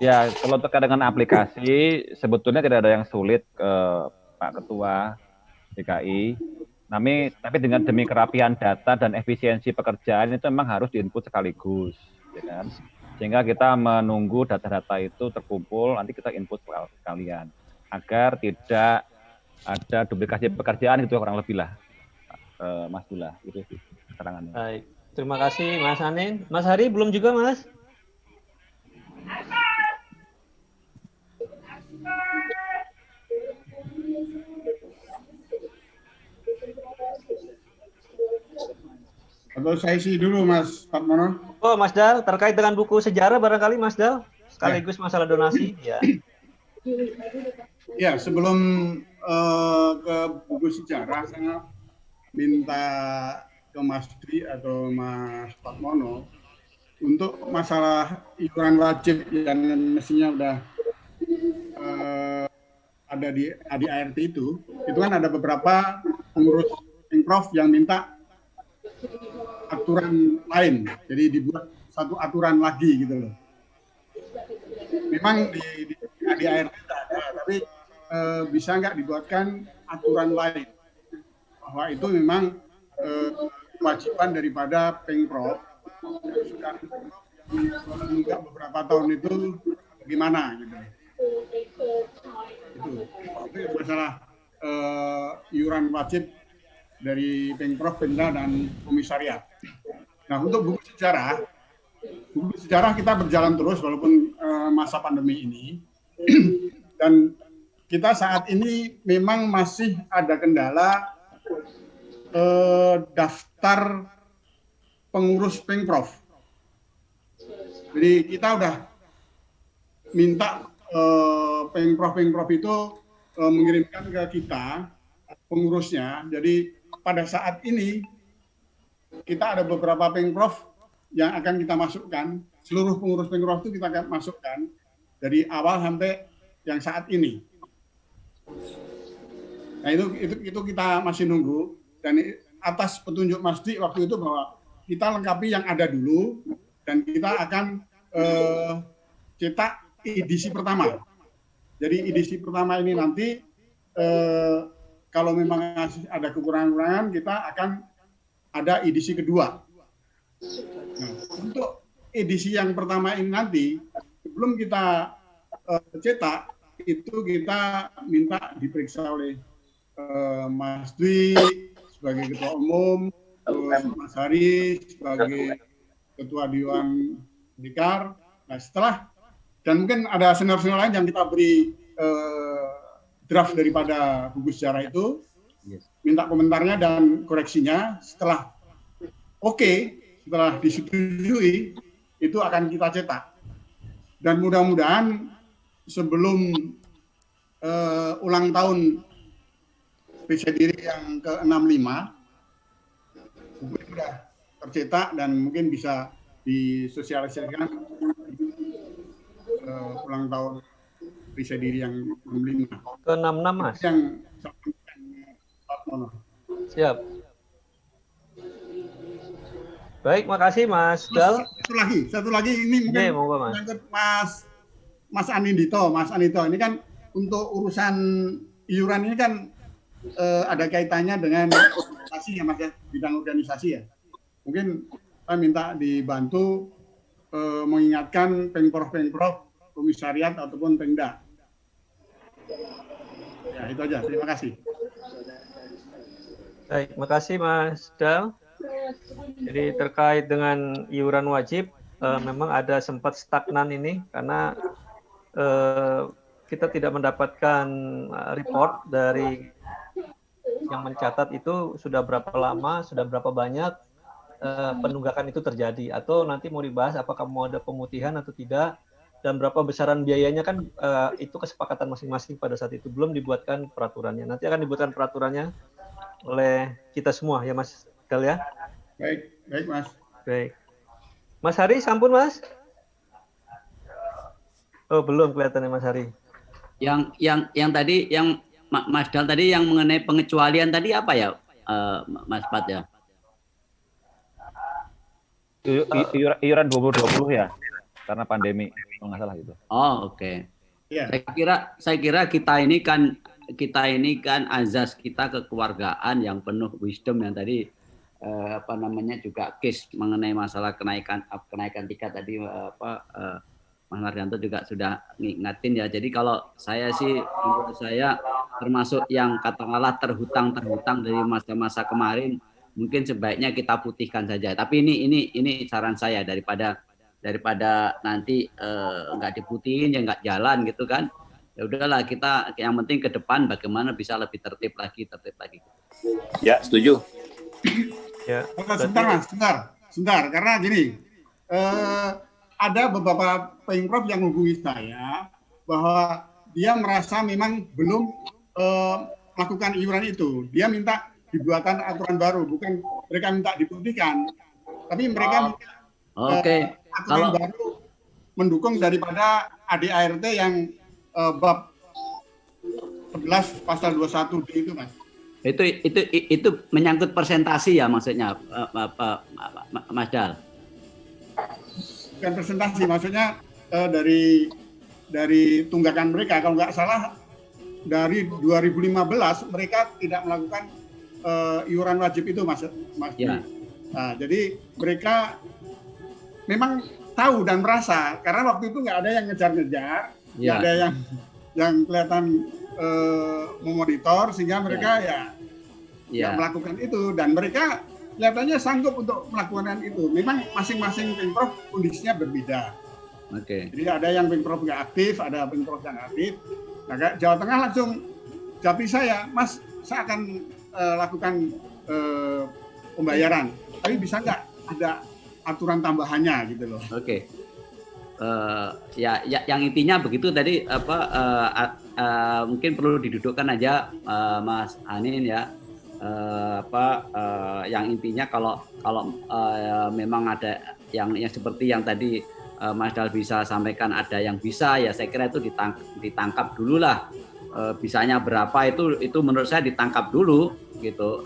Ya, kalau terkait dengan aplikasi, sebetulnya tidak ada yang sulit ke Pak Ketua DKI. Tapi dengan demi kerapian data dan efisiensi pekerjaan itu memang harus diinput sekaligus, ya kan? Sehingga kita menunggu data-data itu terkumpul, nanti kita input sekalian agar tidak ada duplikasi pekerjaan, itu kurang lebih lah. Mas Dula. Itu sih keterangannya. Baik, terima kasih Mas Anin. Mas Hari belum juga Mas? Atau saya isi dulu Mas Patmono. Oh Mas Dal, terkait dengan buku sejarah barangkali Mas Dal, sekaligus masalah donasi. Ya. Ya, sebelum ke buku sejarah, saya minta ke Mas Dwi atau Mas Patmono untuk masalah iuran wajib yang mestinya udah ada di ADART itu kan ada beberapa pengurus Pemprov yang minta aturan lain, jadi dibuat satu aturan lagi gitu loh. Memang di ADART tidak ada, tapi bisa nggak dibuatkan aturan lain bahwa itu memang kewajiban daripada Pemprov yang sudah menunggak beberapa tahun itu bagaimana gitu. Itu masalah iuran wajib dari Pemprov, Pemda dan Komisariat. Nah, untuk buku sejarah kita berjalan terus walaupun masa pandemi ini. Dan kita saat ini memang masih ada kendala daftar pengurus Pemprov. Jadi kita udah minta Pemprov itu mengirimkan ke kita pengurusnya. Jadi pada saat ini kita ada beberapa Pemprov yang akan kita masukkan. Seluruh pengurus Pemprov itu kita akan masukkan dari awal sampai yang saat ini. Nah itu kita masih nunggu, dan atas petunjuk Mas Di waktu itu bahwa kita lengkapi yang ada dulu dan kita akan cetak edisi pertama. Jadi edisi pertama ini nanti kalau memang ada kekurangan-kekurangan kita akan ada edisi kedua. Nah, untuk edisi yang pertama ini nanti sebelum kita cetak itu kita minta diperiksa oleh Mas Dwi sebagai Ketua Umum, Mas Hari sebagai Ketua Dewan Dikar. Nah setelah, dan mungkin ada senior-senior lain yang kita beri draft daripada buku sejarah itu, minta komentarnya dan koreksinya. Setelah setelah disetujui, itu akan kita cetak. Dan mudah-mudahan sebelum ulang tahun Percaya Diri yang ke-65, buku itu sudah tercetak dan mungkin bisa disosialisasikan ulang tahun Percaya Diri yang ke-65. Ke-66 Mas. Yang siap. Baik, makasih Mas Dal. Satu lagi ini mungkin Mas Anindito. Mas Anindito ini kan untuk urusan iuran ini kan ada kaitannya dengan organisasi ya Mas ya, bidang organisasi ya. Mungkin saya minta dibantu mengingatkan Pemprov, Komisariat ataupun Pemda. Ya itu aja. Terima kasih. Baik, makasih Mas Dal. Jadi terkait dengan iuran wajib, memang ada sempat stagnan ini karena kita tidak mendapatkan report dari yang mencatat itu sudah berapa lama, sudah berapa banyak penunggakan itu terjadi, atau nanti mau dibahas apakah mau ada pemutihan atau tidak, dan berapa besaran biayanya kan itu kesepakatan masing-masing pada saat itu, belum dibuatkan peraturannya. Nanti akan dibuatkan peraturannya oleh kita semua ya Mas Dal ya. Baik Mas. Baik. Mas Hari sampun Mas? Oh belum kelihatannya Mas Hari. Yang tadi yang Mas Dal tadi yang mengenai pengecualian tadi apa ya Mas Pat ya? Iuran 2020 ya, karena pandemi kalau nggak salah gitu. Oh oke. Yeah. Saya kira kita ini kan azas kita kekeluargaan yang penuh wisdom yang tadi juga case mengenai masalah kenaikan tiket tadi Mas Mardianto juga sudah ngingatin ya. Jadi kalau saya sih menurut saya termasuk yang katakanlah terhutang dari masa-masa kemarin, mungkin sebaiknya kita putihkan saja. Tapi ini saran saya, daripada nanti nggak diputihin ya nggak jalan gitu kan. Ya udahlah, kita yang penting ke depan bagaimana bisa lebih tertib lagi. Ya, setuju. Ya. Sebentar, karena gini, ada beberapa pemprov yang menghubungi saya bahwa dia merasa memang belum melakukan iuran itu. Dia minta dibuatkan aturan baru, bukan mereka minta diputihkan, tapi mereka minta aturan baru mendukung daripada ADART yang bab 11 pasal 21 itu, Mas. Itu menyangkut persentasi ya maksudnya, Mas Dal? Bukan presentasi, maksudnya dari tunggakan mereka. Kalau nggak salah dari 2015 mereka tidak melakukan iuran wajib itu, Mas. Ya. Nah, jadi mereka memang tahu dan merasa, karena waktu itu nggak ada yang ngejar-ngejar, nggak ada yang kelihatan memonitor, sehingga mereka nggak melakukan itu, dan mereka kelihatannya sanggup untuk melakukan itu. Memang masing-masing pemprov kondisinya berbeda. Jadi ada yang pemprov nggak aktif, ada pemprov yang aktif. Nah, Jawa Tengah langsung japri saya, Mas, saya akan lakukan pembayaran. Tapi bisa nggak ada aturan tambahannya gitu loh? Yang intinya begitu tadi mungkin perlu didudukkan aja, Mas Anin ya. Yang intinya kalau memang ada yang seperti yang tadi Mas Dal bisa sampaikan, ada yang bisa, ya saya kira itu ditangkap dulu lah. Bisanya berapa itu menurut saya ditangkap dulu gitu,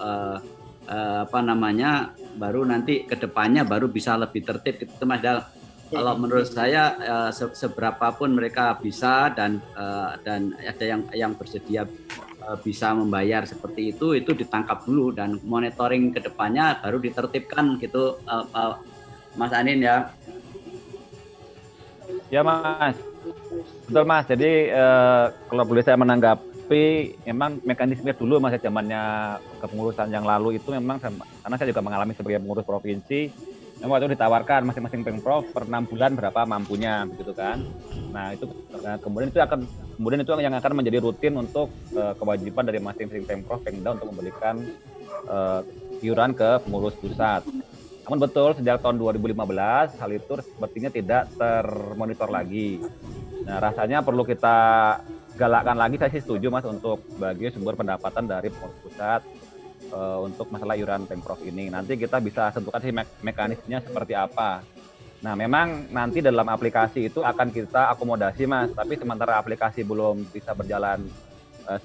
baru nanti kedepannya baru bisa lebih tertib gitu, Mas Dal. Kalau menurut saya seberapapun mereka bisa dan ada yang bersedia bisa membayar seperti itu ditangkap dulu, dan monitoring kedepannya baru ditertibkan gitu, Mas Anin ya. Ya Mas, betul Mas. Jadi kalau boleh saya menanggapi, memang mekanisme dulu Mas, zamannya kepengurusan yang lalu itu memang, karena saya juga mengalami sebagai pengurus provinsi, memang waktu itu ditawarkan masing-masing pemprov per 6 bulan berapa mampunya, begitu kan. Nah itu kemudian itu yang akan menjadi rutin untuk kewajiban dari masing-masing pemprov Pemda untuk memberikan iuran ke pengurus pusat. Namun betul sejak tahun 2015 hal itu sepertinya tidak termonitor lagi. Nah rasanya perlu kita galakkan lagi, saya sih setuju Mas, untuk bagi sumber pendapatan dari pengurus pusat untuk masalah iuran pemprov ini. Nanti kita bisa tentukan sih mekanismenya seperti apa. Nah memang nanti dalam aplikasi itu akan kita akomodasi Mas, tapi sementara aplikasi belum bisa berjalan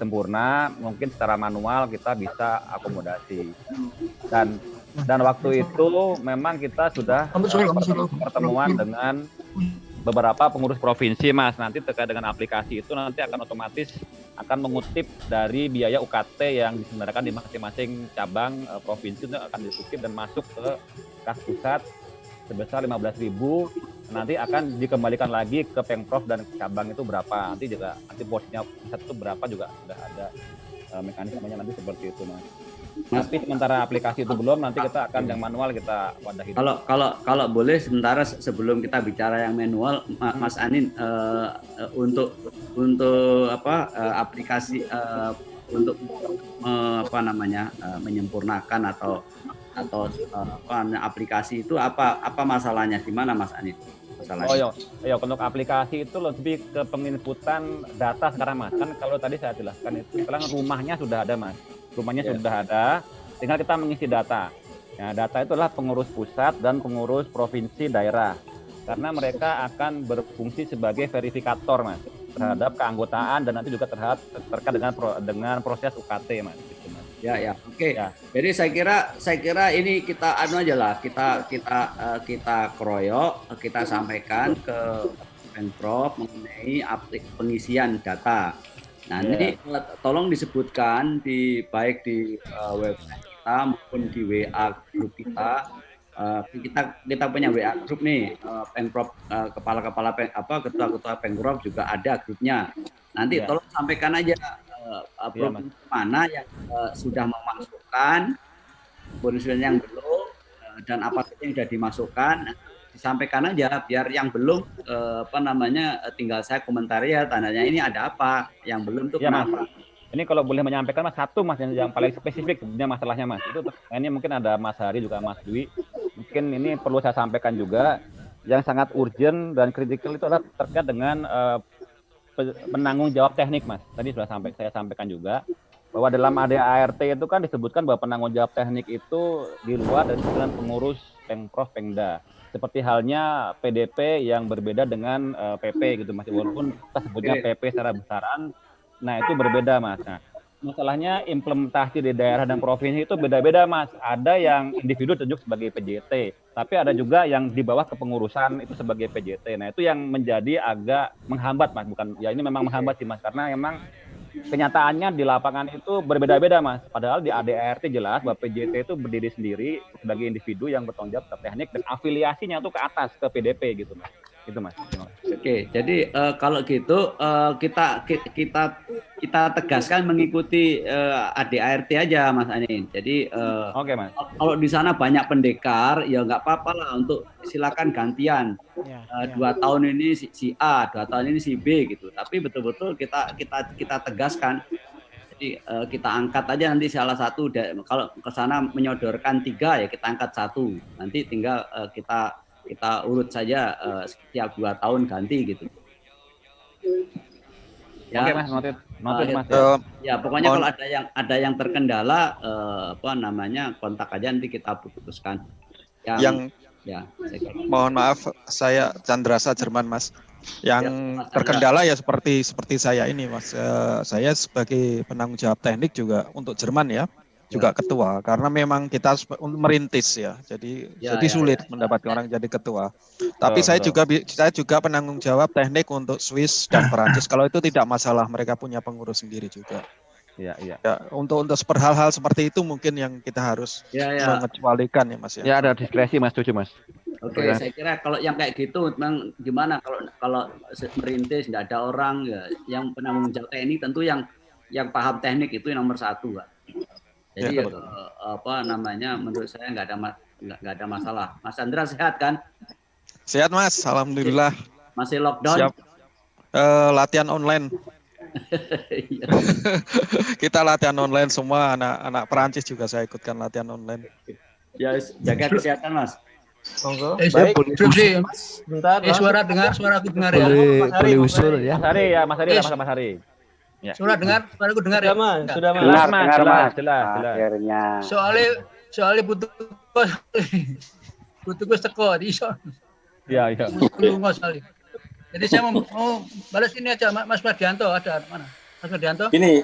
sempurna, mungkin secara manual kita bisa akomodasi. Dan waktu itu memang kita sudah pertemuan dengan beberapa pengurus provinsi Mas. Nanti terkait dengan aplikasi itu nanti akan otomatis akan mengutip dari biaya UKT yang diselenggarakan di masing-masing cabang provinsi, itu akan dikutip dan masuk ke kas pusat sebesar 15.000, nanti akan dikembalikan lagi ke pemprov dan cabang itu berapa, nanti porsinya pusat itu berapa juga sudah ada mekanismenya nanti seperti itu Mas. Tapi sementara aplikasi itu belum, nanti kita akan yang manual kita wadahi. Kalau boleh sementara sebelum kita bicara yang manual, Mas Anin, untuk aplikasi untuk menyempurnakan atau aplikasi itu apa masalahnya, di mana Mas Anin masalahnya? Untuk aplikasi itu lebih ke penginputan data sekarang Mas. Kan kalau tadi saya jelaskan itu sekarang rumahnya sudah ada Mas. Rumahnya sudah ada, tinggal kita mengisi data. Nah, data itu adalah pengurus pusat dan pengurus provinsi daerah. Karena mereka akan berfungsi sebagai verifikator Mas terhadap keanggotaan dan nanti juga terkait dengan proses UKT Mas. Gitu, Mas. Ya, oke. Ya. Jadi saya kira ini kita kita keroyok, kita sampaikan ke Pemprov mengenai pengisian data. Nah, ini tolong disebutkan baik di website kita maupun di WA grup kita. Kita punya WA grup nih, Pemprov, ketua-ketua Pemprov juga ada grupnya. Nanti tolong sampaikan aja provinsi mana yang sudah memasukkan, provinsi yang belum, dan apa saja yang sudah dimasukkan, disampaikan aja biar yang belum tinggal saya komentari ya, tandanya ini ada apa, yang belum tuh kenapa. Mas. Ini kalau boleh menyampaikan Mas, satu Mas yang paling spesifik sebenarnya masalahnya Mas. Itu ini mungkin ada Mas Hari juga Mas Dwi. Mungkin ini perlu saya sampaikan juga, yang sangat urgent dan kritikal itu adalah terkait dengan penanggung jawab teknik Mas. Tadi sudah saya sampaikan juga bahwa dalam ADART itu kan disebutkan bahwa penanggung jawab teknik itu di luar dari pengurus Pemprov Pemda. Seperti halnya PDP yang berbeda dengan PP gitu Mas. Walaupun kita sebutnya PP secara besaran, nah itu berbeda Mas. Nah, masalahnya implementasi di daerah dan provinsi itu beda-beda Mas. Ada yang individu tunjuk sebagai PJT, tapi ada juga yang di bawah kepengurusan itu sebagai PJT. Nah itu yang menjadi agak menghambat Mas. Bukan, ya ini memang menghambat sih Mas, karena memang kenyataannya di lapangan itu berbeda-beda Mas. Padahal di ADART jelas bahwa PJT itu berdiri sendiri sebagai individu yang bertanggung jawab teknik dan afiliasinya tuh ke atas, ke PDP gitu Mas. Gitu Mas. Oke, jadi kalau gitu kita tegaskan mengikuti ADART aja Mas Anin. Jadi Oke, Mas. Kalau di sana banyak pendekar ya nggak apa-apa lah, untuk silakan gantian. 2 tahun ini si A, 2 tahun ini si B gitu. Tapi betul-betul kita tegaskan. Jadi kita angkat aja nanti salah satu. Kalau ke sana menyodorkan 3 ya kita angkat 1. Nanti tinggal kita urut saja setiap 2 tahun ganti gitu. Ya, oke Mas, noted Mas. Ya pokoknya kalau ada yang terkendala kontak aja, nanti kita putuskan. Mohon maaf, saya Chandrasa Jerman Mas. Yang terkendala ya seperti saya ini Mas. Saya sebagai penanggung jawab teknik juga untuk Jerman ya. Juga ketua, karena memang kita merintis ya, jadi sulit mendapatkan orang jadi ketua. Tapi saya juga penanggung jawab teknik untuk Swiss dan Perancis. Kalau itu tidak masalah, mereka punya pengurus sendiri juga. Ya, untuk hal-hal seperti itu mungkin yang kita harus mengecualikan ya Mas ya. Ya ada diskresi Mas, setuju Mas. Oke, saya kira kalau yang kayak gitu memang gimana kalau merintis tidak ada orang ya, yang penanggung jawab teknik tentu yang paham teknik itu yang nomor 1 Pak. Jadi menurut saya nggak ada masalah. Mas Chandra sehat kan? Sehat Mas, alhamdulillah. Masih lockdown? Siap. Latihan online. Kita latihan online semua, anak Perancis juga saya ikutkan latihan online. Ya, jaga kesehatan Mas. Monggo. Baik. Bentar. Suara aku dengar ya. Boleh usul ya. Mas Hari ya, Mas Hari, Mas Hari. Ya. Suara aku dengar ya. Sudah Mas. Jelas. Akhirnya. Soalnya butuh teko di iso. Iya. Jadi saya mau balas ini aja, Mas Mardianto ada mana? Mas Mardianto? Gini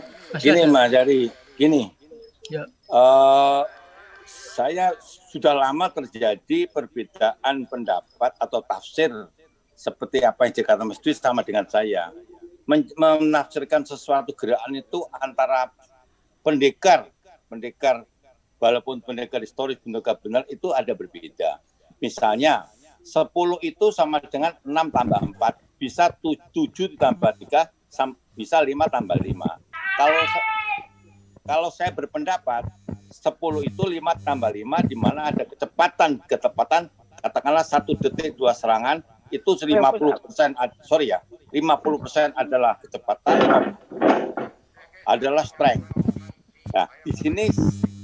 Mas Hari, gini. Ya. Saya sudah lama terjadi perbedaan pendapat atau tafsir seperti apa yang dikatakan Mas Dwi sama dengan saya. Menafsirkan sesuatu gerakan itu antara pendekar walaupun pendekar historis, pendekar benar itu ada berbeda. Misalnya 10 itu sama dengan 6 tambah 4, bisa 7 ditambah 3, bisa 5 tambah 5. Kalau saya berpendapat 10 itu 5 tambah 5, di mana ada ketepatan katakanlah 1 detik 2 serangan, itu 50% 50% adalah kecepatan, adalah strength. Nah, di sini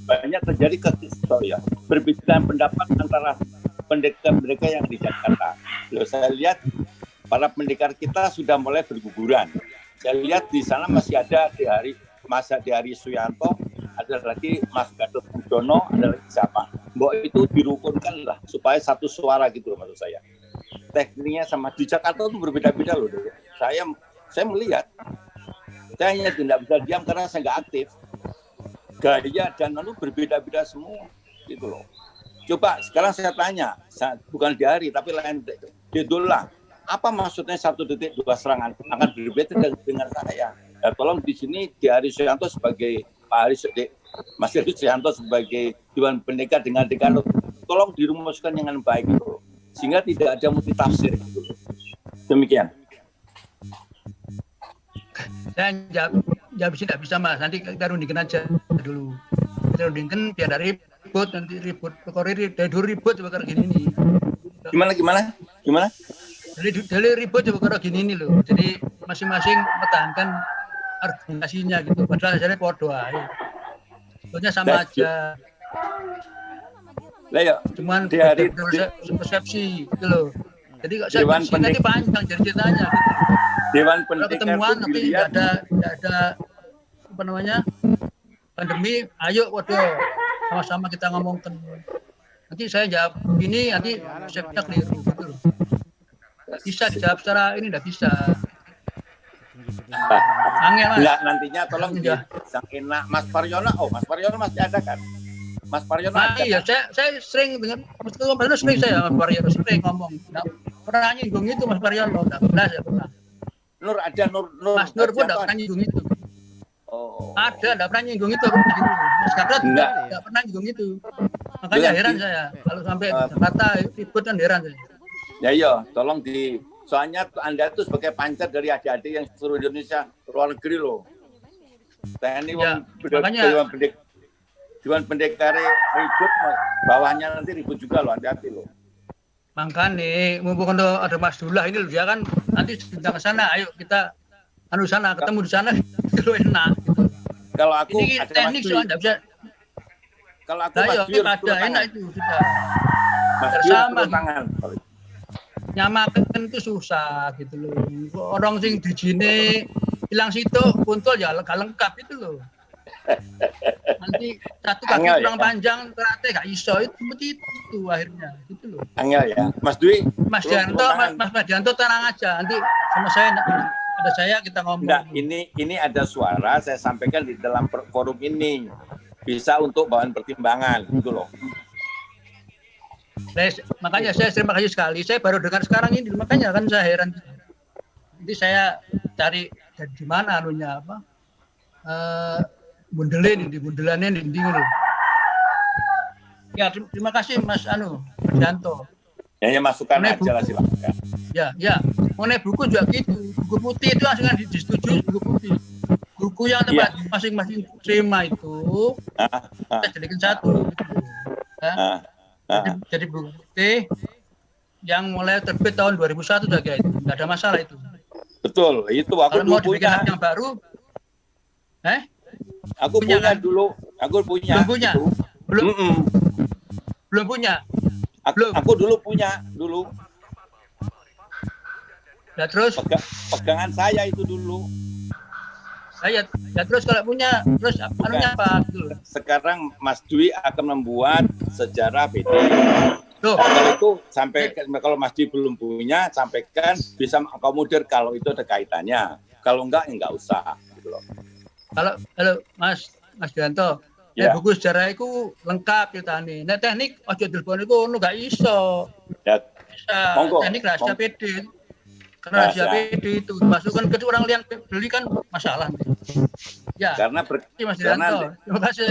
banyak terjadi kehistorian, berbeda pendapat antara pendekar-pendekar yang di Jakarta. Saya lihat para pendekar kita sudah mulai berguguran. Saya lihat di sana masih ada Mas Hari Suyanto, ada lagi Mas Gatot Budono, ada lagi siapa. Mbok itu dirukunkan lah supaya satu suara gitu loh, maksud saya. Tekniknya sama di Jakarta itu berbeda-beda loh. Saya melihat, saya hanya tidak bisa diam karena saya nggak aktif. Gaya dan lalu berbeda-beda semua gitu loh. Coba sekarang saya tanya, bukan di Hari tapi lain di Dola, apa maksudnya 1 detik 2 serangan akan berbeda dengan saya. Ya, tolong di sini di Hari Suyanto sebagai Pak Hari Mas Hari Suyanto sebagai Dewan Pendekar dengan Dekan, tolong dirumuskan dengan baik gitu, sehingga tidak ada multitafsir gitu. Demikian. Saya ya tidak bisa Mas, nanti kita rundingkan aja dulu. Kita rundingkan biar dari ribut, nanti ribut. Pokoknya dari dulu ribut seperti gini nih. Gimana? Dari ribut seperti gini nih loh. Jadi masing-masing mempertahankan argumentasinya gitu. Padahal hasilnya podo aja. Sebetulnya sama aja. Lah ya, cuman dari persepsi gitu loh. Jadi saya nanti panjang jadi ceritanya gitu. Dewan Kalau Pendekar ketemuan itu tapi dilihat tidak ada apa namanya pandemi, ayo waduh sama-sama kita ngomongkan. Nanti saya jawab ini, nanti persepsinya keliru gitu loh. Nggak bisa dijawab secara ini, nggak bisa. Angin Mas. Enggak, nantinya tolong enak Mas Paryono. Oh, Mas Paryono masih ada kan? Mas Paryono ada. Iya, saya sering dengan Mas Paryono sering saya Mas Paryono sering ngomong. Nah, pernah nyinggung itu Mas Paryono, enggak pernah saya pernah. Nur ada Nur. Mas Nur pun enggak pernah nyinggung itu. Oh. Ada, enggak pernah nyinggung itu. Mas Kadrat enggak pernah nyinggung itu. Makanya heran saya kalau sampai Jakarta ribut kan heran saya. Ya iya, tolong soalnya Anda itu sebagai pancar dari adik-adik yang seluruh Indonesia luar negeri loh. TNI ya, makanya Dewan Pendekar ribut, bawahnya nanti ribut juga loh, hati-hati loh. Makanya mumpung ada Mas Dullah ini loh, dia kan nanti sedang ke sana, ayo kita sana ketemu di sana itu enak gitu. Kalau aku ini ada teknik soalnya enggak bisa. Kalau aku ada enak itu sudah. Mas bersama tangan. Nyamakan itu susah gitu loh. Orang sing dijine hilang situ puntul ya gak lengkap itu loh. Nanti satu kaki kurang panjang ternyata gak iso itu seperti itu akhirnya gitu loh. Angel ya. Mas Dwi. Mas Dianto tenang aja, nanti sama saya ada saya kita ngomong. Enggak, ini ada suara saya sampaikan di dalam forum ini. Bisa untuk bahan pertimbangan gitu loh. Makanya saya terima kasih sekali. Saya baru dengar sekarang ini, makanya kan saya heran. Nanti saya cari di mana anunya apa? Bundelin di bundelannya di loh. Ya, terima kasih Mas Janto. Ya masukan aja lah silakan. Ya. Mengenai buku juga gitu. Buku putih itu langsung disetujui buku putih. Buku yang tempat masing-masing terima itu kita jadikan satu. Gitu. Jadi buku putih yang mulai terbit tahun 2001 juga itu, nggak ada masalah itu. Betul, itu aku mau dibikin yang baru, aku punya kan? Dulu, aku punya. Belum punya, gitu. belum punya. Aku dulu punya dulu. Ya terus? Pegangan saya itu dulu. Ya terus kalau punya, terus anunya apa? Sekarang Mas Dwi akan membuat sejarah PD. Kalau itu kalau Mas Dwi belum punya, sampaikan bisa mengakomodir kalau itu ada kaitannya. Kalau enggak usah. Gitu loh. Kalau Mas Dianto, buku sejarah itu lengkap kita nih. Nah teknik ojo telepon itu nggak iso. Ya. Bisa. Teknik rahasia PD. Karena rahasia PD itu masukkan ke orang yang beli kan masalah. Ya. Karena Mas Dianto, terima kasih.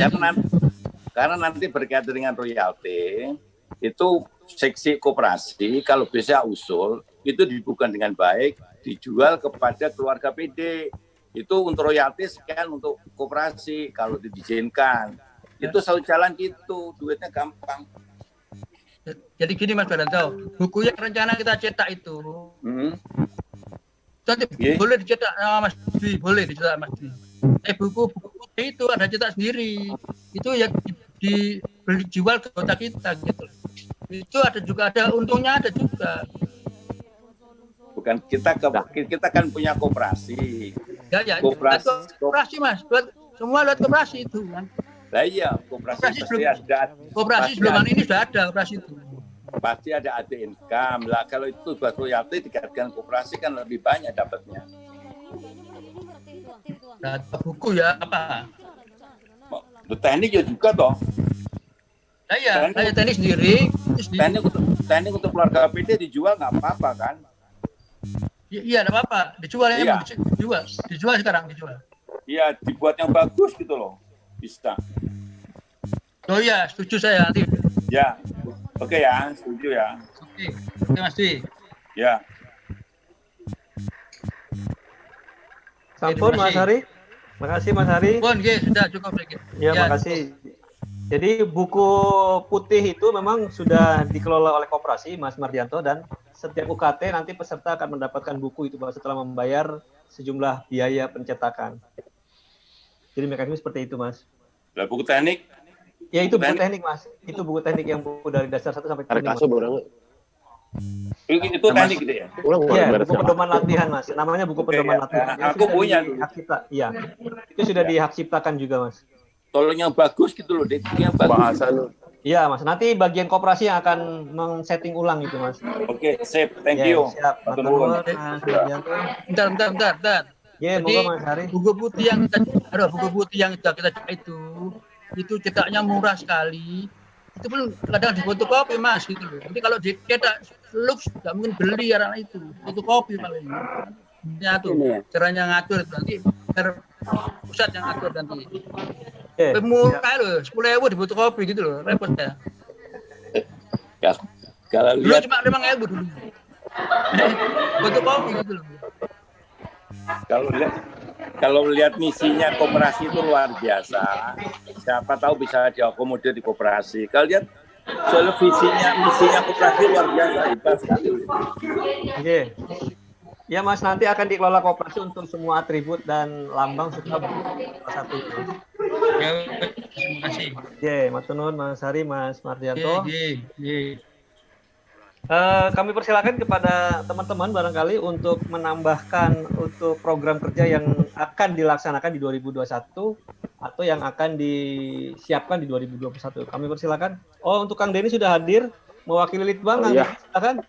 Karena nanti berkaitan dengan royalti itu seksi koperasi kalau bisa usul itu dibuka dengan baik dijual kepada keluarga PD. Itu untuk royalti sekian untuk koperasi kalau diizinkan. Itu selalu jalan gitu, duitnya gampang. Jadi gini Mas Dianto, buku yang rencana kita cetak itu nanti boleh dicetak sama Mas Dwi, boleh dicetak Mas Dwi. Buku itu ada cetak sendiri, itu ya dijual ke kota kita gitu. Itu ada untungnya ada juga. Bukan kita kan punya koperasi. Ya, koperasi Mas, semua lewat koperasi itu kan. Lah iya, koperasi sebelum ini sudah ada koperasi itu. Pasti ada AD income. Lah kalau itu buat royalti dikatakan koperasi kan lebih banyak dapatnya. Nah, buku ya apa? Teknik ya juga toh. Nah, ya, teknik sendiri. Teknik untuk keluarga PD dijual nggak apa-apa kan? Iya, nggak apa-apa. Dijual ya, emang dijual sekarang dijual. Iya, dibuat yang bagus gitu loh, bisa. Oh iya, setuju saya nanti. Ya, oke ya, setuju ya. Oke, Mas Dwi. Ya. Sampun Mas Hari. Makasih Mas Hari. Sudah cukup lagi. Ya, makasih. Jadi buku putih itu memang sudah dikelola oleh koperasi Mas Mardianto, dan setiap UKT nanti peserta akan mendapatkan buku itu setelah membayar sejumlah biaya pencetakan. Jadi mekanisme seperti itu, Mas. Lah buku teknik? Ya itu buku teknik, Mas. Itu buku teknik yang buku dari dasar 1 sampai 5. Itu teknik gitu ya? Iya, buku pedoman latihan, Mas. Namanya buku pedoman latihan. Aku punya. Hak cipta. Iya. Itu sudah dihak ciptakan juga, Mas. Tolong yang bagus gitu loh, yang bagus. Bahasa lu. Iya, Mas. Nanti bagian koperasi yang akan men-setting ulang itu, Mas. Oke, sip. Thank you. Siap. Bentar. Ya, jadi Mas Hari. buku putih yang sudah kita cetak itu cetaknya murah sekali. Itu pun kadang di fotokopi, Mas, gitu loh. Jadi kalau dicetak lux nggak mungkin beli orang itu, fotokopi paling. Ya tuh, caranya ngatur nanti pusat yang ngatur nanti. Murah loh, 10.000 di fotokopi gitu loh, repot ya. Kalau lihat cuma 5.000 dulu. Fotokopi gitu loh. Kalau lihat misinya koperasi itu luar biasa. Siapa tahu bisa diakomodir di koperasi. Kalau lihat soal misinya koperasi luar biasa, hebat sekali. Oke. Ya Mas, nanti akan dikelola koperasi untuk semua atribut dan lambang sudah satu. Ya, terima kasih. Oke, Mas Tunun, Mas Hari, Mas Mardianto. Kami persilakan kepada teman-teman barangkali untuk menambahkan untuk program kerja yang akan dilaksanakan di 2021 atau yang akan disiapkan di 2021. Kami persilakan. Oh, untuk Kang Denny sudah hadir mewakili Litbang. Ya. Silakan.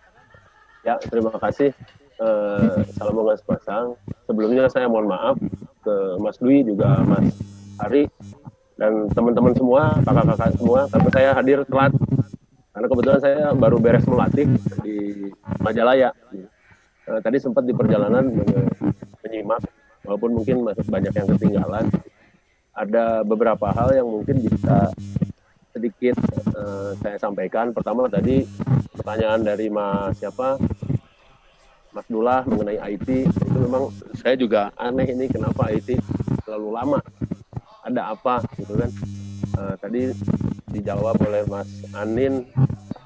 Ya, terima kasih. Salam Bungas Masang. Sebelumnya saya mohon maaf ke Mas Dwi juga Mas Hari dan teman-teman semua, kakak-kakak semua, tapi saya hadir telat karena kebetulan saya baru beres melatih di Majalaya. Tadi sempat di perjalanan menyimak, walaupun mungkin masih banyak yang ketinggalan. Ada beberapa hal yang mungkin bisa sedikit saya sampaikan. Pertama tadi pertanyaan dari Mas Mas Dullah mengenai IT, itu memang saya juga aneh ini kenapa IT terlalu lama, ada apa gitu kan. Tadi dijawab oleh Mas Anin,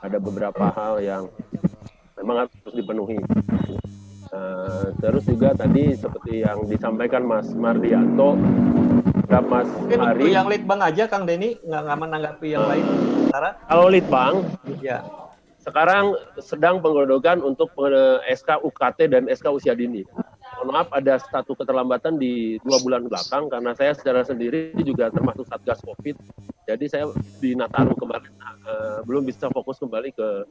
ada beberapa hal yang memang harus dipenuhi. Terus juga tadi seperti yang disampaikan Mas Mardianto, Mas Hari. Yang Litbang aja Kang Denny, nggak menanggapi yang lain. Kalau Litbang, ya. Sekarang sedang penggodokan untuk SK UKT dan SK usia dini. Mohon maaf ada satu keterlambatan di 2 bulan belakang karena saya secara sendiri juga termasuk Satgas COVID. Jadi saya di Nataru kemarin belum bisa fokus kembali ke